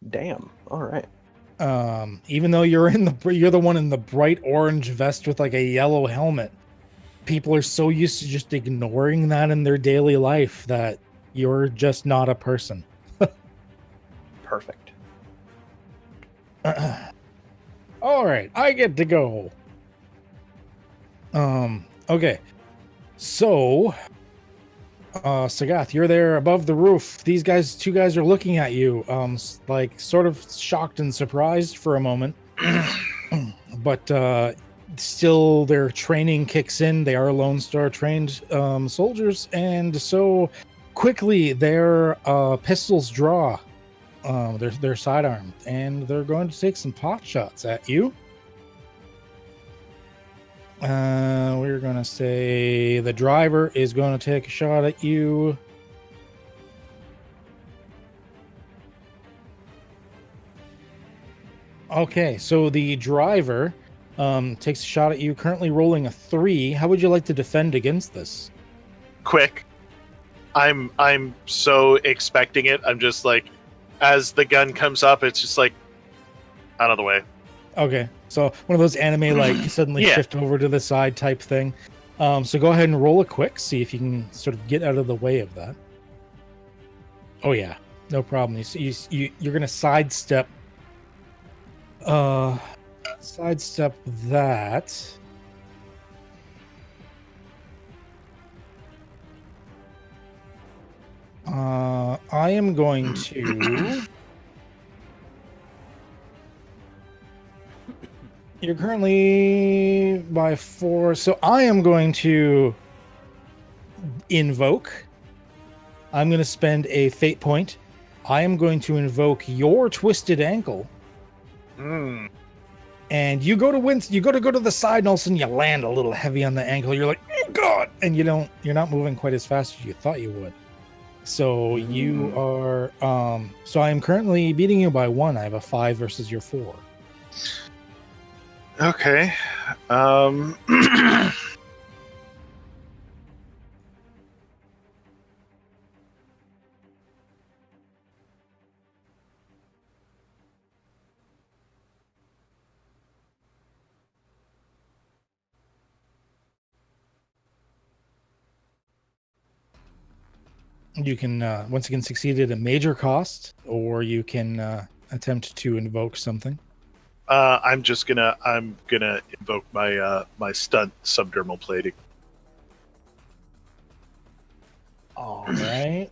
Speaker 5: Damn. All right.
Speaker 2: Even though you're the one in the bright orange vest with like a yellow helmet, people are so used to just ignoring that in their daily life that you're just not a person.
Speaker 5: Perfect.
Speaker 2: All right, I get to go. Okay. So, Sagath, you're there above the roof. These 2 guys are looking at you, like sort of shocked and surprised for a moment. But still, their training kicks in. They are Lone Star trained soldiers, and so quickly their pistols draw. They're sidearmed, and they're going to take some pot shots at you. We're gonna say the driver is gonna take a shot at you. Okay, so the driver takes a shot at you, currently rolling a 3. How would you like to defend against this?
Speaker 1: Quick. I'm so expecting it. I'm just like, as the gun comes up, it's just like, out of the way.
Speaker 2: Okay, so one of those anime, like, suddenly shift over to the side type thing. So go ahead and roll a quick, see if you can sort of get out of the way of that. Oh yeah, no problem. You're gonna sidestep that. I am going to. You're currently by 4, so I am going to invoke. I'm going to spend a fate point. I am going to invoke your twisted ankle. And you go to go to the side, and all of a sudden you land a little heavy on the ankle. You're like, oh god, and you're not moving quite as fast as you thought you would. So you are so I am currently beating you by 1. I have a 5 versus your 4.
Speaker 1: Okay.
Speaker 2: You can once again succeed at a major cost, or you can attempt to invoke something.
Speaker 1: I'm gonna invoke my my stunt subdermal plating.
Speaker 2: All right.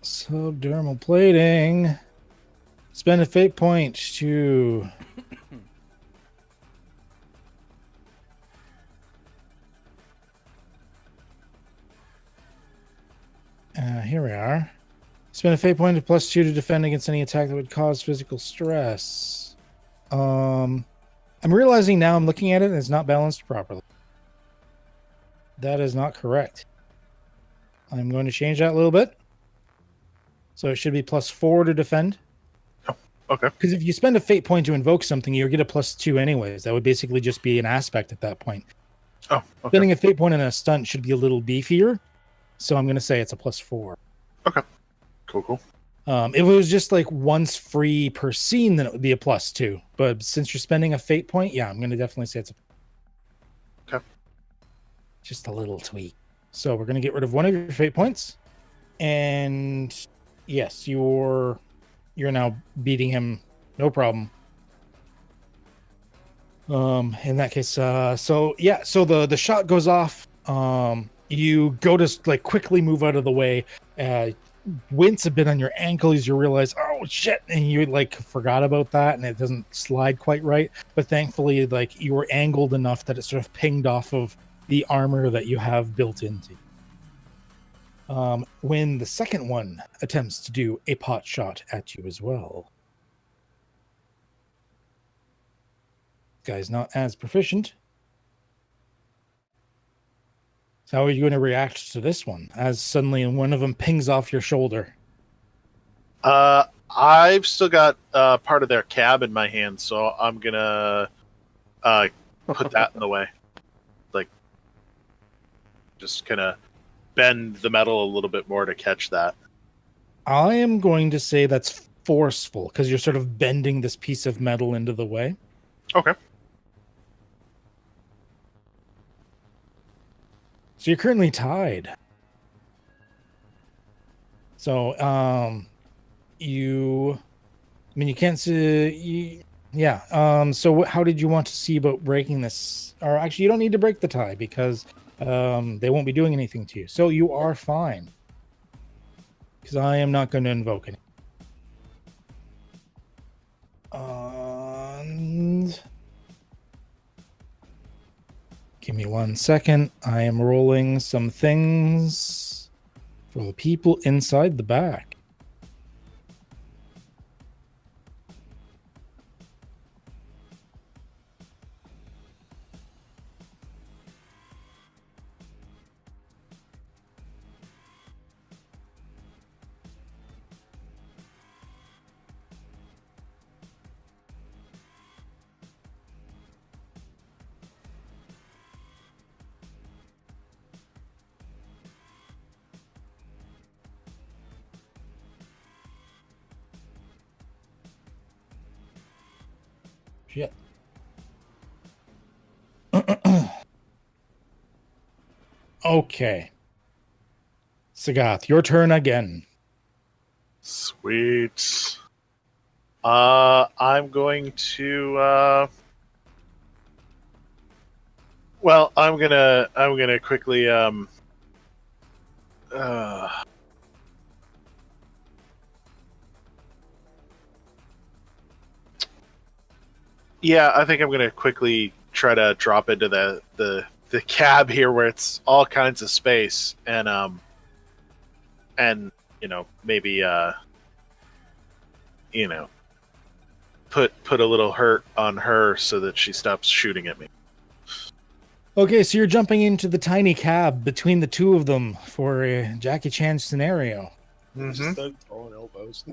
Speaker 2: Subdermal plating. Spend a fate point to. Here we are. Spend a fate point to +2 to defend against any attack that would cause physical stress. I'm realizing now I'm looking at it and it's not balanced properly. That is not correct. I'm going to change that a little bit. So it should be +4 to defend.
Speaker 1: Oh, okay.
Speaker 2: Because if you spend a fate point to invoke something, you'll get a +2 anyways. That would basically just be an aspect at that point.
Speaker 1: Oh, okay.
Speaker 2: Spending a fate point in a stunt should be a little beefier. So I'm going to say it's a +4.
Speaker 1: Okay. Cool.
Speaker 2: If it was just like once free per scene, then it would be a +2. But since you're spending a fate point, yeah, I'm going to definitely say it's
Speaker 1: okay.
Speaker 2: Just a little tweak. So we're going to get rid of one of your fate points. And yes, you're now beating him. No problem. In that case, so the shot goes off. You go to like quickly move out of the way. Wince a bit on your ankle as you realize, oh shit, and you like forgot about that, and it doesn't slide quite right. But thankfully, like you were angled enough that it sort of pinged off of the armor that you have built into. When the second one attempts to do a pot shot at you as well, this guy's not as proficient. So how are you going to react to this one as suddenly one of them pings off your shoulder?
Speaker 1: I've still got part of their cab in my hand, so I'm gonna put that in the way. Like, just kind of bend the metal a little bit more to catch that.
Speaker 2: I am going to say that's forceful because you're sort of bending this piece of metal into the way.
Speaker 1: Okay.
Speaker 2: So you're currently tied. So, you can't see. So how did you want to see about breaking this? Or actually, you don't need to break the tie because they won't be doing anything to you. So you are fine. Because I am not going to invoke any. And give me 1 second. I am rolling some things for the people inside the back. Shit. Okay. Sagath, your turn again.
Speaker 1: Sweet. I'm going to. Well, I'm gonna quickly. Yeah, I think I'm gonna quickly try to drop into the cab here where it's all kinds of space and maybe put a little hurt on her so that she stops shooting at me.
Speaker 2: Okay, so you're jumping into the tiny cab between the two of them for a Jackie Chan scenario.
Speaker 4: Just start throwing elbows.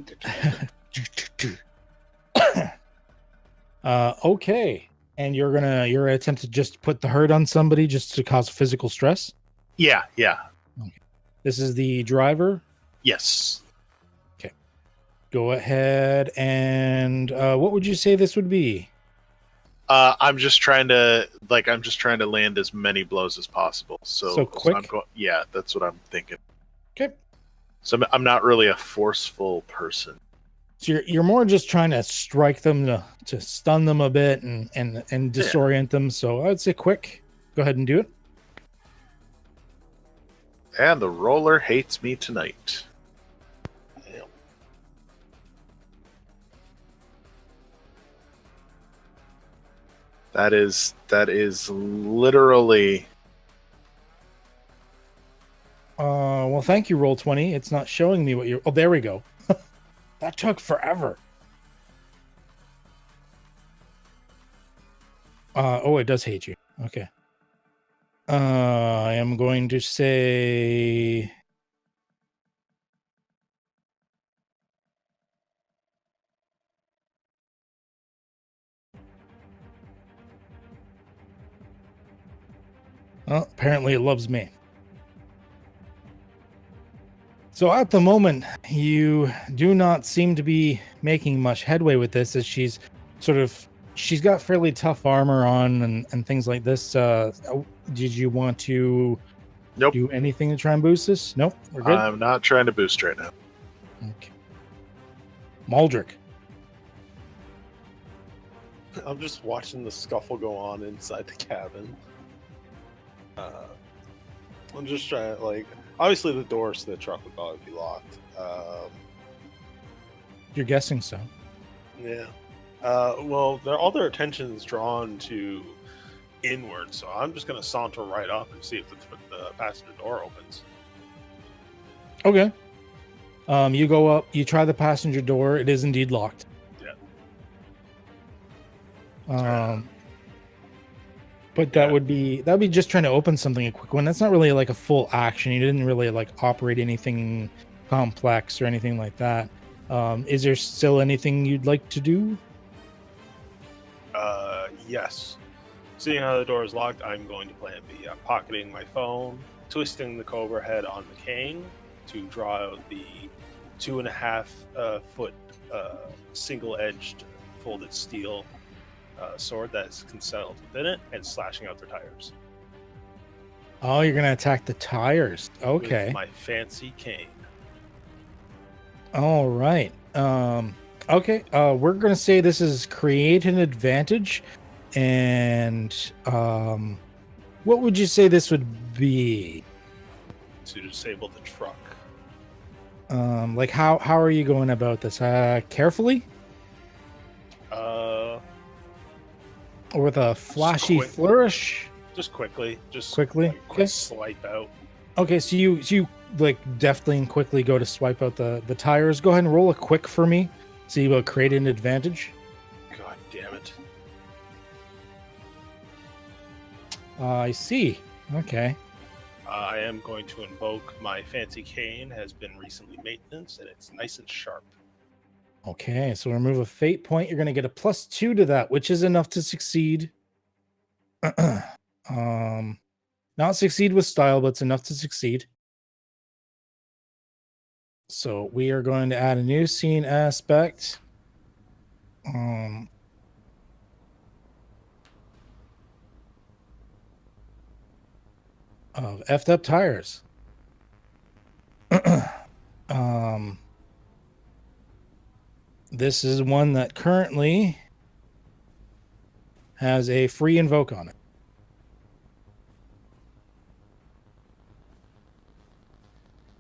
Speaker 2: Okay. And you're gonna attempt to just put the hurt on somebody just to cause physical stress?
Speaker 1: Yeah.
Speaker 2: Okay. This is the driver?
Speaker 1: Yes.
Speaker 2: Okay. Go ahead and what would you say this would be?
Speaker 1: I'm just trying to land as many blows as possible. So
Speaker 2: quick?
Speaker 1: Yeah, that's what I'm thinking.
Speaker 2: Okay.
Speaker 1: So I'm not really a forceful person.
Speaker 2: So you're more just trying to strike them to stun them a bit and disorient them. So I'd say quick. Go ahead and do it.
Speaker 1: And the roller hates me tonight. That is literally.
Speaker 2: Well, thank you, Roll20. It's not showing me what you're. Oh, there we go. That took forever. Oh, it does hate you. Okay. I am going to say. Well, apparently it loves me. So at the moment, you do not seem to be making much headway with this, as she's got fairly tough armor on and things like this. Did you want to do anything to try and boost this? Nope, we're good.
Speaker 1: I'm not trying to boost right now.
Speaker 2: Okay. Madrick.
Speaker 4: I'm just watching the scuffle go on inside the cabin. I'm just trying to, obviously the doors to the truck would probably be locked.
Speaker 2: You're guessing so.
Speaker 4: Yeah. Well, all their attention is drawn to inward, so I'm just going to saunter right up and see if the passenger door opens.
Speaker 2: Okay. You go up, you try the passenger door. It is indeed locked.
Speaker 4: Yeah.
Speaker 2: But that'd be just trying to open something, a quick one. That's not really like a full action. You didn't really operate anything complex or anything like that. Is there still anything you'd like to do?
Speaker 4: Yes. Seeing how the door is locked, I'm going to plan B. I'm pocketing my phone, twisting the cobra head on the cane to draw out the 2.5 foot single-edged folded steel sword that's concealed within it, and slashing out their tires.
Speaker 2: Oh, you're gonna attack the tires. Okay.
Speaker 4: With my fancy cane.
Speaker 2: All right. Okay. We're gonna say this is create an advantage, and what would you say this would be?
Speaker 4: To disable the truck.
Speaker 2: How are you going about this? Carefully? Or with a flashy flourish?
Speaker 4: Just quickly. Just
Speaker 2: quickly.
Speaker 4: Quick swipe out.
Speaker 2: Okay, so you deftly and quickly go to swipe out the tires. Go ahead and roll a quick for me. So you will create an advantage.
Speaker 4: God damn it.
Speaker 2: I see. Okay.
Speaker 4: I am going to invoke my fancy cane. Has been recently maintenance, and it's nice and sharp.
Speaker 2: Okay, so remove a fate point. You're going to get a +2 to that, which is enough to succeed. Not succeed with style, but it's enough to succeed. So we are going to add a new scene aspect. of effed up tires. This is one that currently has a free invoke on it.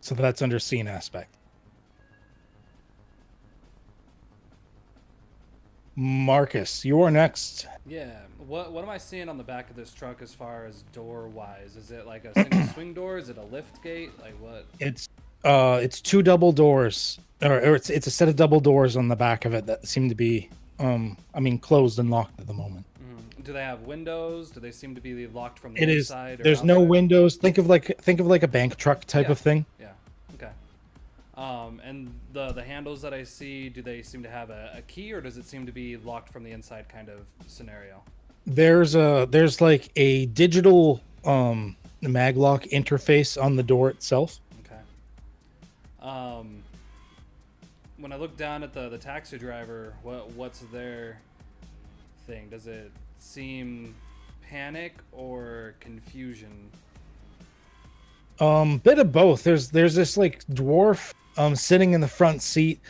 Speaker 2: So that's under scene aspect. Marcus, you're next.
Speaker 3: Yeah. What am I seeing on the back of this truck as far as door wise? Is it like a single swing door? Is it a lift gate? Like what?
Speaker 2: It's two double doors, or it's a set of double doors on the back of it that seem to be closed and locked at the moment.
Speaker 3: Do they have windows? Do they seem to be locked from the
Speaker 2: It is.
Speaker 3: inside?
Speaker 2: There's no windows. Think of like a bank truck type of thing.
Speaker 3: Yeah. Okay. And the handles that I see, do they seem to have a key, or does it seem to be locked from the inside kind of scenario?
Speaker 2: There's like a digital maglock interface on the door itself.
Speaker 3: Okay. When I look down at the taxi driver, what's their thing? Does it seem panic or confusion?
Speaker 2: Bit of both. There's this like dwarf sitting in the front seat.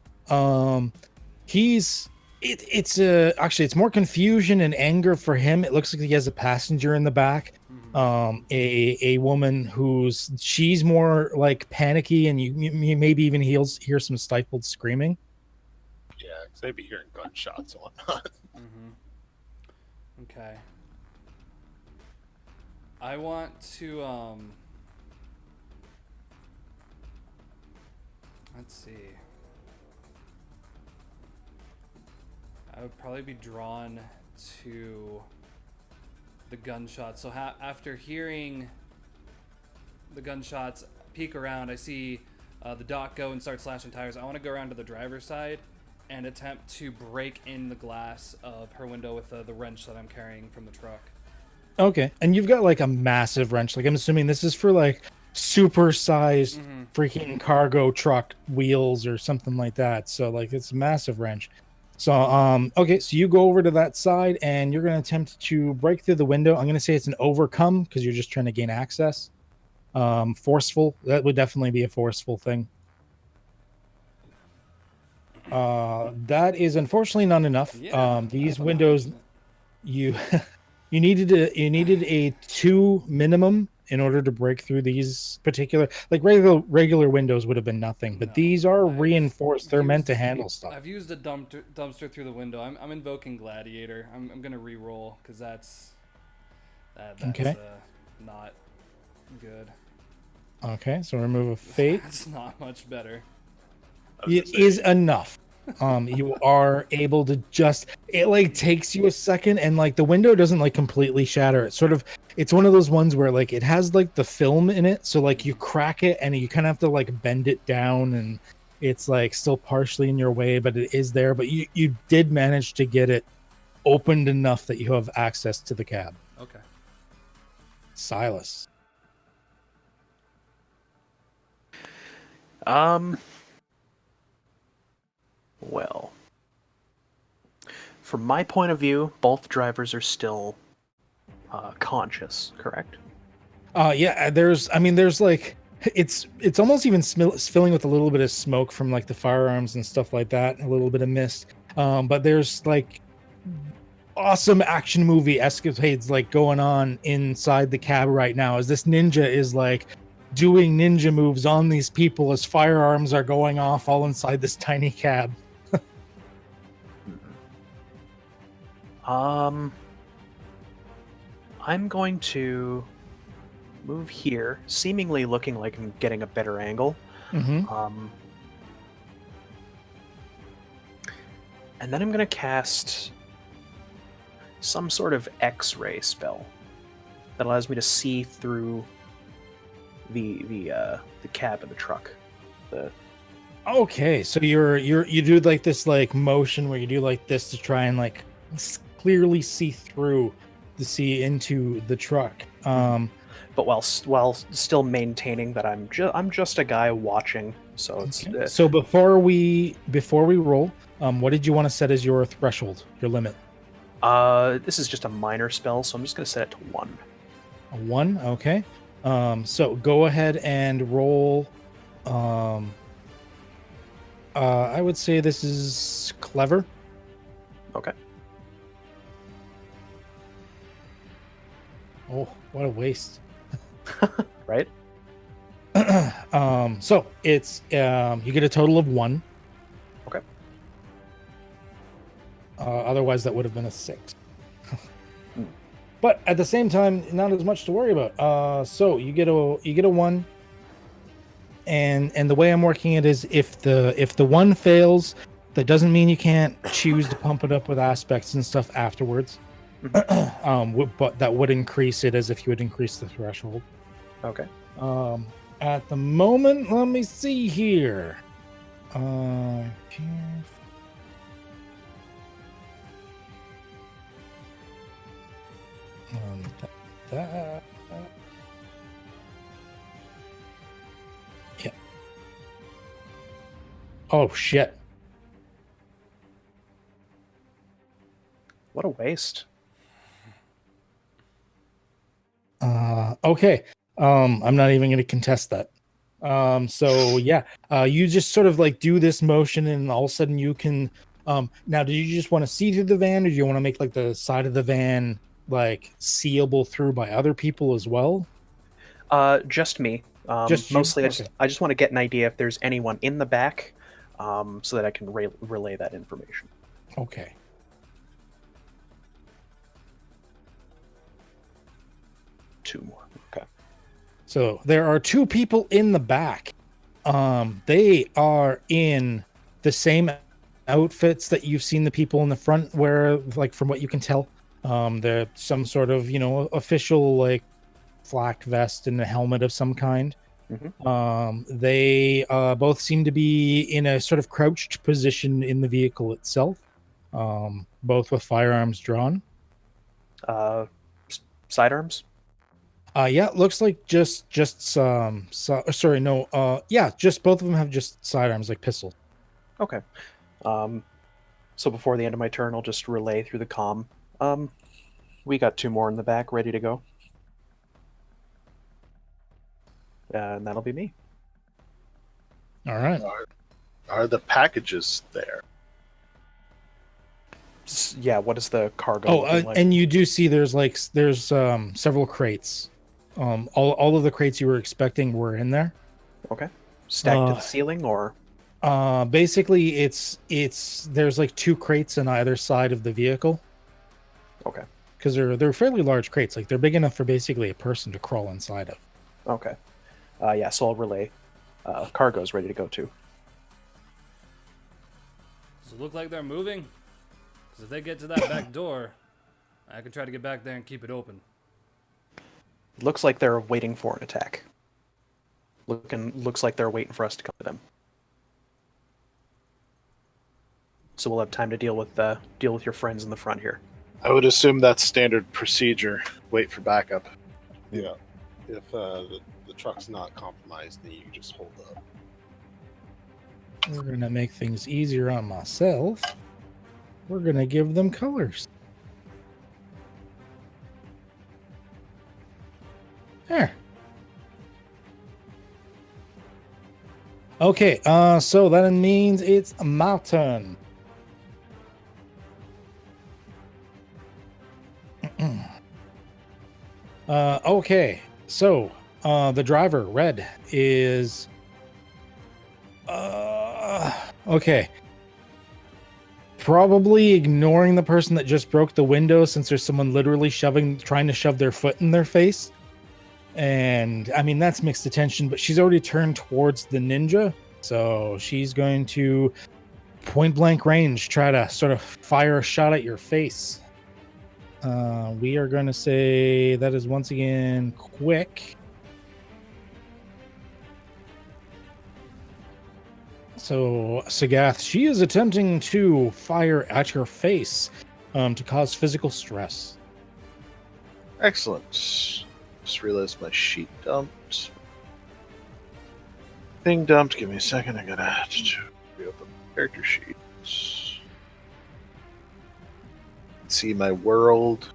Speaker 2: It's more confusion and anger for him. It looks like he has a passenger in the back. A woman she's more like panicky, and you maybe even hear some stifled screaming.
Speaker 4: Yeah, because they'd be hearing gunshots and whatnot.
Speaker 3: Okay. I want to let's see. I would probably be drawn to the gunshots. So after hearing the gunshots, peek around, I see the doc go and start slashing tires. I want to go around to the driver's side and attempt to break in the glass of her window with the wrench that I'm carrying from the truck.
Speaker 2: Okay, and you've got like a massive wrench. Like I'm assuming this is for like super sized freaking cargo truck wheels or something like that. So like it's a massive wrench. So okay, so you go over to that side and you're going to attempt to break through the window. I'm going to say it's an overcome because you're just trying to gain access. Forceful, that would definitely be a forceful thing. That is unfortunately not enough. These windows, you needed a 2 minimum in order to break through these particular, like regular windows would have been nothing, but these are reinforced. They're meant to handle stuff.
Speaker 3: I've used a dumpster through the window. I'm invoking Gladiator. I'm gonna re-roll because that's
Speaker 2: okay.
Speaker 3: Not good.
Speaker 2: Okay, so remove a fate.
Speaker 3: It's not much better.
Speaker 2: It is enough. You are able to it like takes you a second, and like the window doesn't like completely shatter. It's one of those ones where like it has like the film in it, so like you crack it and you kind of have to like bend it down, and it's like still partially in your way, but it is there. But you did manage to get it opened enough that you have access to the cab.
Speaker 3: Okay.
Speaker 2: Silas.
Speaker 5: Well, from my point of view, both drivers are still conscious, correct?
Speaker 2: Yeah, there's like it's almost even filling with a little bit of smoke from like the firearms and stuff like that, a little bit of mist. But there's like awesome action movie escapades like going on inside the cab right now as this ninja is like doing ninja moves on these people as firearms are going off all inside this tiny cab.
Speaker 5: I'm going to move here, seemingly looking like I'm getting a better angle. And then I'm going to cast some sort of X-ray spell that allows me to see through the cab of the truck.
Speaker 2: Okay, so you do like this like motion where you do like this to try and like clearly see through to see into the truck.
Speaker 5: But while still maintaining that I'm just a guy watching. So it's
Speaker 2: okay. So before we roll, what did you want to set as your threshold, your limit?
Speaker 5: This is just a minor spell, so I'm just going to set it to 1.
Speaker 2: A 1, okay. So go ahead and roll. I would say this is clever.
Speaker 5: Okay.
Speaker 2: Oh, what a waste.
Speaker 5: Right?
Speaker 2: So it's you get a total of 1.
Speaker 5: Okay.
Speaker 2: Otherwise that would have been a 6. But at the same time, not as much to worry about. So you get a 1. And the way I'm working it is if the 1 fails, that doesn't mean you can't choose to pump it up with aspects and stuff afterwards. But that would increase it as if you would increase the threshold.
Speaker 5: Okay.
Speaker 2: At the moment, let me see here. Yeah. Oh shit.
Speaker 5: What a waste.
Speaker 2: Okay. I'm not even going to contest that. So yeah, you just sort of like do this motion and all of a sudden you can, now do you just want to see through the van or do you want to make like the side of the van like seeable through by other people as well?
Speaker 5: Just me.
Speaker 2: Just you?
Speaker 5: Mostly,
Speaker 2: Okay.
Speaker 5: I just want to get an idea if there's anyone in the back, so that I can relay that information.
Speaker 2: Okay.
Speaker 5: Two more. Okay.
Speaker 2: So there are 2 people in the back. They are in the same outfits that you've seen the people in the front wear, like from what you can tell. They're some sort of, official like flak vest and a helmet of some kind.
Speaker 5: Mm-hmm.
Speaker 2: They both seem to be in a sort of crouched position in the vehicle itself, both with firearms drawn.
Speaker 5: Sidearms?
Speaker 2: Yeah, looks like just sorry, no, yeah, just both of them have just sidearms like pistols.
Speaker 5: Okay. So before the end of my turn, I'll just relay through the comm. We got 2 more in the back ready to go. And that'll be me.
Speaker 2: All right.
Speaker 1: Are the packages there?
Speaker 5: Yeah, what is the cargo?
Speaker 2: Oh,
Speaker 5: looking like?
Speaker 2: and you do see there's several crates. All of the crates you were expecting were in there.
Speaker 5: Okay. Stacked to the ceiling, or?
Speaker 2: Basically, it's there's like 2 crates on either side of the vehicle.
Speaker 5: Okay.
Speaker 2: Because they're fairly large crates, like they're big enough for basically a person to crawl inside of.
Speaker 5: Okay. Yeah, so I'll relay. Cargo's ready to go too.
Speaker 3: Does it look like they're moving? Because if they get to that back door, I can try to get back there and keep it open.
Speaker 5: Looks like they're waiting for an attack. Looks like they're waiting for us to come to them. So we'll have time to deal with your friends in the front here.
Speaker 1: I would assume that's standard procedure. Wait for backup.
Speaker 4: Yeah. If the truck's not compromised, then you can just hold up.
Speaker 2: We're gonna make things easier on myself. We're gonna give them colors. There. Okay, so that means it's my turn. Okay, so the driver, Red, is okay. Probably ignoring the person that just broke the window since there's someone literally trying to shove their foot in their face. And I mean, that's mixed attention, but she's already turned towards the ninja. So she's going to point blank range, try to sort of fire a shot at your face. We are going to say that is once again quick. So Sagath, she is attempting to fire at your face to cause physical stress.
Speaker 1: Excellent. Just realized my sheet dumped. Thing dumped. Give me a second. I gotta reopen the character sheet. See my world.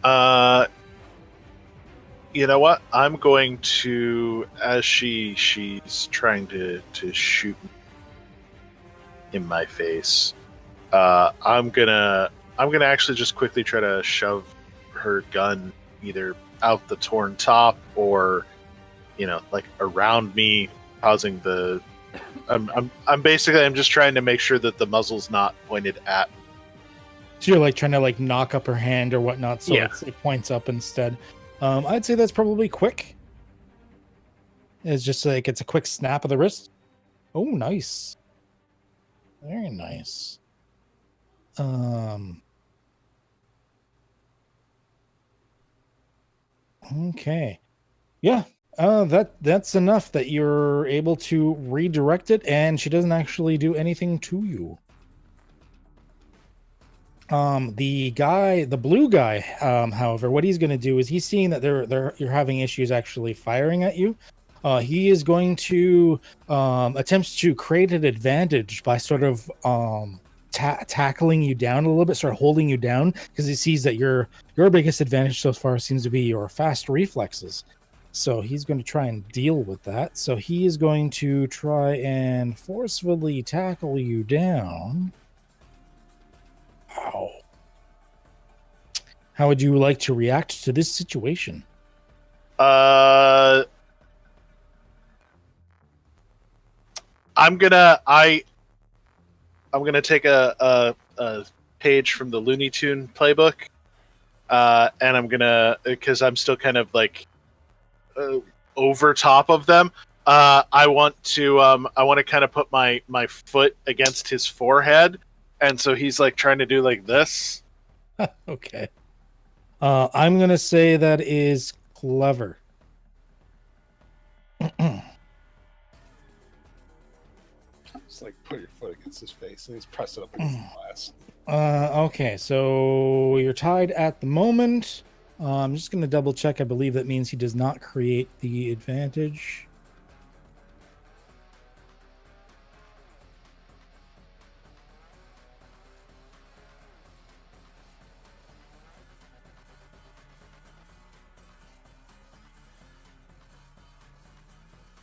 Speaker 1: You know what? I'm going to, as she's trying to shoot in my face. I'm gonna actually just quickly try to shove her gun either out the torn top or, like around me, causing the. I'm just trying to make sure that the muzzle's not pointed at.
Speaker 2: So you're like trying to like knock up her hand or whatnot, so it points up instead. I'd say that's probably quick. It's just like it's a quick snap of the wrist. Oh, nice. Very nice. Okay. Yeah. That's enough that you're able to redirect it, and she doesn't actually do anything to you. The blue guy, however, what he's going to do is he's seeing that you're having issues actually firing at you. He is going to attempt to create an advantage by sort of tackling you down a little bit, sort of holding you down, because he sees that your biggest advantage so far seems to be your fast reflexes. So he's going to try and deal with that. So he is going to try and forcefully tackle you down. Wow. How would you like to react to this situation?
Speaker 1: I'm gonna take a page from the Looney Tune playbook, and I'm gonna, because I'm still kind of like over top of them. I want to kind of put my foot against his forehead, and so he's like trying to do like this.
Speaker 2: Okay. I'm gonna say that is clever.
Speaker 4: Just like put your foot against his face and he's pressed it up against the glass.
Speaker 2: Okay, so you're tied at the moment. I'm just gonna double check. I believe that means he does not create the advantage.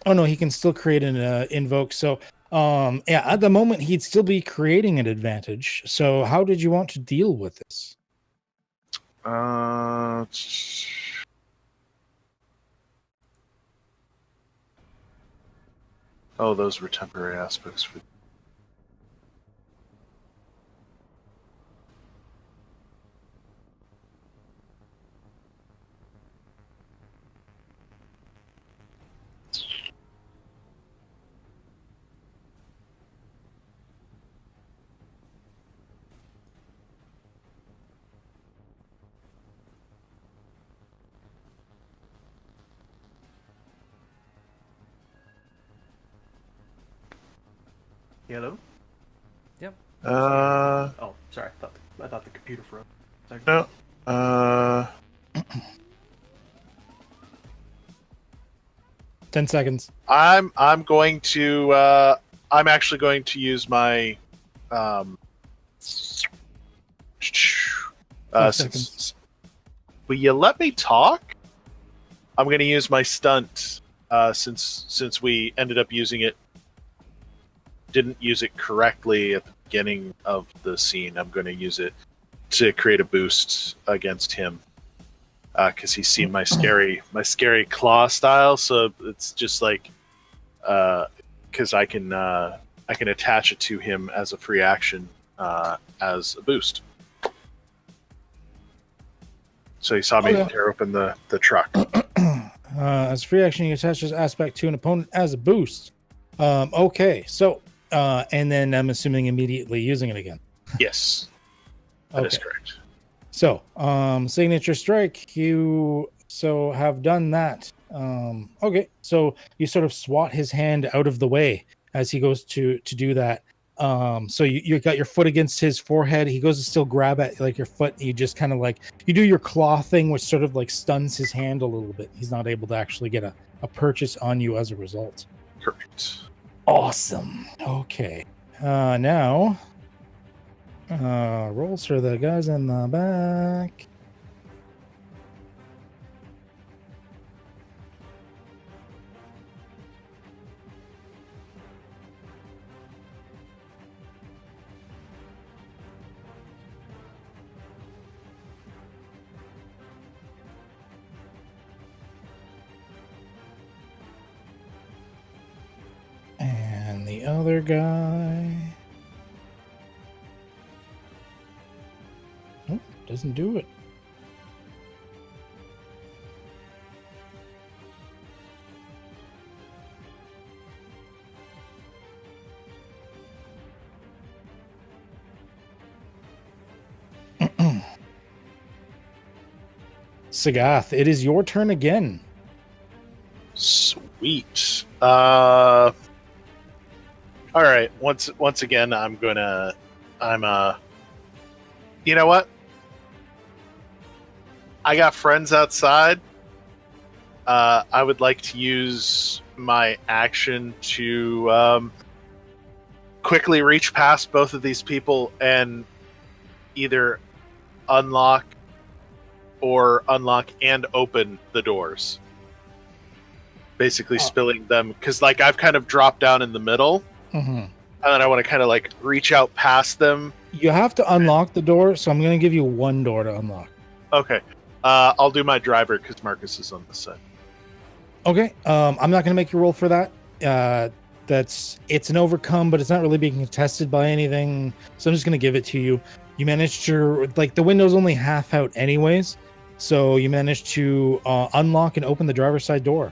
Speaker 2: Oh no, he can still create an invoke. So at the moment he'd still be creating an advantage. So how did you want to deal with this?
Speaker 1: Oh, those were temporary aspects for.
Speaker 5: Hello?
Speaker 3: Yep.
Speaker 5: Oh, sorry. I thought the computer froze.
Speaker 1: No.
Speaker 2: 10 seconds.
Speaker 1: I'm actually going to use my will you let me talk? I'm going to use my stunt since we ended up didn't use it correctly at the beginning of the scene. I'm going to use it to create a boost against him because he's seen my scary claw style. So it's just like because I can attach it to him as a free action as a boost. So he saw me tear open the truck.
Speaker 2: As free action, you attach this aspect to an opponent as a boost. Okay, so and then I'm assuming immediately using it again.
Speaker 1: Yes, that is correct.
Speaker 2: So, signature strike. You have done that. Okay, so you sort of swat his hand out of the way as he goes to do that. So you got your foot against his forehead. He goes to still grab at like your foot. You just kind of like you do your claw thing, which sort of like stuns his hand a little bit. He's not able to actually get a purchase on you as a result.
Speaker 1: Correct.
Speaker 2: Awesome. Okay. Now rolls for the guys in the back. the other guy. Oh, doesn't do it. Sagath, it is your turn again.
Speaker 1: Sweet. All right. Once again, you know what? I got friends outside. I would like to use my action to quickly reach past both of these people and either unlock and open the doors. Basically spilling them, because like I've kind of dropped down in the middle, and then I want to kind of like reach out past them.
Speaker 2: You have to unlock the door, so I'm going to give you one door to unlock.
Speaker 1: Okay. I'll do my driver because Marcus is on the side.
Speaker 2: Okay. I'm not going to make you roll for that. It's an overcome, but it's not really being contested by anything, so I'm just going to give it to you. You managed to, like, the window's only half out anyways, so you managed to unlock and open the driver's side door.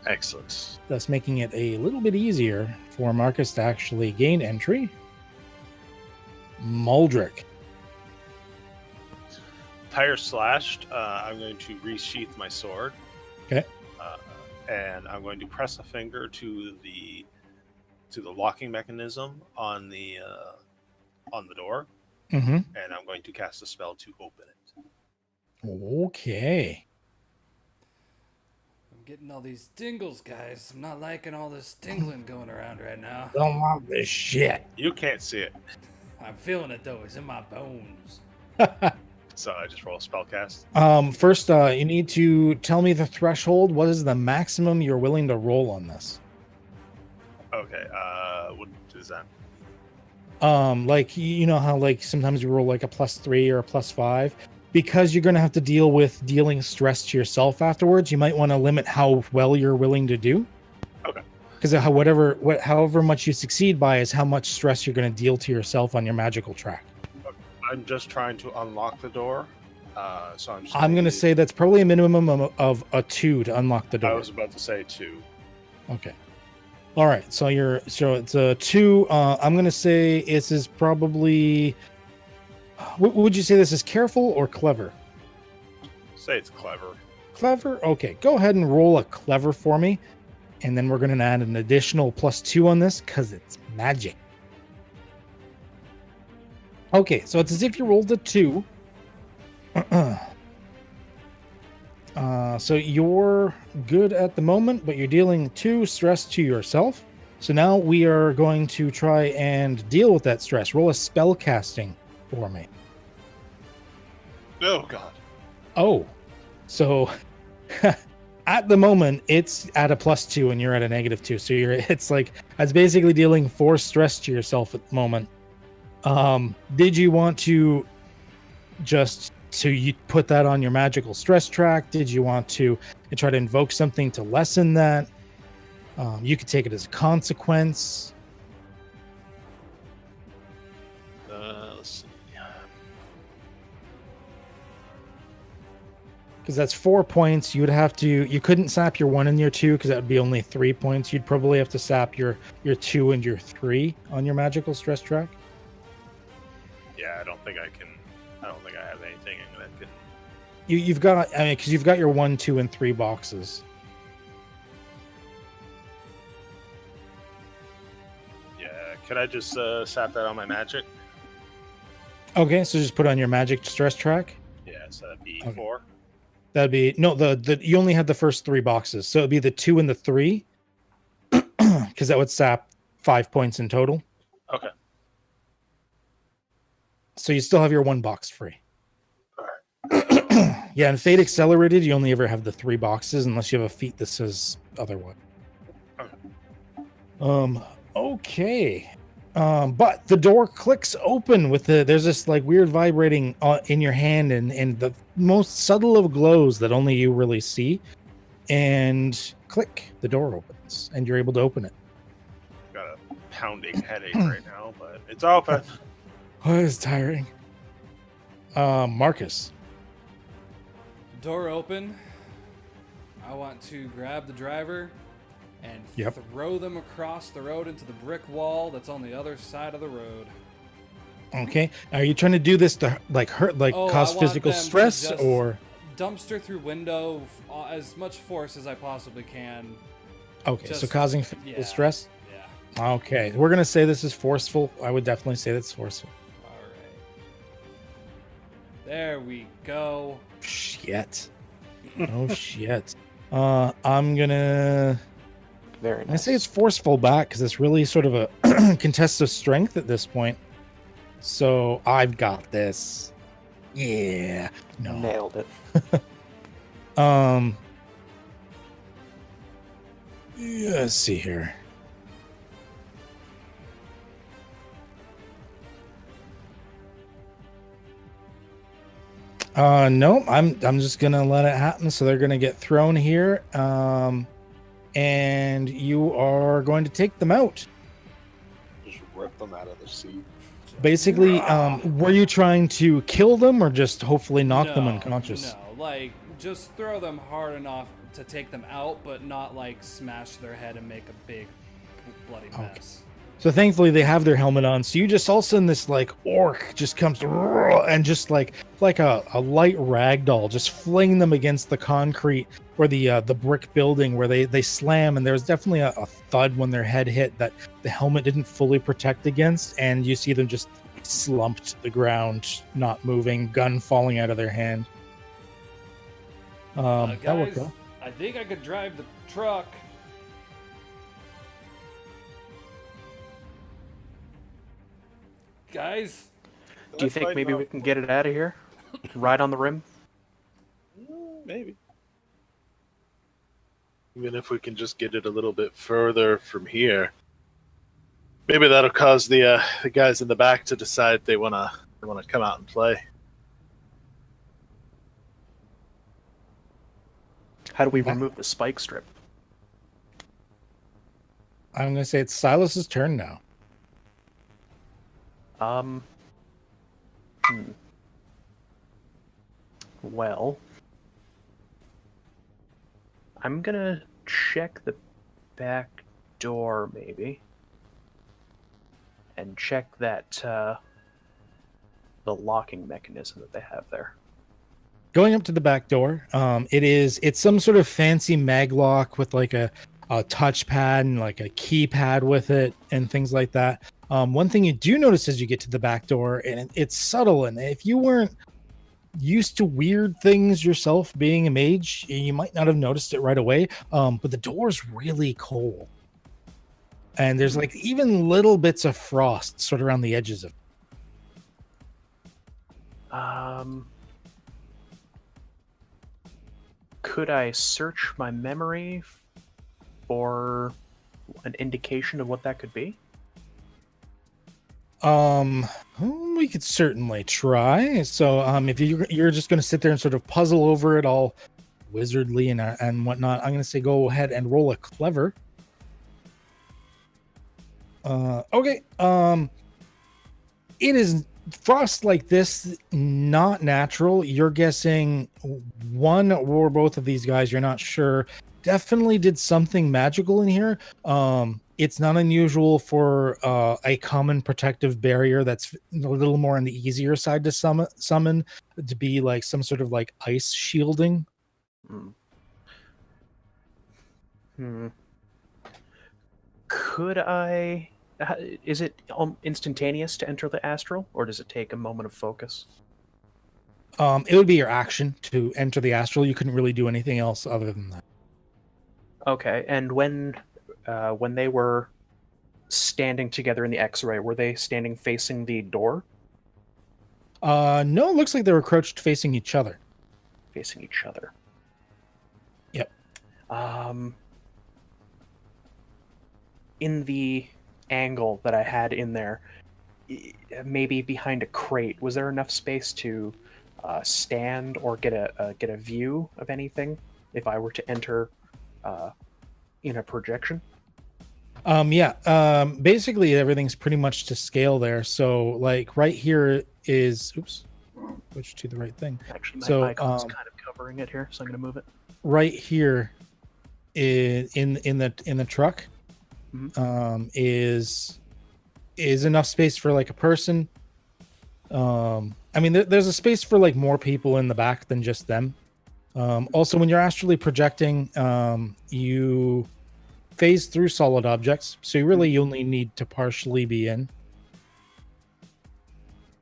Speaker 1: Excellent.
Speaker 2: Thus making it a little bit easier for Marcus to actually gain entry. Madrick.
Speaker 4: Tire slashed. I'm going to resheath my sword.
Speaker 2: Okay.
Speaker 4: And I'm going to press a finger to the locking mechanism on the door, and I'm going to cast a spell to open it.
Speaker 2: Okay.
Speaker 3: I'm getting all these tingles, guys. I'm not liking all this tingling going around right now.
Speaker 2: Don't want this shit.
Speaker 4: You can't see it,
Speaker 3: I'm feeling it though. It's in my bones.
Speaker 4: so I just roll a spell cast.
Speaker 2: First, you need to tell me the threshold. What is the maximum you're willing to roll on this?
Speaker 4: Okay. What is that?
Speaker 2: Like, you know how like sometimes you roll like a +3 or a +5, because you're going to have to deal with dealing stress to yourself afterwards. You might want to limit how well you're willing to do.
Speaker 4: Okay.
Speaker 2: Because however much you succeed by is how much stress you're going to deal to yourself on your magical track.
Speaker 4: I'm just trying to unlock the door. So
Speaker 2: I'm going to say that's probably a minimum of a 2 to unlock the door.
Speaker 4: I was about to say 2.
Speaker 2: Okay. All right. So it's a 2. I'm going to say this is probably. Would you say this is careful or clever?
Speaker 4: Say it's clever.
Speaker 2: Clever? Okay. Go ahead and roll a clever for me. And then we're going to add an additional +2 on this because it's magic. Okay. So it's as if you rolled a 2. So you're good at the moment, but you're dealing 2 stress to yourself. So now we are going to try and deal with that stress. Roll a spell casting for me.
Speaker 4: Oh God.
Speaker 2: Oh, so at the moment it's at a +2 and you're at a -2. So it's basically dealing 4 stress to yourself at the moment. Did you want to you put that on your magical stress track? Did you want to try to invoke something to lessen that? You could take it as a consequence.
Speaker 4: Let's see.
Speaker 2: Because that's 4 points. You couldn't sap your 1 and your 2 because that would be only 3 points. You'd probably have to sap your 2 and your 3 on your magical stress track.
Speaker 4: Yeah, I don't think I have anything that can.
Speaker 2: You've got, because you've got your 1, 2, and 3 boxes.
Speaker 4: Yeah, could I just sap that on my magic?
Speaker 2: Okay, so just put on your magic stress track.
Speaker 4: Yeah, so that'd be
Speaker 2: Okay.
Speaker 4: 4.
Speaker 2: That'd be no. You only had the first 3 boxes, so it'd be the 2 and the 3, because that would sap 5 points in total.
Speaker 4: Okay.
Speaker 2: So you still have your 1 box free. Yeah, and Fate Accelerated, you only ever have the 3 boxes unless you have a feat that says otherwise. Okay. But the door clicks open with there's this like weird vibrating in your hand and the most subtle of glows that only you really see. And click, the door opens and you're able to open it.
Speaker 4: Got a pounding headache right now, but it's open.
Speaker 2: Oh, it's tiring. Marcus.
Speaker 3: Door open. I want to grab the driver and throw them across the road into the brick wall that's on the other side of the road.
Speaker 2: Okay. Are you trying to do this to cause physical stress or
Speaker 3: dumpster through window as much force as I possibly can?
Speaker 2: Okay, so causing physical stress?
Speaker 3: Yeah.
Speaker 2: Okay. We're going to say this is forceful. I would definitely say that's forceful.
Speaker 3: All right. There we go.
Speaker 2: Shit. Oh shit. I'm gonna.
Speaker 5: Very nice.
Speaker 2: I say it's forceful back because it's really sort of a contest of strength at this point. So I've got this. Yeah. No.
Speaker 5: Nailed it.
Speaker 2: Yeah, let's see here. No, I'm just gonna let it happen. So they're gonna get thrown here. And you are going to take them out.
Speaker 4: Just rip them out of the seat.
Speaker 2: Basically, were you trying to kill them or just hopefully knock them unconscious?
Speaker 3: No, like just throw them hard enough to take them out, but not like smash their head and make a big bloody mess.
Speaker 2: So thankfully they have their helmet on. So you just all of a sudden this like orc just comes and just like a light rag doll, just fling them against the concrete or the brick building where they slam, and there's definitely a thud when their head hit that the helmet didn't fully protect against, and you see them just slumped to the ground, not moving, gun falling out of their hand.
Speaker 3: Guys,
Speaker 2: that worked well.
Speaker 3: I think I could drive the truck. Guys,
Speaker 5: do you think maybe we can get it out of here? Ride on the rim?
Speaker 4: Maybe.
Speaker 1: Even if we can just get it a little bit further from here, maybe that'll cause the guys in the back to decide they wanna come out and play.
Speaker 5: How do we remove the spike strip?
Speaker 2: I'm gonna say it's Silas's turn now.
Speaker 5: Well, I'm gonna check the back door maybe, and check that the locking mechanism that they have there.
Speaker 2: Going up to the back door, it's some sort of fancy mag lock with like a touchpad and like a keypad with it and things like that. One thing you do notice as you get to the back door, and it's subtle, and if you weren't used to weird things yourself being a mage, you might not have noticed it right away, but the door's really cold. And there's like even little bits of frost sort of around the edges of it.
Speaker 5: Could I search my memory for an indication of what that could be?
Speaker 2: We could certainly try. So, if you're just going to sit there and sort of puzzle over it all wizardly and whatnot, I'm going to say go ahead and roll a clever. Okay. It is frost like this, not natural. You're guessing one or both of these guys, you're not sure, definitely did something magical in here. It's not unusual for a common protective barrier that's a little more on the easier side to summon to be like some sort of like ice shielding.
Speaker 5: Could I... Is it instantaneous to enter the astral, or does it take a moment of focus?
Speaker 2: It would be your action to enter the astral. You couldn't really do anything else other than that.
Speaker 5: Okay, and when they were standing together in the X-ray, were they standing facing the door?
Speaker 2: No, it looks like they were crouched facing each other.
Speaker 5: Facing each other.
Speaker 2: Yep.
Speaker 5: In the angle that I had in there, maybe behind a crate, was there enough space to stand or get a view of anything if I were to enter in a projection?
Speaker 2: Basically everything's pretty much to scale there. So like right here is, oops, switch to the right thing.
Speaker 5: Actually, my
Speaker 2: So
Speaker 5: icon's kind of covering it here, so I'm going to move it.
Speaker 2: Right here in the truck is enough space for like a person. I mean, there's a space for like more people in the back than just them. Also, when you're astrally projecting, you phase through solid objects, so you really only need to partially be in.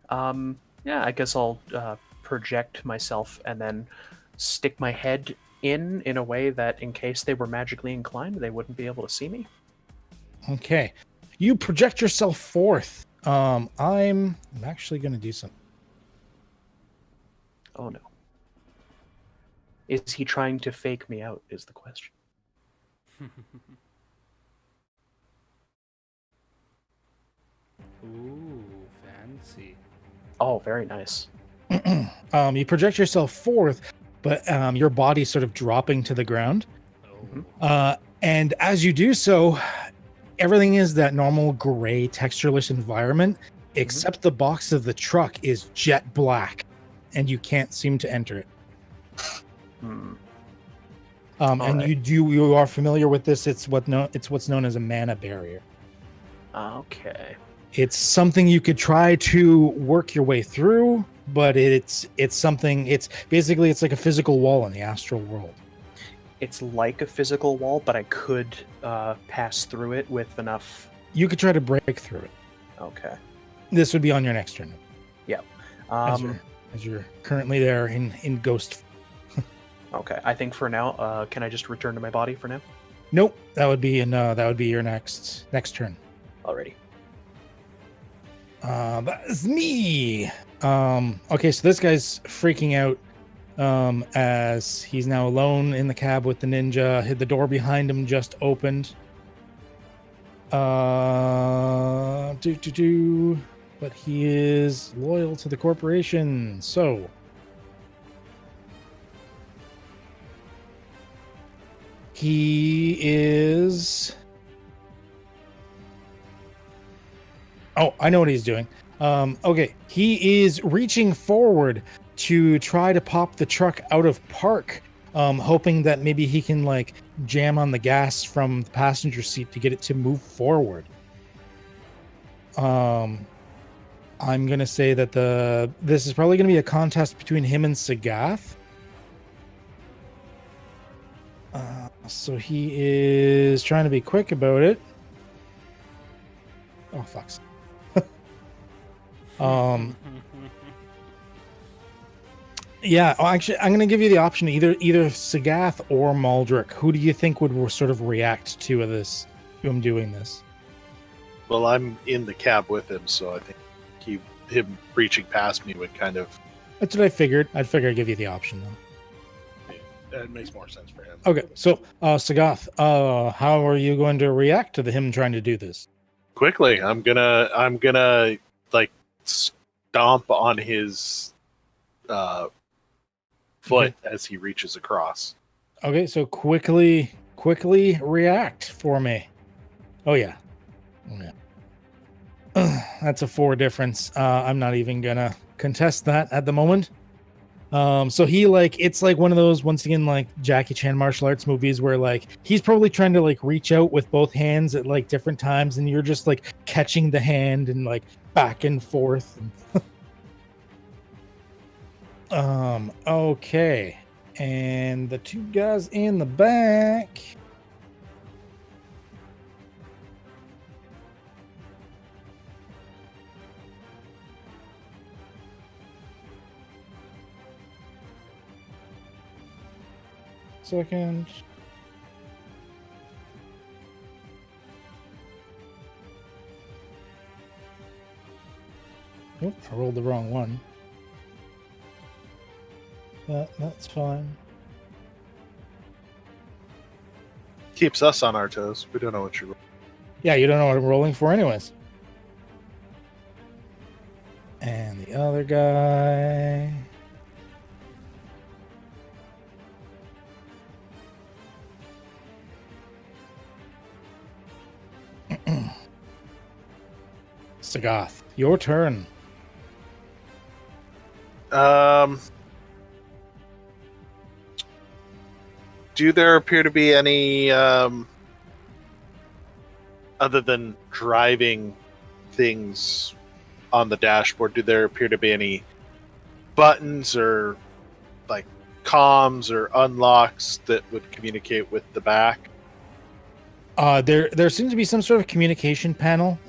Speaker 5: Yeah, I guess I'll project myself and then stick my head in a way that in case they were magically inclined, they wouldn't be able to see me.
Speaker 2: Okay. You project yourself forth. I'm actually going to do something.
Speaker 5: Oh no. Is he trying to fake me out is the question.
Speaker 3: Ooh, fancy.
Speaker 5: Oh, very nice.
Speaker 2: You project yourself forth, but your body's sort of dropping to the ground. And as you do so, everything is that normal gray textureless environment, except the box of the truck is jet black, and you can't seem to enter it. And right. You are familiar with this. It's what's known as a mana barrier.
Speaker 5: Okay.
Speaker 2: It's something you could try to work your way through, but it's something. It's basically it's like a physical wall in the astral world.
Speaker 5: It's like a physical wall, but I could pass through it with enough.
Speaker 2: You could try to break through it.
Speaker 5: Okay.
Speaker 2: This would be on your next turn.
Speaker 5: Yeah.
Speaker 2: As you're currently there in ghost.
Speaker 5: Okay. I think for now, can I just return to my body for now?
Speaker 2: Nope. That would be your next turn.
Speaker 5: Alrighty.
Speaker 2: That is me. Okay, so this guy's freaking out as he's now alone in the cab with the ninja. The door behind him just opened. But he is loyal to the corporation, so he is. Oh, I know what he's doing. Okay, he is reaching forward to try to pop the truck out of park, hoping that maybe he can like jam on the gas from the passenger seat to get it to move forward. I'm gonna say that this is probably gonna be a contest between him and Sagath. So he is trying to be quick about it. Oh, fucks. Yeah, actually, I'm going to give you the option either Sagath or Madrick. Who do you think would sort of react to him doing this?
Speaker 1: Well, I'm in the cab with him, so I think him reaching past me would kind of...
Speaker 2: That's what I figured. I'd give you the option, though.
Speaker 4: Yeah, that makes more sense for him.
Speaker 2: Okay, so, Sagath, how are you going to react to him trying to do this?
Speaker 1: Quickly, I'm gonna like stomp on his foot as he reaches across.
Speaker 2: Okay, so quickly react for me. Oh yeah. That's a 4 difference. I'm not even gonna contest that at the moment. So he it's like one of those, once again, like Jackie Chan martial arts movies where like he's probably trying to like reach out with both hands at like different times, and you're just like catching the hand and like back and forth. Okay. And the 2 guys in the back. Second. Oh, I rolled the wrong one. That's fine.
Speaker 1: Keeps us on our toes. We don't know what you're rolling.
Speaker 2: Yeah, you don't know what I'm rolling for anyways. And the other guy... Sagoth, your turn.
Speaker 1: Do there appear to be any, other than driving things on the dashboard, do there appear to be any buttons or like comms or unlocks that would communicate with the back?
Speaker 2: There seems to be some sort of communication panel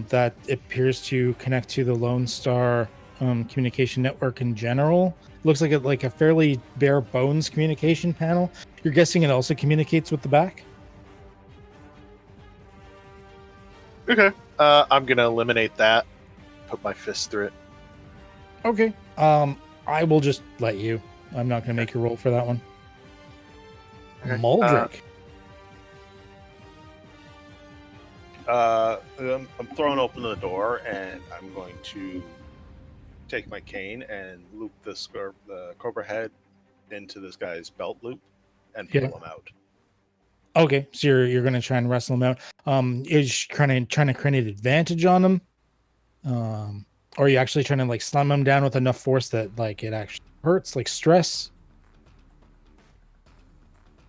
Speaker 2: that appears to connect to the Lone Star communication network in general. Looks like a fairly bare bones communication panel. You're guessing it also communicates with the back?
Speaker 1: Okay. I'm gonna eliminate that. Put my fist through it.
Speaker 2: Okay. I will just let you. I'm not gonna make you roll for that one.
Speaker 1: Okay.
Speaker 2: Madrick.
Speaker 4: I'm throwing open the door, and I'm going to take my cane and loop the cobra head into this guy's belt loop and pull him out.
Speaker 2: Okay, so you're gonna try and wrestle him out. Is trying to create an advantage on him? Or are you actually trying to like slam him down with enough force that like it actually hurts, like stress?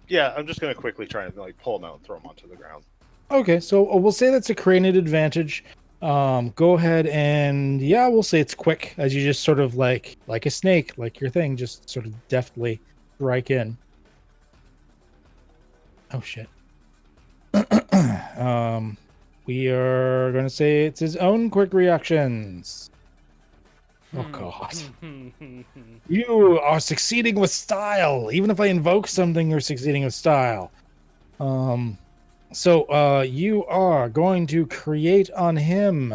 Speaker 4: Yeah, I'm just gonna quickly try and like pull him out and throw him onto the ground.
Speaker 2: Okay, so we'll say that's a created advantage. Go ahead and we'll say it's quick as you just sort of like a snake, like your thing, just sort of deftly strike in. Oh shit. We are going to say it's his own quick reactions. Oh god. You are succeeding with style. Even if I invoke something, you're succeeding with style. So you are going to create on him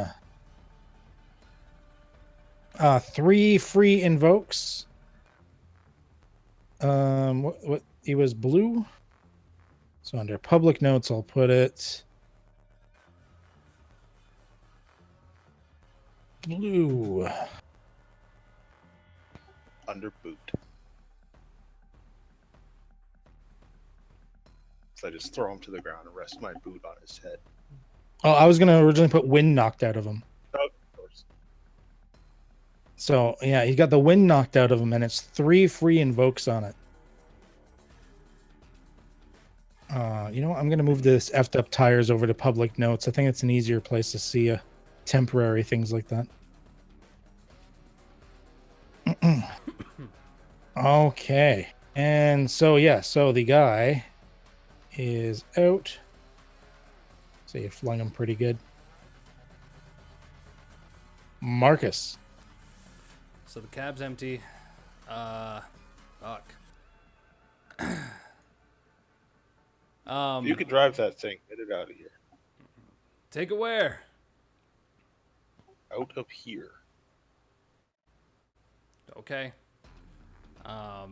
Speaker 2: 3 free invokes. What he was blue. So under public notes, I'll put it blue.
Speaker 4: Under boot. So I just throw him to the ground and rest my boot on his head.
Speaker 2: Oh, I was going to originally put wind knocked out of him.
Speaker 4: Oh, of course.
Speaker 2: So, yeah, he got the wind knocked out of him, and it's 3 free invokes on it. You know what? I'm going to move this effed up tires over to public notes. I think it's an easier place to see temporary things like that. Okay. And so, so the guy is out. So you flung him pretty good. Marcus.
Speaker 3: So the cab's empty. Fuck.
Speaker 4: If you could drive that thing, get it out of here.
Speaker 3: Take it where?
Speaker 4: Out of here.
Speaker 3: Okay. I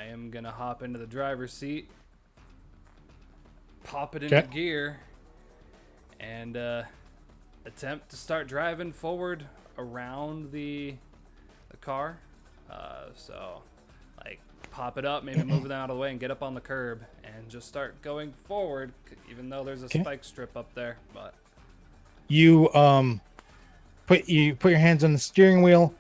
Speaker 3: am gonna hop into the driver's seat, pop it into gear, and attempt to start driving forward around the car. So, like, pop it up, maybe move it out of the way, and get up on the curb, and just start going forward, even though there's a spike strip up there. But
Speaker 2: you put your hands on the steering wheel,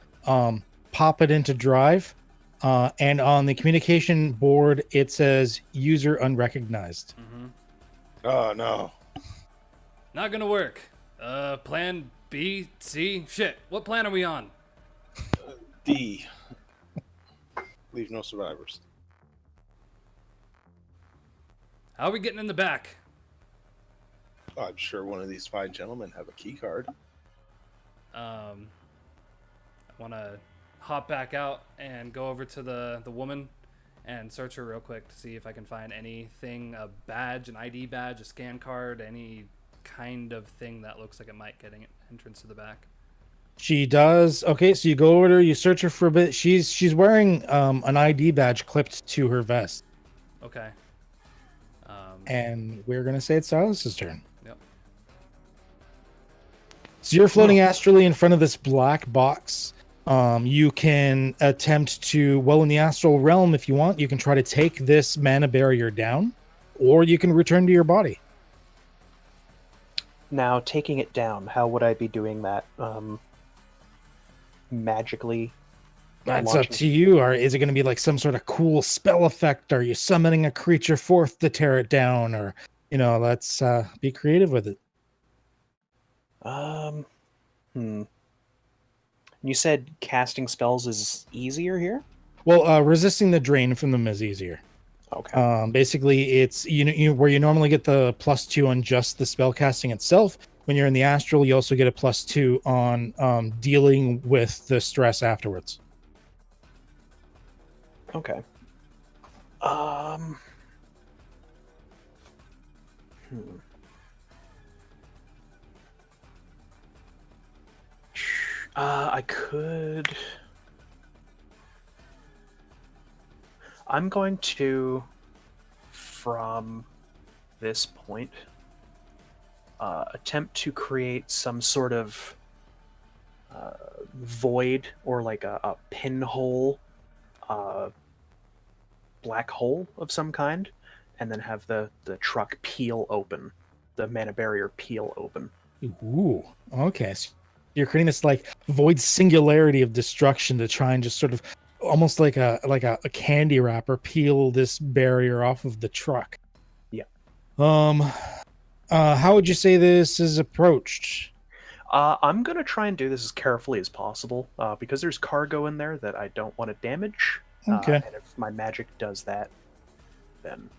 Speaker 2: pop it into drive, and on the communication board it says user unrecognized.
Speaker 4: Oh no,
Speaker 3: not gonna work. Plan B, C, shit. What plan are we on?
Speaker 4: D. Leave no survivors.
Speaker 3: How are we getting in the back?
Speaker 4: I'm sure one of these fine gentlemen have a key card.
Speaker 3: I want to hop back out and go over to the woman and search her real quick to see if I can find anything, a badge, an ID badge, a scan card, any kind of thing that looks like it might get an entrance to the back.
Speaker 2: She does. Okay, so you go over to her, you search her for a bit. She's wearing an ID badge clipped to her vest.
Speaker 3: Okay.
Speaker 2: And we're gonna say it's Silas's turn.
Speaker 3: Yep.
Speaker 2: So you're floating astrally in front of this black box. You can attempt to, well, in the astral realm, if you want, you can try to take this mana barrier down, or you can return to your body.
Speaker 5: Now, taking it down, how would I be doing that? Magically?
Speaker 2: That's
Speaker 5: launching-
Speaker 2: up to you. Or is it going to be like some sort of cool spell effect? Are you summoning a creature forth to tear it down? Or, let's be creative with it.
Speaker 5: You said casting spells is easier here?
Speaker 2: Well, resisting the drain from them is easier.
Speaker 5: Okay.
Speaker 2: Basically, it's where you normally get the +2 on just the spell casting itself. When you're in the astral, you also get a +2 on dealing with the stress afterwards.
Speaker 5: Okay. I could. I'm going to, from this point, attempt to create some sort of void or like a pinhole, black hole of some kind, and then have the truck peel open, the mana barrier peel open.
Speaker 2: Ooh, okay. So you're creating this like void singularity of destruction to try and just sort of almost like a candy wrapper peel this barrier off of the truck.
Speaker 5: Yeah.
Speaker 2: How would you say this is approached?
Speaker 5: I'm gonna try and do this as carefully as possible because there's cargo in there that I don't want to damage.
Speaker 2: Okay.
Speaker 5: And if my magic does that, then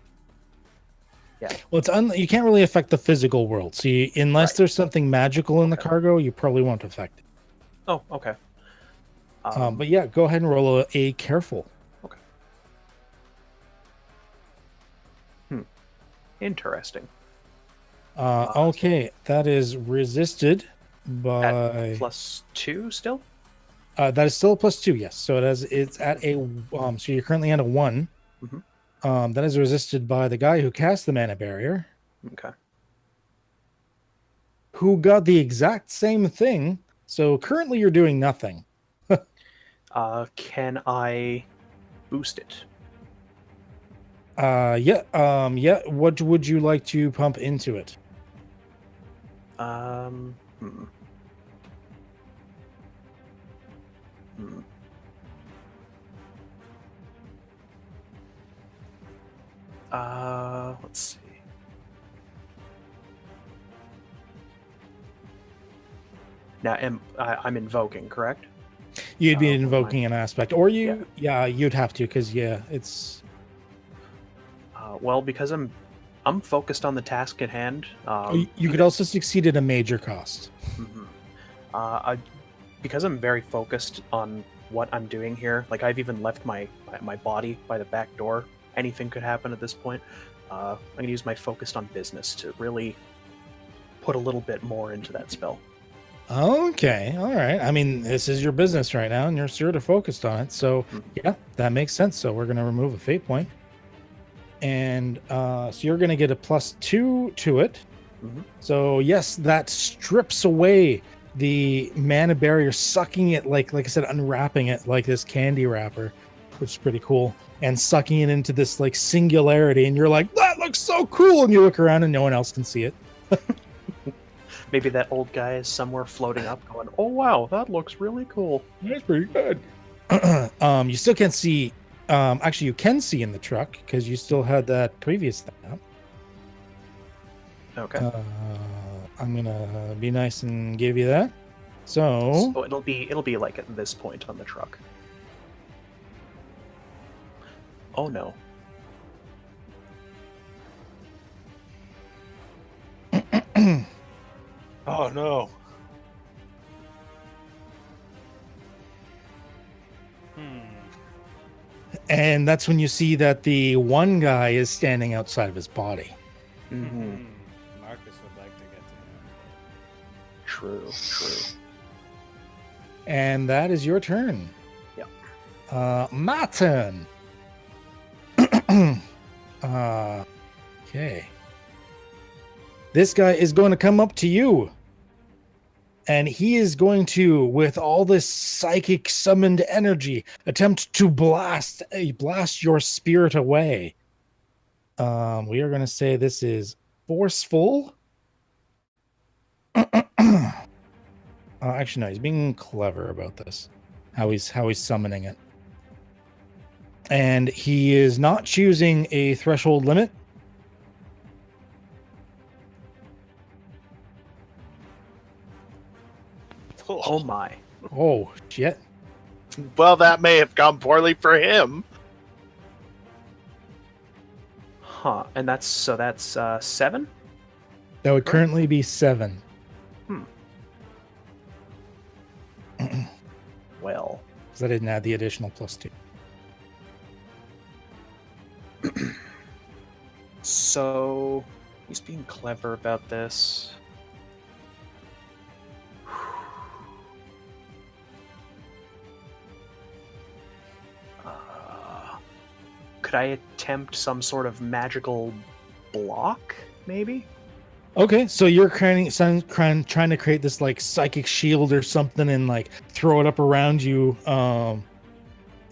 Speaker 5: yeah.
Speaker 2: Well, you can't really affect the physical world. So unless there's something magical in the cargo, you probably won't affect it.
Speaker 5: Oh, okay.
Speaker 2: But yeah, go ahead and roll a careful.
Speaker 5: Okay. Interesting.
Speaker 2: Okay, that is resisted by
Speaker 5: At +2 still.
Speaker 2: that is still a +2, yes. So it's at a so you're currently at a 1.
Speaker 5: Mm-hmm.
Speaker 2: That is resisted by the guy who cast the mana barrier,
Speaker 5: Okay.
Speaker 2: who got the exact same thing. So currently you're doing nothing.
Speaker 5: Can I boost it?
Speaker 2: Yeah. What would you like to pump into it?
Speaker 5: Let's see. Now, I'm invoking, correct?
Speaker 2: You'd be invoking an aspect, or you'd have to, because it's.
Speaker 5: Well, because I'm focused on the task at hand.
Speaker 2: You could also succeed at a major cost.
Speaker 5: Because I'm very focused on what I'm doing here. Like I've even left my body by the back door. Anything could happen at this point. I'm gonna use my focused on business to really put a little bit more into that spell.
Speaker 2: Okay, all right. I mean, this is your business right now, and you're sort of focused on it. So, yeah, that makes sense. So we're going to remove a fate point. And so you're going to get a +2 to it. So, yes, that strips away the mana barrier, sucking it, like I said, unwrapping it like this candy wrapper, which is pretty cool, and sucking it into this, like, singularity. And you're like, that looks so cool. And you look around and no one else can see it.
Speaker 5: Maybe that old guy is somewhere floating up going, oh, wow, that looks really cool.
Speaker 2: That's pretty good. You still can't see. Actually, you can see in the truck because you still had that previous thing up.
Speaker 5: Okay.
Speaker 2: I'm going to be nice and give you that. So
Speaker 5: it'll be like at this point on the truck. Oh, no.
Speaker 4: Oh no.
Speaker 2: And that's when you see that the one guy is standing outside of his body.
Speaker 3: Marcus would like to get to know.
Speaker 5: True.
Speaker 2: And that is your turn.
Speaker 5: Yeah.
Speaker 2: My turn. Okay. This guy is going to come up to you. And he is going to, with all this psychic summoned energy, attempt to blast your spirit away. We are going to say this is forceful. Actually, no, he's being clever about this. How he's summoning it. And he is not choosing a threshold limit.
Speaker 5: Oh my.
Speaker 2: Oh, shit.
Speaker 1: Well, that may have gone poorly for him.
Speaker 5: Huh. And that's 7?
Speaker 2: That would currently be 7.
Speaker 5: Well.
Speaker 2: Because I didn't add the additional +2.
Speaker 5: So he's being clever about this. Could I attempt some sort of magical block, maybe?
Speaker 2: Okay, so you're trying to create this like psychic shield or something and like throw it up around you.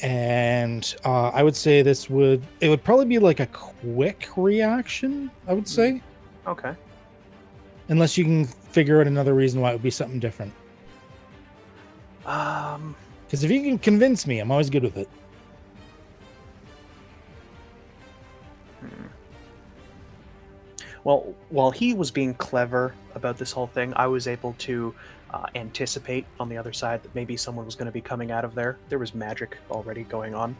Speaker 2: And I would say it would probably be like a quick reaction, I would say.
Speaker 5: Okay.
Speaker 2: Unless you can figure out another reason why it would be something different. Because if you can convince me, I'm always good with it.
Speaker 5: Well, while he was being clever about this whole thing, I was able to anticipate on the other side that maybe someone was going to be coming out of there. There was magic already going on.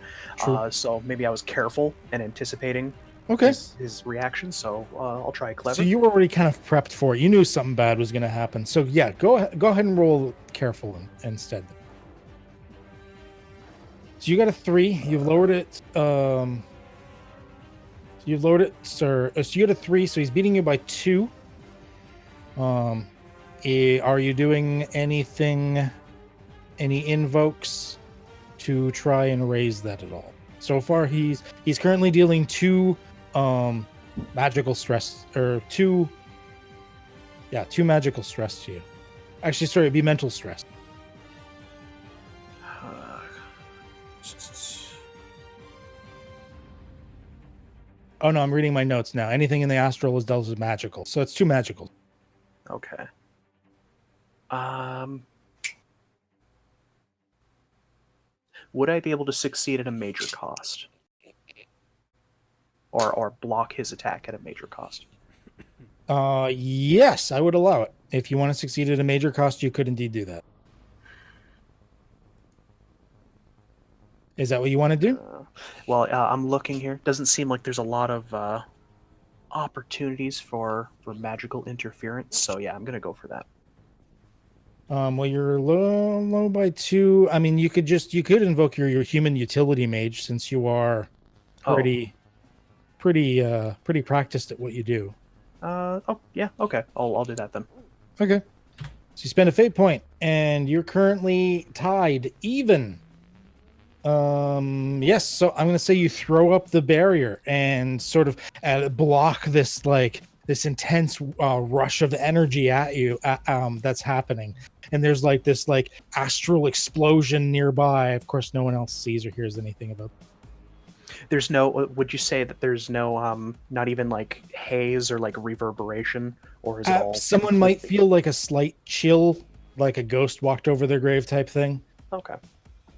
Speaker 5: So maybe I was careful and anticipating his reaction. So I'll try clever.
Speaker 2: So you were already kind of prepped for it. You knew something bad was going to happen. So yeah, go ahead and roll careful instead. So you got a 3. You've lowered it. You've lowered it, sir. So you got a 3, so he's beating you by 2. Are you doing anything, any invokes to try and raise that at all? So far, he's currently dealing 2 magical stress, or 2 magical stress to you. Actually, sorry, it'd be mental stress. Oh no, I'm reading my notes now. Anything in the astral is dealt as magical, so it's 2 magical.
Speaker 5: Okay. Would I be able to succeed at a major cost, or block his attack at a major cost?
Speaker 2: Yes, I would allow it. If you want to succeed at a major cost, you could indeed do that. Is that what you want to do?
Speaker 5: I'm looking here. Doesn't seem like there's a lot of opportunities for magical interference. So yeah, I'm gonna go for that.
Speaker 2: Well, you're low by 2. I mean, you could invoke your human utility mage, since you are pretty practiced at what you do.
Speaker 5: Oh yeah, okay. I'll do that then.
Speaker 2: Okay. So you spend a fate point, and you're currently tied even. Yes, so I'm gonna say you throw up the barrier and sort of block this intense rush of energy at you that's happening. And there's like this astral explosion nearby. Of course, no one else sees or hears anything about it.
Speaker 5: There's no. Would you say that there's no not even like haze or like reverberation, or is it all?
Speaker 2: Someone might feel like a slight chill, like a ghost walked over their grave type thing.
Speaker 5: Okay.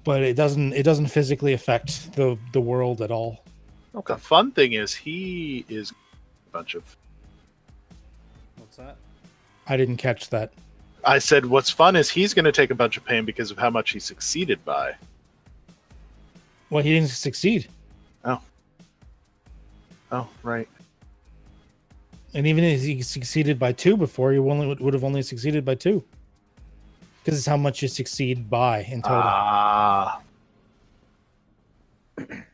Speaker 2: But it doesn't physically affect the world at all.
Speaker 1: Okay. The fun thing is he is a bunch of.
Speaker 3: What's that?
Speaker 2: I didn't catch that.
Speaker 1: I said what's fun is he's going to take a bunch of pain because of how much he succeeded by.
Speaker 2: Well, he didn't succeed.
Speaker 1: Oh, right.
Speaker 2: And even if he succeeded by 2 before, he would have only succeeded by 2. Because it's how much you succeed by in total.
Speaker 1: Well,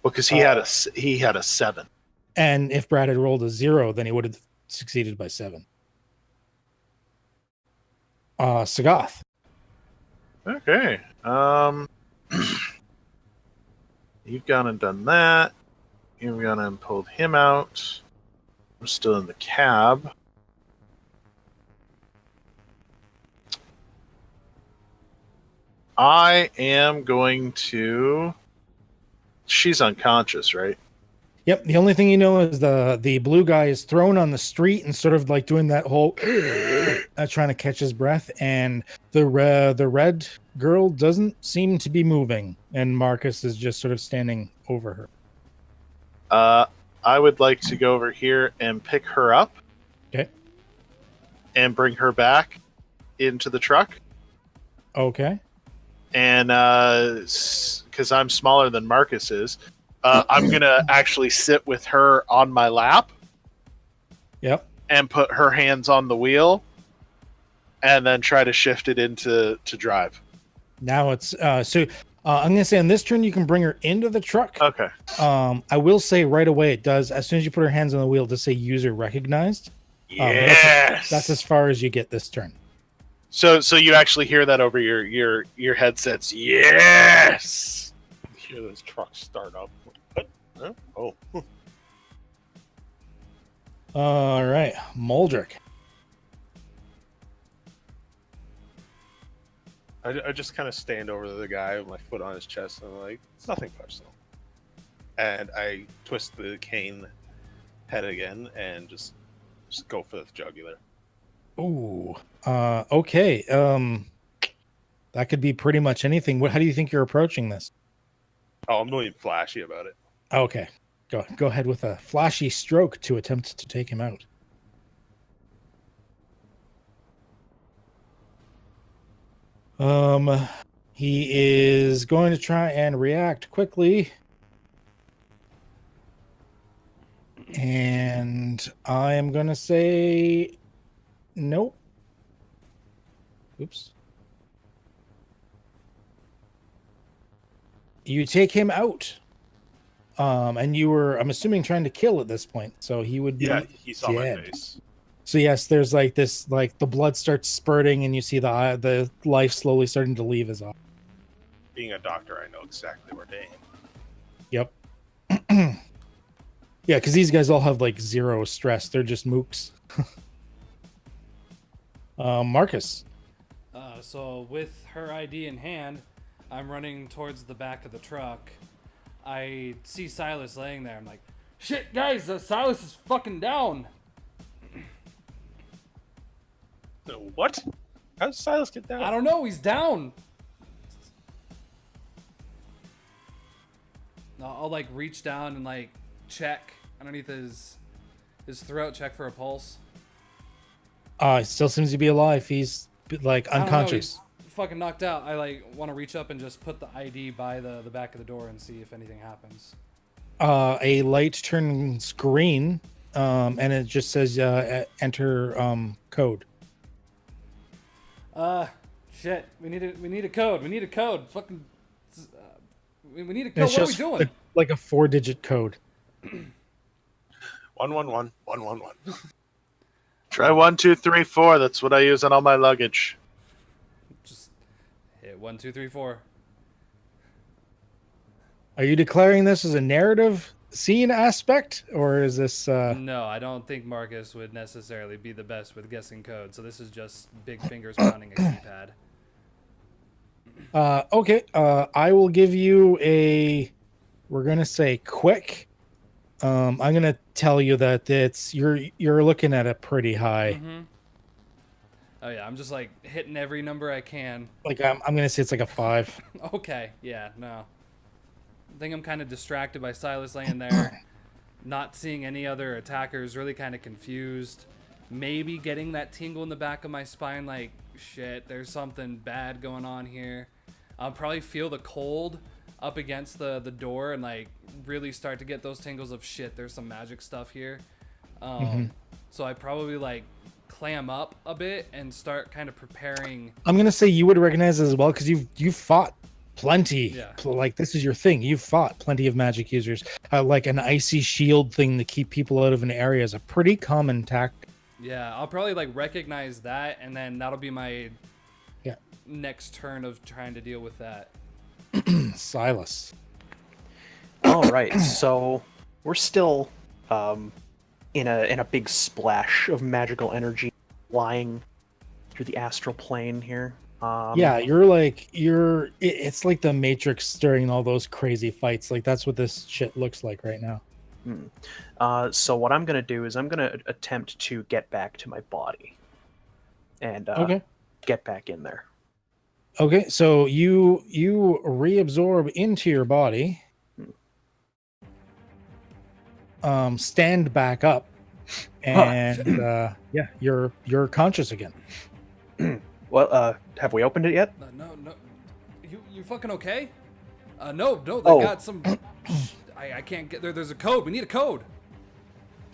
Speaker 1: because he had a 7.
Speaker 2: And if Brad had rolled a 0, then he would have succeeded by 7. Sagoth.
Speaker 1: Okay. You've gone and done that. You've gone and pulled him out. We're still in the cab. I am going to... She's unconscious, right?
Speaker 2: Yep. The only thing you know is the blue guy is thrown on the street and sort of like doing that whole trying to catch his breath, and the red girl doesn't seem to be moving, and Marcus is just sort of standing over her.
Speaker 1: I would like to go over here and pick her up.
Speaker 2: Okay.
Speaker 1: And bring her back into the truck.
Speaker 2: Okay.
Speaker 1: And because I'm smaller than Marcus is, I'm going to actually sit with her on my lap.
Speaker 2: Yep.
Speaker 1: And put her hands on the wheel and then try to shift it into drive.
Speaker 2: Now it's I'm going to say on this turn, you can bring her into the truck.
Speaker 1: Okay.
Speaker 2: I will say right away, it does. As soon as you put her hands on the wheel, it does say user recognized.
Speaker 1: Yes.
Speaker 2: That's as far as you get this turn.
Speaker 1: So you actually hear that over your headsets. Yes.
Speaker 4: You hear this truck start up. What? Huh? Oh.
Speaker 2: All right, Madrick.
Speaker 4: I just kind of stand over to the guy with my foot on his chest, and I'm like, it's nothing personal. And I twist the cane head again and just go for the jugular.
Speaker 2: Ooh. Okay. That could be pretty much anything. How do you think you're approaching this?
Speaker 4: Oh, I'm not even flashy about it.
Speaker 2: Okay. Go ahead with a flashy stroke to attempt to take him out. He is going to try and react quickly. And I am going to say nope. Oops. You take him out. And you were, I'm assuming, trying to kill at this point. So he would be
Speaker 4: he saw
Speaker 2: dead.
Speaker 4: my face.
Speaker 2: So yes, there's like this, like the blood starts spurting, and you see the life slowly starting to leave his eye.
Speaker 4: Being a doctor, I know exactly where to aim.
Speaker 2: Yep. Yeah, because these guys all have like zero stress. They're just mooks. Marcus.
Speaker 3: So with her ID in hand, I'm running towards the back of the truck. I see Silas laying there. I'm like, shit, guys, Silas is fucking down.
Speaker 4: What? How does Silas get down?
Speaker 3: I don't know. He's down. I'll like reach down and like check underneath his throat, check for a pulse.
Speaker 2: He still seems to be alive. He's like unconscious.
Speaker 3: He's fucking knocked out. I like want to reach up and just put the ID by the back of the door and see if anything happens.
Speaker 2: A light turns green, and it just says enter code.
Speaker 3: Shit. We need a code. We need a code. Fucking. We need a code.
Speaker 2: It's
Speaker 3: what are we
Speaker 2: just
Speaker 3: doing?
Speaker 2: like a 4-digit code.
Speaker 4: 111 111.
Speaker 1: Try 1 2 3 4. That's what I use on all my luggage.
Speaker 3: Just hit 1 2 3 4.
Speaker 2: Are you declaring this as a narrative scene aspect, or is this?
Speaker 3: No, I don't think Marcus would necessarily be the best with guessing code. So this is just big fingers pounding a keypad.
Speaker 2: Okay. I will give you a. We're gonna say quick. I'm gonna tell you that you're looking at a pretty high.
Speaker 3: Mm-hmm. Oh yeah, I'm just like hitting every number I can.
Speaker 2: Like I'm gonna say it's like a 5.
Speaker 3: Okay, yeah, no. I think I'm kind of distracted by Silas laying there, not seeing any other attackers, really kind of confused. Maybe getting that tingle in the back of my spine, like, shit, there's something bad going on here. I'll probably feel the cold up against the door and, like, really start to get those tingles of shit, there's some magic stuff here. So I probably, like, clam up a bit and start kind of preparing.
Speaker 2: I'm gonna say you would recognize it as well because you've fought plenty.
Speaker 3: Yeah.
Speaker 2: Like this is your thing. You've fought plenty of magic users. Like an icy shield thing to keep people out of an area is a pretty common tactic.
Speaker 3: Yeah, I'll probably like recognize that, and then that'll be my next turn of trying to deal with that.
Speaker 2: Silas.
Speaker 5: All right, so we're still in a big splash of magical energy flying through the astral plane here.
Speaker 2: Yeah, it's like the Matrix during all those crazy fights. Like that's what this shit looks like right now.
Speaker 5: So what I'm going to do is I'm going to attempt to get back to my body and get back in there.
Speaker 2: Okay, so you reabsorb into your body. Stand back up, and yeah, you're conscious again.
Speaker 5: Well, have we opened it yet?
Speaker 3: No. You fucking okay? No, they got some. I can't get there. There's a code. We need a code.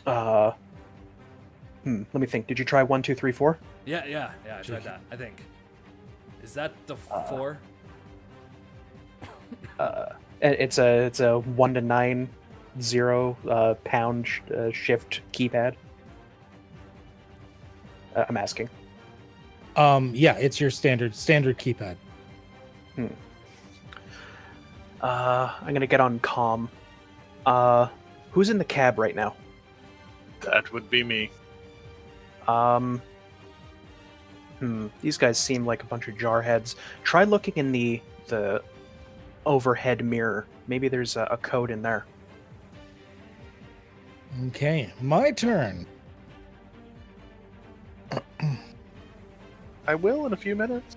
Speaker 5: Let me think. Did you try 1, 2, 3, 4?
Speaker 3: Yeah. I tried that. I think. Is that the 4?
Speaker 5: It's a 1 to 9 0 pound shift keypad. I'm asking.
Speaker 2: Yeah, it's your standard keypad.
Speaker 5: I'm gonna get on comm. Who's in the cab right now?
Speaker 1: That would be me.
Speaker 5: These guys seem like a bunch of jarheads. Try looking in the overhead mirror. Maybe there's a code in there.
Speaker 2: Okay, my turn.
Speaker 1: I will in a few minutes.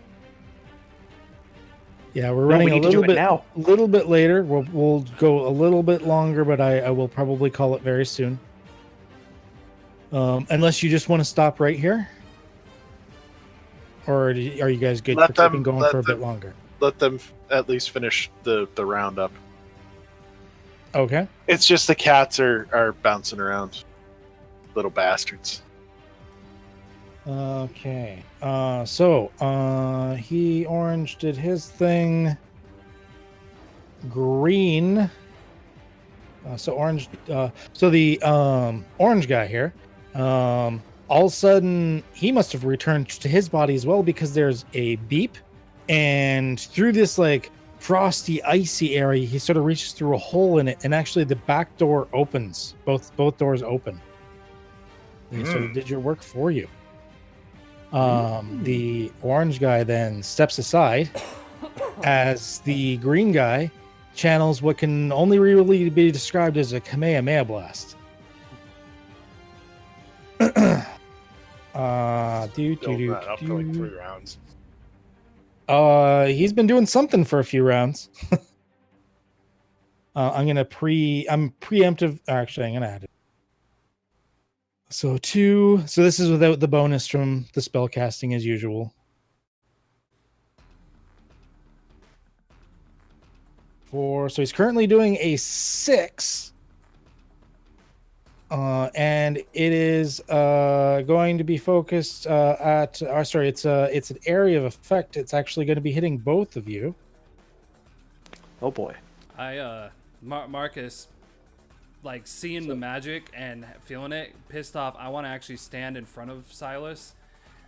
Speaker 2: Yeah, we're running
Speaker 5: we need
Speaker 2: a little
Speaker 5: to do it
Speaker 2: bit
Speaker 5: now.
Speaker 2: Little bit later. We'll go a little bit longer, but I will probably call it very soon. Unless you just want to stop right here, or are you guys good for keeping going for a bit longer?
Speaker 1: Let them at least finish the roundup.
Speaker 2: Okay.
Speaker 1: It's just the cats are bouncing around, little bastards.
Speaker 2: Okay. So he orange did his thing. Green. So orange. So the orange guy here. All of a sudden, he must have returned to his body as well, because there's a beep, and through this like frosty, icy area, he sort of reaches through a hole in it, and actually the back door opens. Both doors open. And he sort of did your work for you. The orange guy then steps aside as the green guy channels what can only really be described as a Kamehameha blast.
Speaker 4: Build that up for like 3 rounds.
Speaker 2: He's been doing something for a few rounds. I'm preemptive. Actually, I'm gonna add it. So 2. So this is without the bonus from the spell casting as usual. 4. So he's currently doing a 6. And it is going to be focused at. Sorry, it's an area of effect. It's actually going to be hitting both of you.
Speaker 5: Oh boy.
Speaker 3: Marcus, like seeing the magic and feeling it, pissed off. I want to actually stand in front of Silas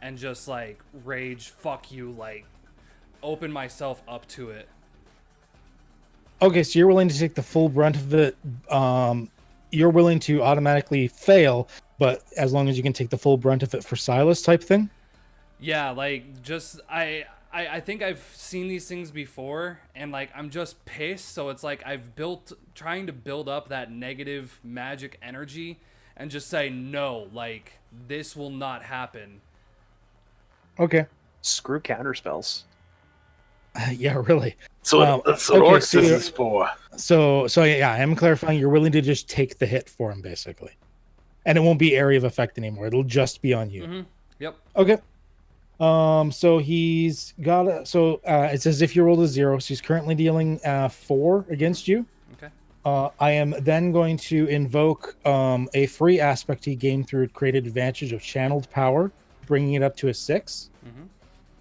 Speaker 3: and just like rage, fuck you, like open myself up to it.
Speaker 2: Okay, so you're willing to take the full brunt of it. You're willing to automatically fail, but as long as you can take the full brunt of it for Silas type thing?
Speaker 3: Yeah, like just I think I've seen these things before, and like I'm just pissed, so it's like trying to build up that negative magic energy and just say no, like this will not happen.
Speaker 2: Okay.
Speaker 5: Screw counterspells.
Speaker 2: Yeah, really.
Speaker 1: So that's what Orcs is for.
Speaker 2: So yeah, I'm clarifying. You're willing to just take the hit for him, basically, and it won't be area of effect anymore. It'll just be on you.
Speaker 3: Mm-hmm. Yep.
Speaker 2: Okay. So he's got it's as if you rolled a 0. So he's currently dealing 4 against you.
Speaker 3: Okay.
Speaker 2: I am then going to invoke a free aspect he gained through created advantage of channeled power, bringing it up to a 6.
Speaker 3: Mm-hmm.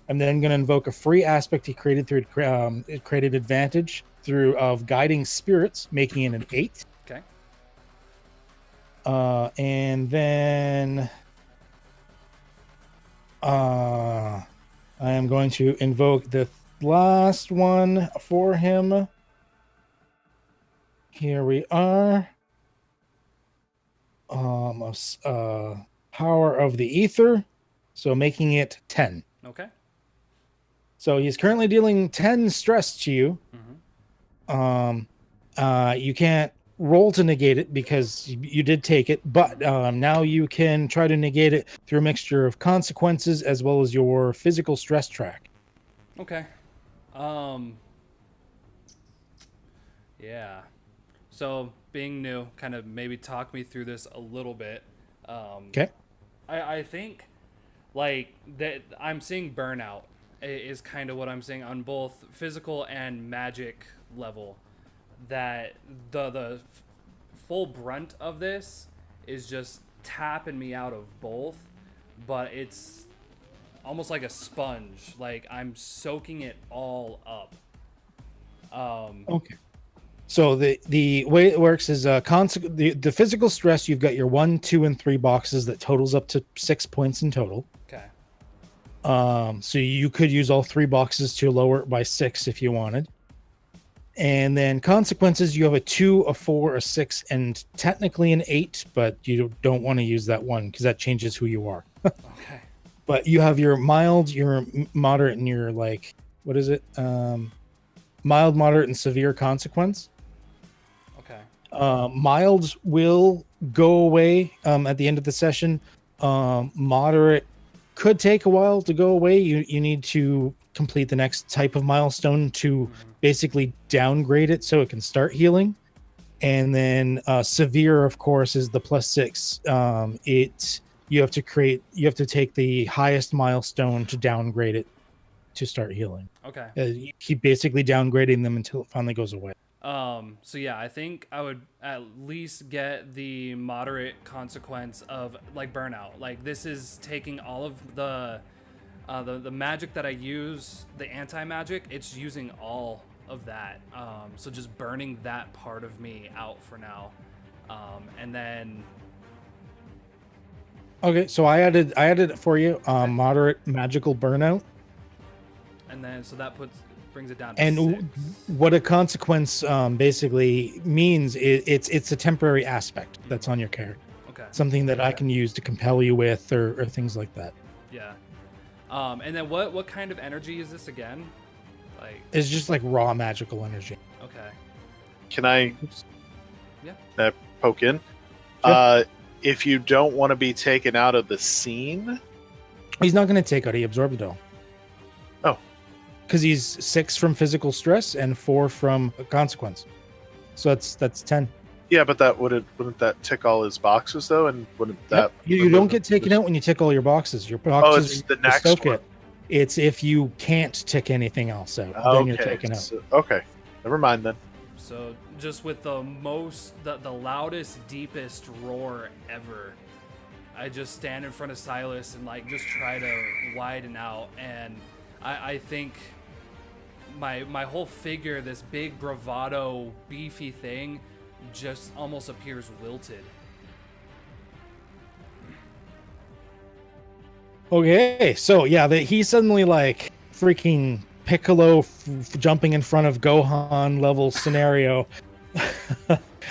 Speaker 2: I'm then going to invoke a free aspect he created through it created advantage through of guiding spirits, making it an 8.
Speaker 3: Okay.
Speaker 2: And then I am going to invoke the last one for him. Here we are. Power of the ether, so making it 10.
Speaker 3: Okay.
Speaker 2: So he's currently dealing 10 stress to you.
Speaker 3: Mm-hmm.
Speaker 2: You can't roll to negate it because you did take it, but now you can try to negate it through a mixture of consequences as well as your physical stress track.
Speaker 3: Okay. Yeah. So being new, kind of maybe talk me through this a little bit.
Speaker 2: Okay.
Speaker 3: I think like that I'm seeing burnout is kind of what I'm seeing on both physical and magic level. That the full brunt of this is just tapping me out of both, but it's almost like a sponge. Like I'm soaking it all up.
Speaker 2: Okay. So the way it works is the physical stress. You've got your 1, 2, and 3 boxes that totals up to 6 points in total.
Speaker 3: Okay.
Speaker 2: So you could use all 3 boxes to lower it by 6 if you wanted. And then consequences, you have a 2, a 4, a 6, and technically an 8, but you don't want to use that one because that changes who you are.
Speaker 3: Okay.
Speaker 2: But you have your mild, your moderate, and your like, what is it? Mild, moderate, and severe consequence.
Speaker 3: Okay.
Speaker 2: Mild will go away at the end of the session. Moderate could take a while to go away. You need to complete the next type of milestone to basically downgrade it so it can start healing. And then severe, of course, is the +6. You have to take the highest milestone to downgrade it to start healing.
Speaker 3: Okay.
Speaker 2: You keep basically downgrading them until it finally goes away.
Speaker 3: So yeah, I think I would at least get the moderate consequence of like burnout. Like this is taking all of the magic that I use, the anti-magic, it's using all of that. So just burning that part of me out for now. And then
Speaker 2: okay, so I added it for you. Moderate magical burnout.
Speaker 3: And then so that brings it down to
Speaker 2: and
Speaker 3: 6.
Speaker 2: What a consequence basically means is it's a temporary aspect that's on your character.
Speaker 3: Okay.
Speaker 2: Something that I can use to compel you with or things like that.
Speaker 3: Yeah. And then what kind of energy is this again? Like
Speaker 2: it's just like raw magical energy.
Speaker 3: Okay.
Speaker 1: Can I poke in?
Speaker 2: Sure.
Speaker 1: If you don't want to be taken out of the scene,
Speaker 2: he's not going to take out. He absorbed it all.
Speaker 1: Oh,
Speaker 2: because he's 6 from physical stress and 4 from a consequence. So that's 10.
Speaker 1: Yeah, but wouldn't that tick all his boxes though? And wouldn't that
Speaker 2: you don't get taken out when you tick all your boxes. Your boxes.
Speaker 1: Oh, it's the next one.
Speaker 2: It's if you can't tick anything else out, then you're taken out.
Speaker 1: So, okay, never mind then.
Speaker 3: So just with the loudest, deepest roar ever, I just stand in front of Silas and like just try to widen out, and I think my whole figure, this big bravado, beefy thing, just almost appears wilted.
Speaker 2: Okay, so yeah, he's suddenly like freaking Piccolo jumping in front of Gohan level scenario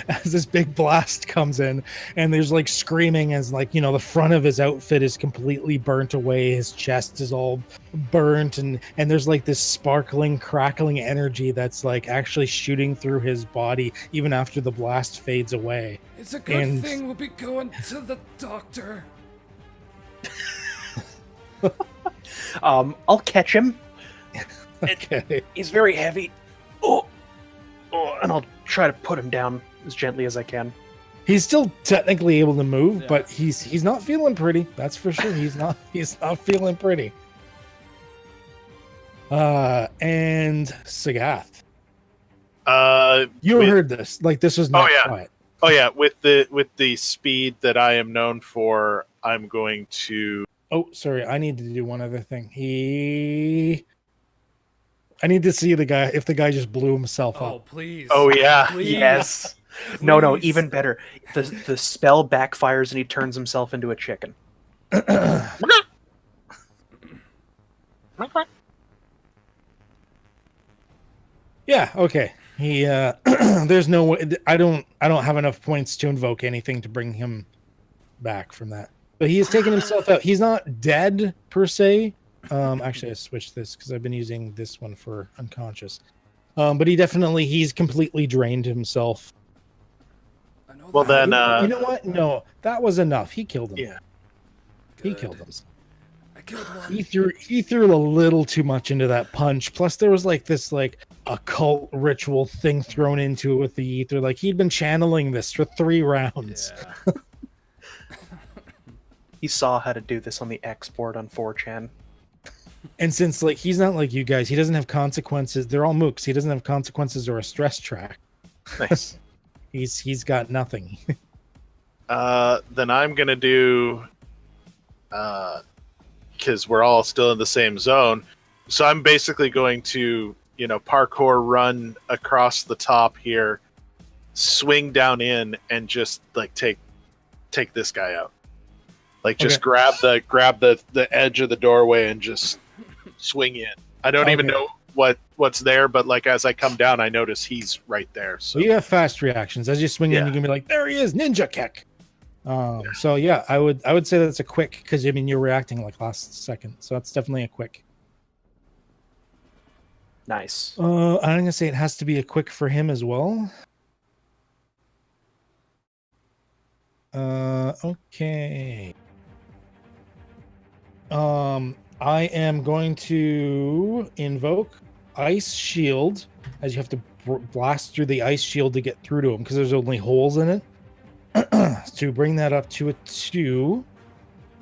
Speaker 2: as this big blast comes in, and there's like screaming as like, the front of his outfit is completely burnt away, his chest is all burnt, and there's like this sparkling, crackling energy that's like actually shooting through his body even after the blast fades away.
Speaker 3: It's a good thing we'll be going to the doctor.
Speaker 5: I'll catch him.
Speaker 2: Okay.
Speaker 5: He's very heavy. Oh, and I'll try to put him down as gently as I can.
Speaker 2: He's still technically able to move, but he's not feeling pretty. That's for sure. He's not feeling pretty. And Sagath. You heard this. Like this was not quiet.
Speaker 1: Oh yeah, with the speed that I am known for, I'm going to.
Speaker 2: Oh, sorry. I need to do one other thing. I need to see if the guy just blew himself up.
Speaker 3: Oh, please.
Speaker 1: Oh, yeah.
Speaker 3: Please.
Speaker 5: Yes. Please. No, even better. The spell backfires and he turns himself into a chicken.
Speaker 2: Yeah, okay. He there's no way. I don't have enough points to invoke anything to bring him back from that. But he has taken himself out. He's not dead per se. Actually, I switched this because I've been using this one for unconscious. But he's completely drained himself.
Speaker 3: I know
Speaker 1: Well,
Speaker 3: that.
Speaker 1: then,
Speaker 2: you know what? No, that was enough. He killed him.
Speaker 1: yeah.
Speaker 2: He
Speaker 3: Good.
Speaker 2: killed him.
Speaker 3: I killed one.
Speaker 2: He threw a little too much into that punch. Plus, there was like this occult ritual thing thrown into it with the ether. Like he'd been channeling this for 3 rounds.
Speaker 3: Yeah.
Speaker 5: He saw how to do this on the export on 4chan.
Speaker 2: And since like he's not like you guys, he doesn't have consequences. They're all mooks. He doesn't have consequences or a stress track.
Speaker 1: Nice.
Speaker 2: He's got nothing.
Speaker 1: Then I'm gonna do, because we're all still in the same zone. So I'm basically going to, parkour run across the top here, swing down in, and just like take this guy out. Like just grab the edge of the doorway and just swing in. I don't even know what's there, but like as I come down, I notice he's right there. So
Speaker 2: you have fast reactions. As you swing in, you can be like, there he is, ninja kick. So yeah, I would say that's a quick, because I mean you're reacting like last second, so that's definitely a quick.
Speaker 5: Nice.
Speaker 2: I'm gonna say it has to be a quick for him as well. Okay. I am going to invoke Ice Shield, as you have to blast through the Ice Shield to get through to him, because there's only holes in it. To bring that up to a 2.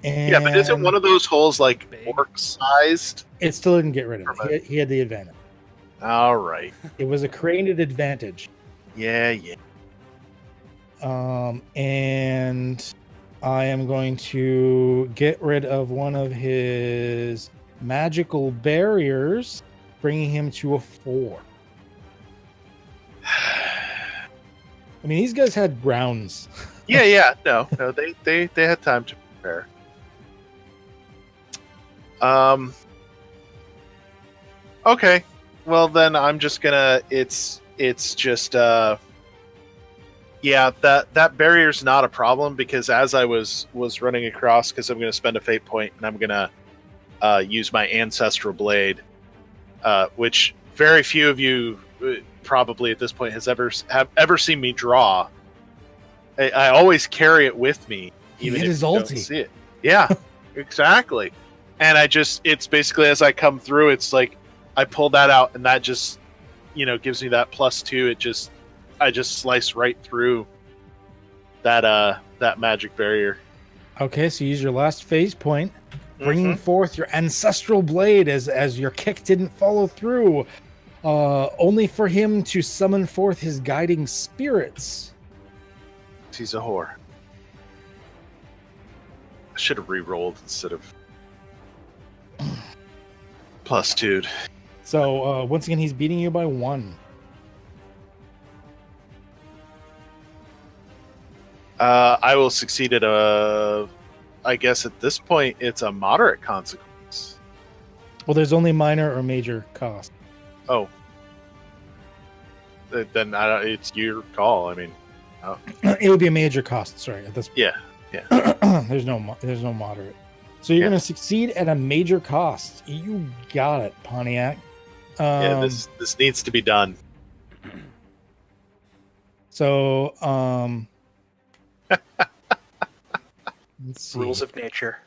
Speaker 2: And
Speaker 1: yeah, but isn't one of those holes like orc sized?
Speaker 2: it still didn't get rid of it. He had the advantage.
Speaker 1: All right.
Speaker 2: It was a created advantage.
Speaker 1: Yeah.
Speaker 2: And I am going to get rid of one of his magical barriers, bringing him to a 4. I mean, these guys had rounds.
Speaker 1: Yeah. No, they had time to prepare. Okay. Well, then I'm just gonna. It's just. Yeah, that barrier's not a problem, because as I was running across, because I'm gonna spend a fate point and I'm gonna use my ancestral blade, which very few of you probably at this point have ever seen me draw. I always carry it with me, even if you don't see it. Yeah, exactly. And it's basically as I come through, it's like I pull that out, and that just gives me that +2. I just slice right through that magic barrier.
Speaker 2: Okay, so use your last phase point, bringing forth your ancestral blade as your kick didn't follow through, only for him to summon forth his guiding spirits.
Speaker 1: He's a whore. I should have re-rolled instead of +2.
Speaker 2: So once again, he's beating you by 1.
Speaker 1: I will succeed at I guess at this point it's a moderate consequence.
Speaker 2: Well, there's only minor or major cost.
Speaker 1: Oh. Then it's your call. I mean,
Speaker 2: it would be a major cost. Sorry, at this point.
Speaker 1: Yeah.
Speaker 2: There's no moderate. So you're going to succeed at a major cost. You got it, Pontiac.
Speaker 1: This needs to be done.
Speaker 2: So let's see.
Speaker 5: Rules of nature.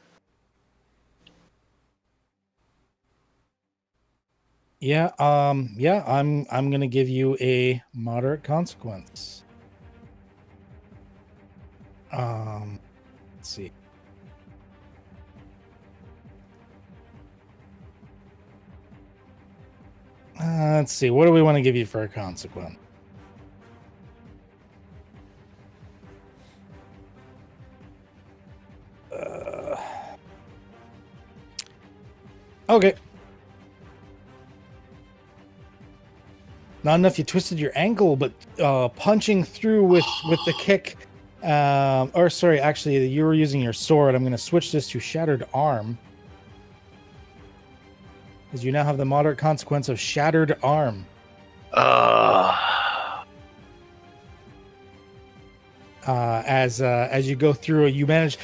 Speaker 2: Yeah, I'm gonna give you a moderate consequence. Let's see. Let's see. What do we want to give you for a consequence? Okay. Not enough you twisted your ankle, but punching through with the kick. Or sorry, actually, you were using your sword. I'm going to switch this to Shattered Arm, because you now have the moderate consequence of Shattered Arm. As you go through it, you manage.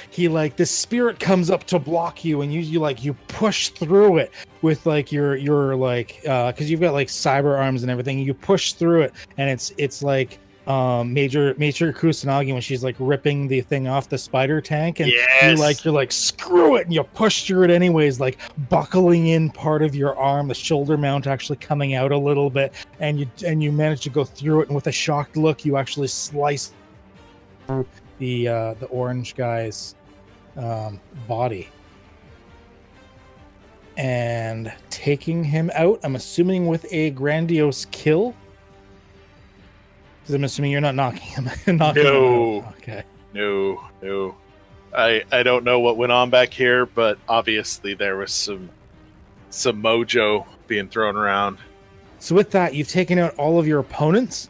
Speaker 2: This spirit comes up to block you, and you push through it with your because you've got like cyber arms and everything. You push through it, and it's like Major Kusanagi when she's like ripping the thing off the spider tank, and
Speaker 1: Yes.
Speaker 2: you're like screw it, and you push through it anyways, like buckling in part of your arm, the shoulder mount actually coming out a little bit, and you manage to go through it, and with a shocked look, you actually slice through the orange guy's body. And taking him out, I'm assuming with a grandiose kill. Because I'm assuming you're not knocking him. knocking
Speaker 1: No.
Speaker 2: him out. Okay.
Speaker 1: No. I don't know what went on back here, but obviously there was some mojo being thrown around.
Speaker 2: So with that, you've taken out all of your opponents.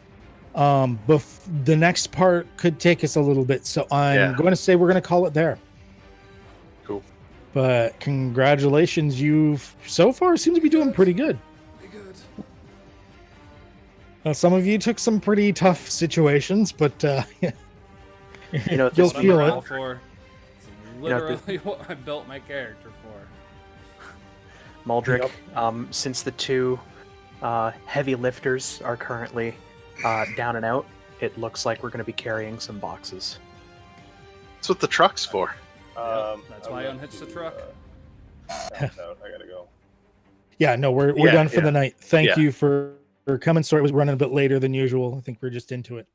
Speaker 2: The next part could take us a little bit, so I'm going to say we're going to call it there.
Speaker 1: Cool.
Speaker 2: But congratulations, you've so far seem to be doing pretty good.
Speaker 3: Pretty good.
Speaker 2: Some of you took some pretty tough situations, but
Speaker 5: You know,
Speaker 2: you'll
Speaker 5: this
Speaker 2: feel
Speaker 3: I'm
Speaker 2: it.
Speaker 3: for. It's literally what I built my character for.
Speaker 5: Maldrick, since the two heavy lifters are currently down and out, it looks like we're going to be carrying some boxes.
Speaker 1: That's what the truck's for.
Speaker 3: That's why I unhitched the truck.
Speaker 4: I gotta go.
Speaker 2: Yeah, no, we're done for the night. Thank
Speaker 1: Yeah.
Speaker 2: you for coming. Sorry, it was running a bit later than usual. I think we're just into it.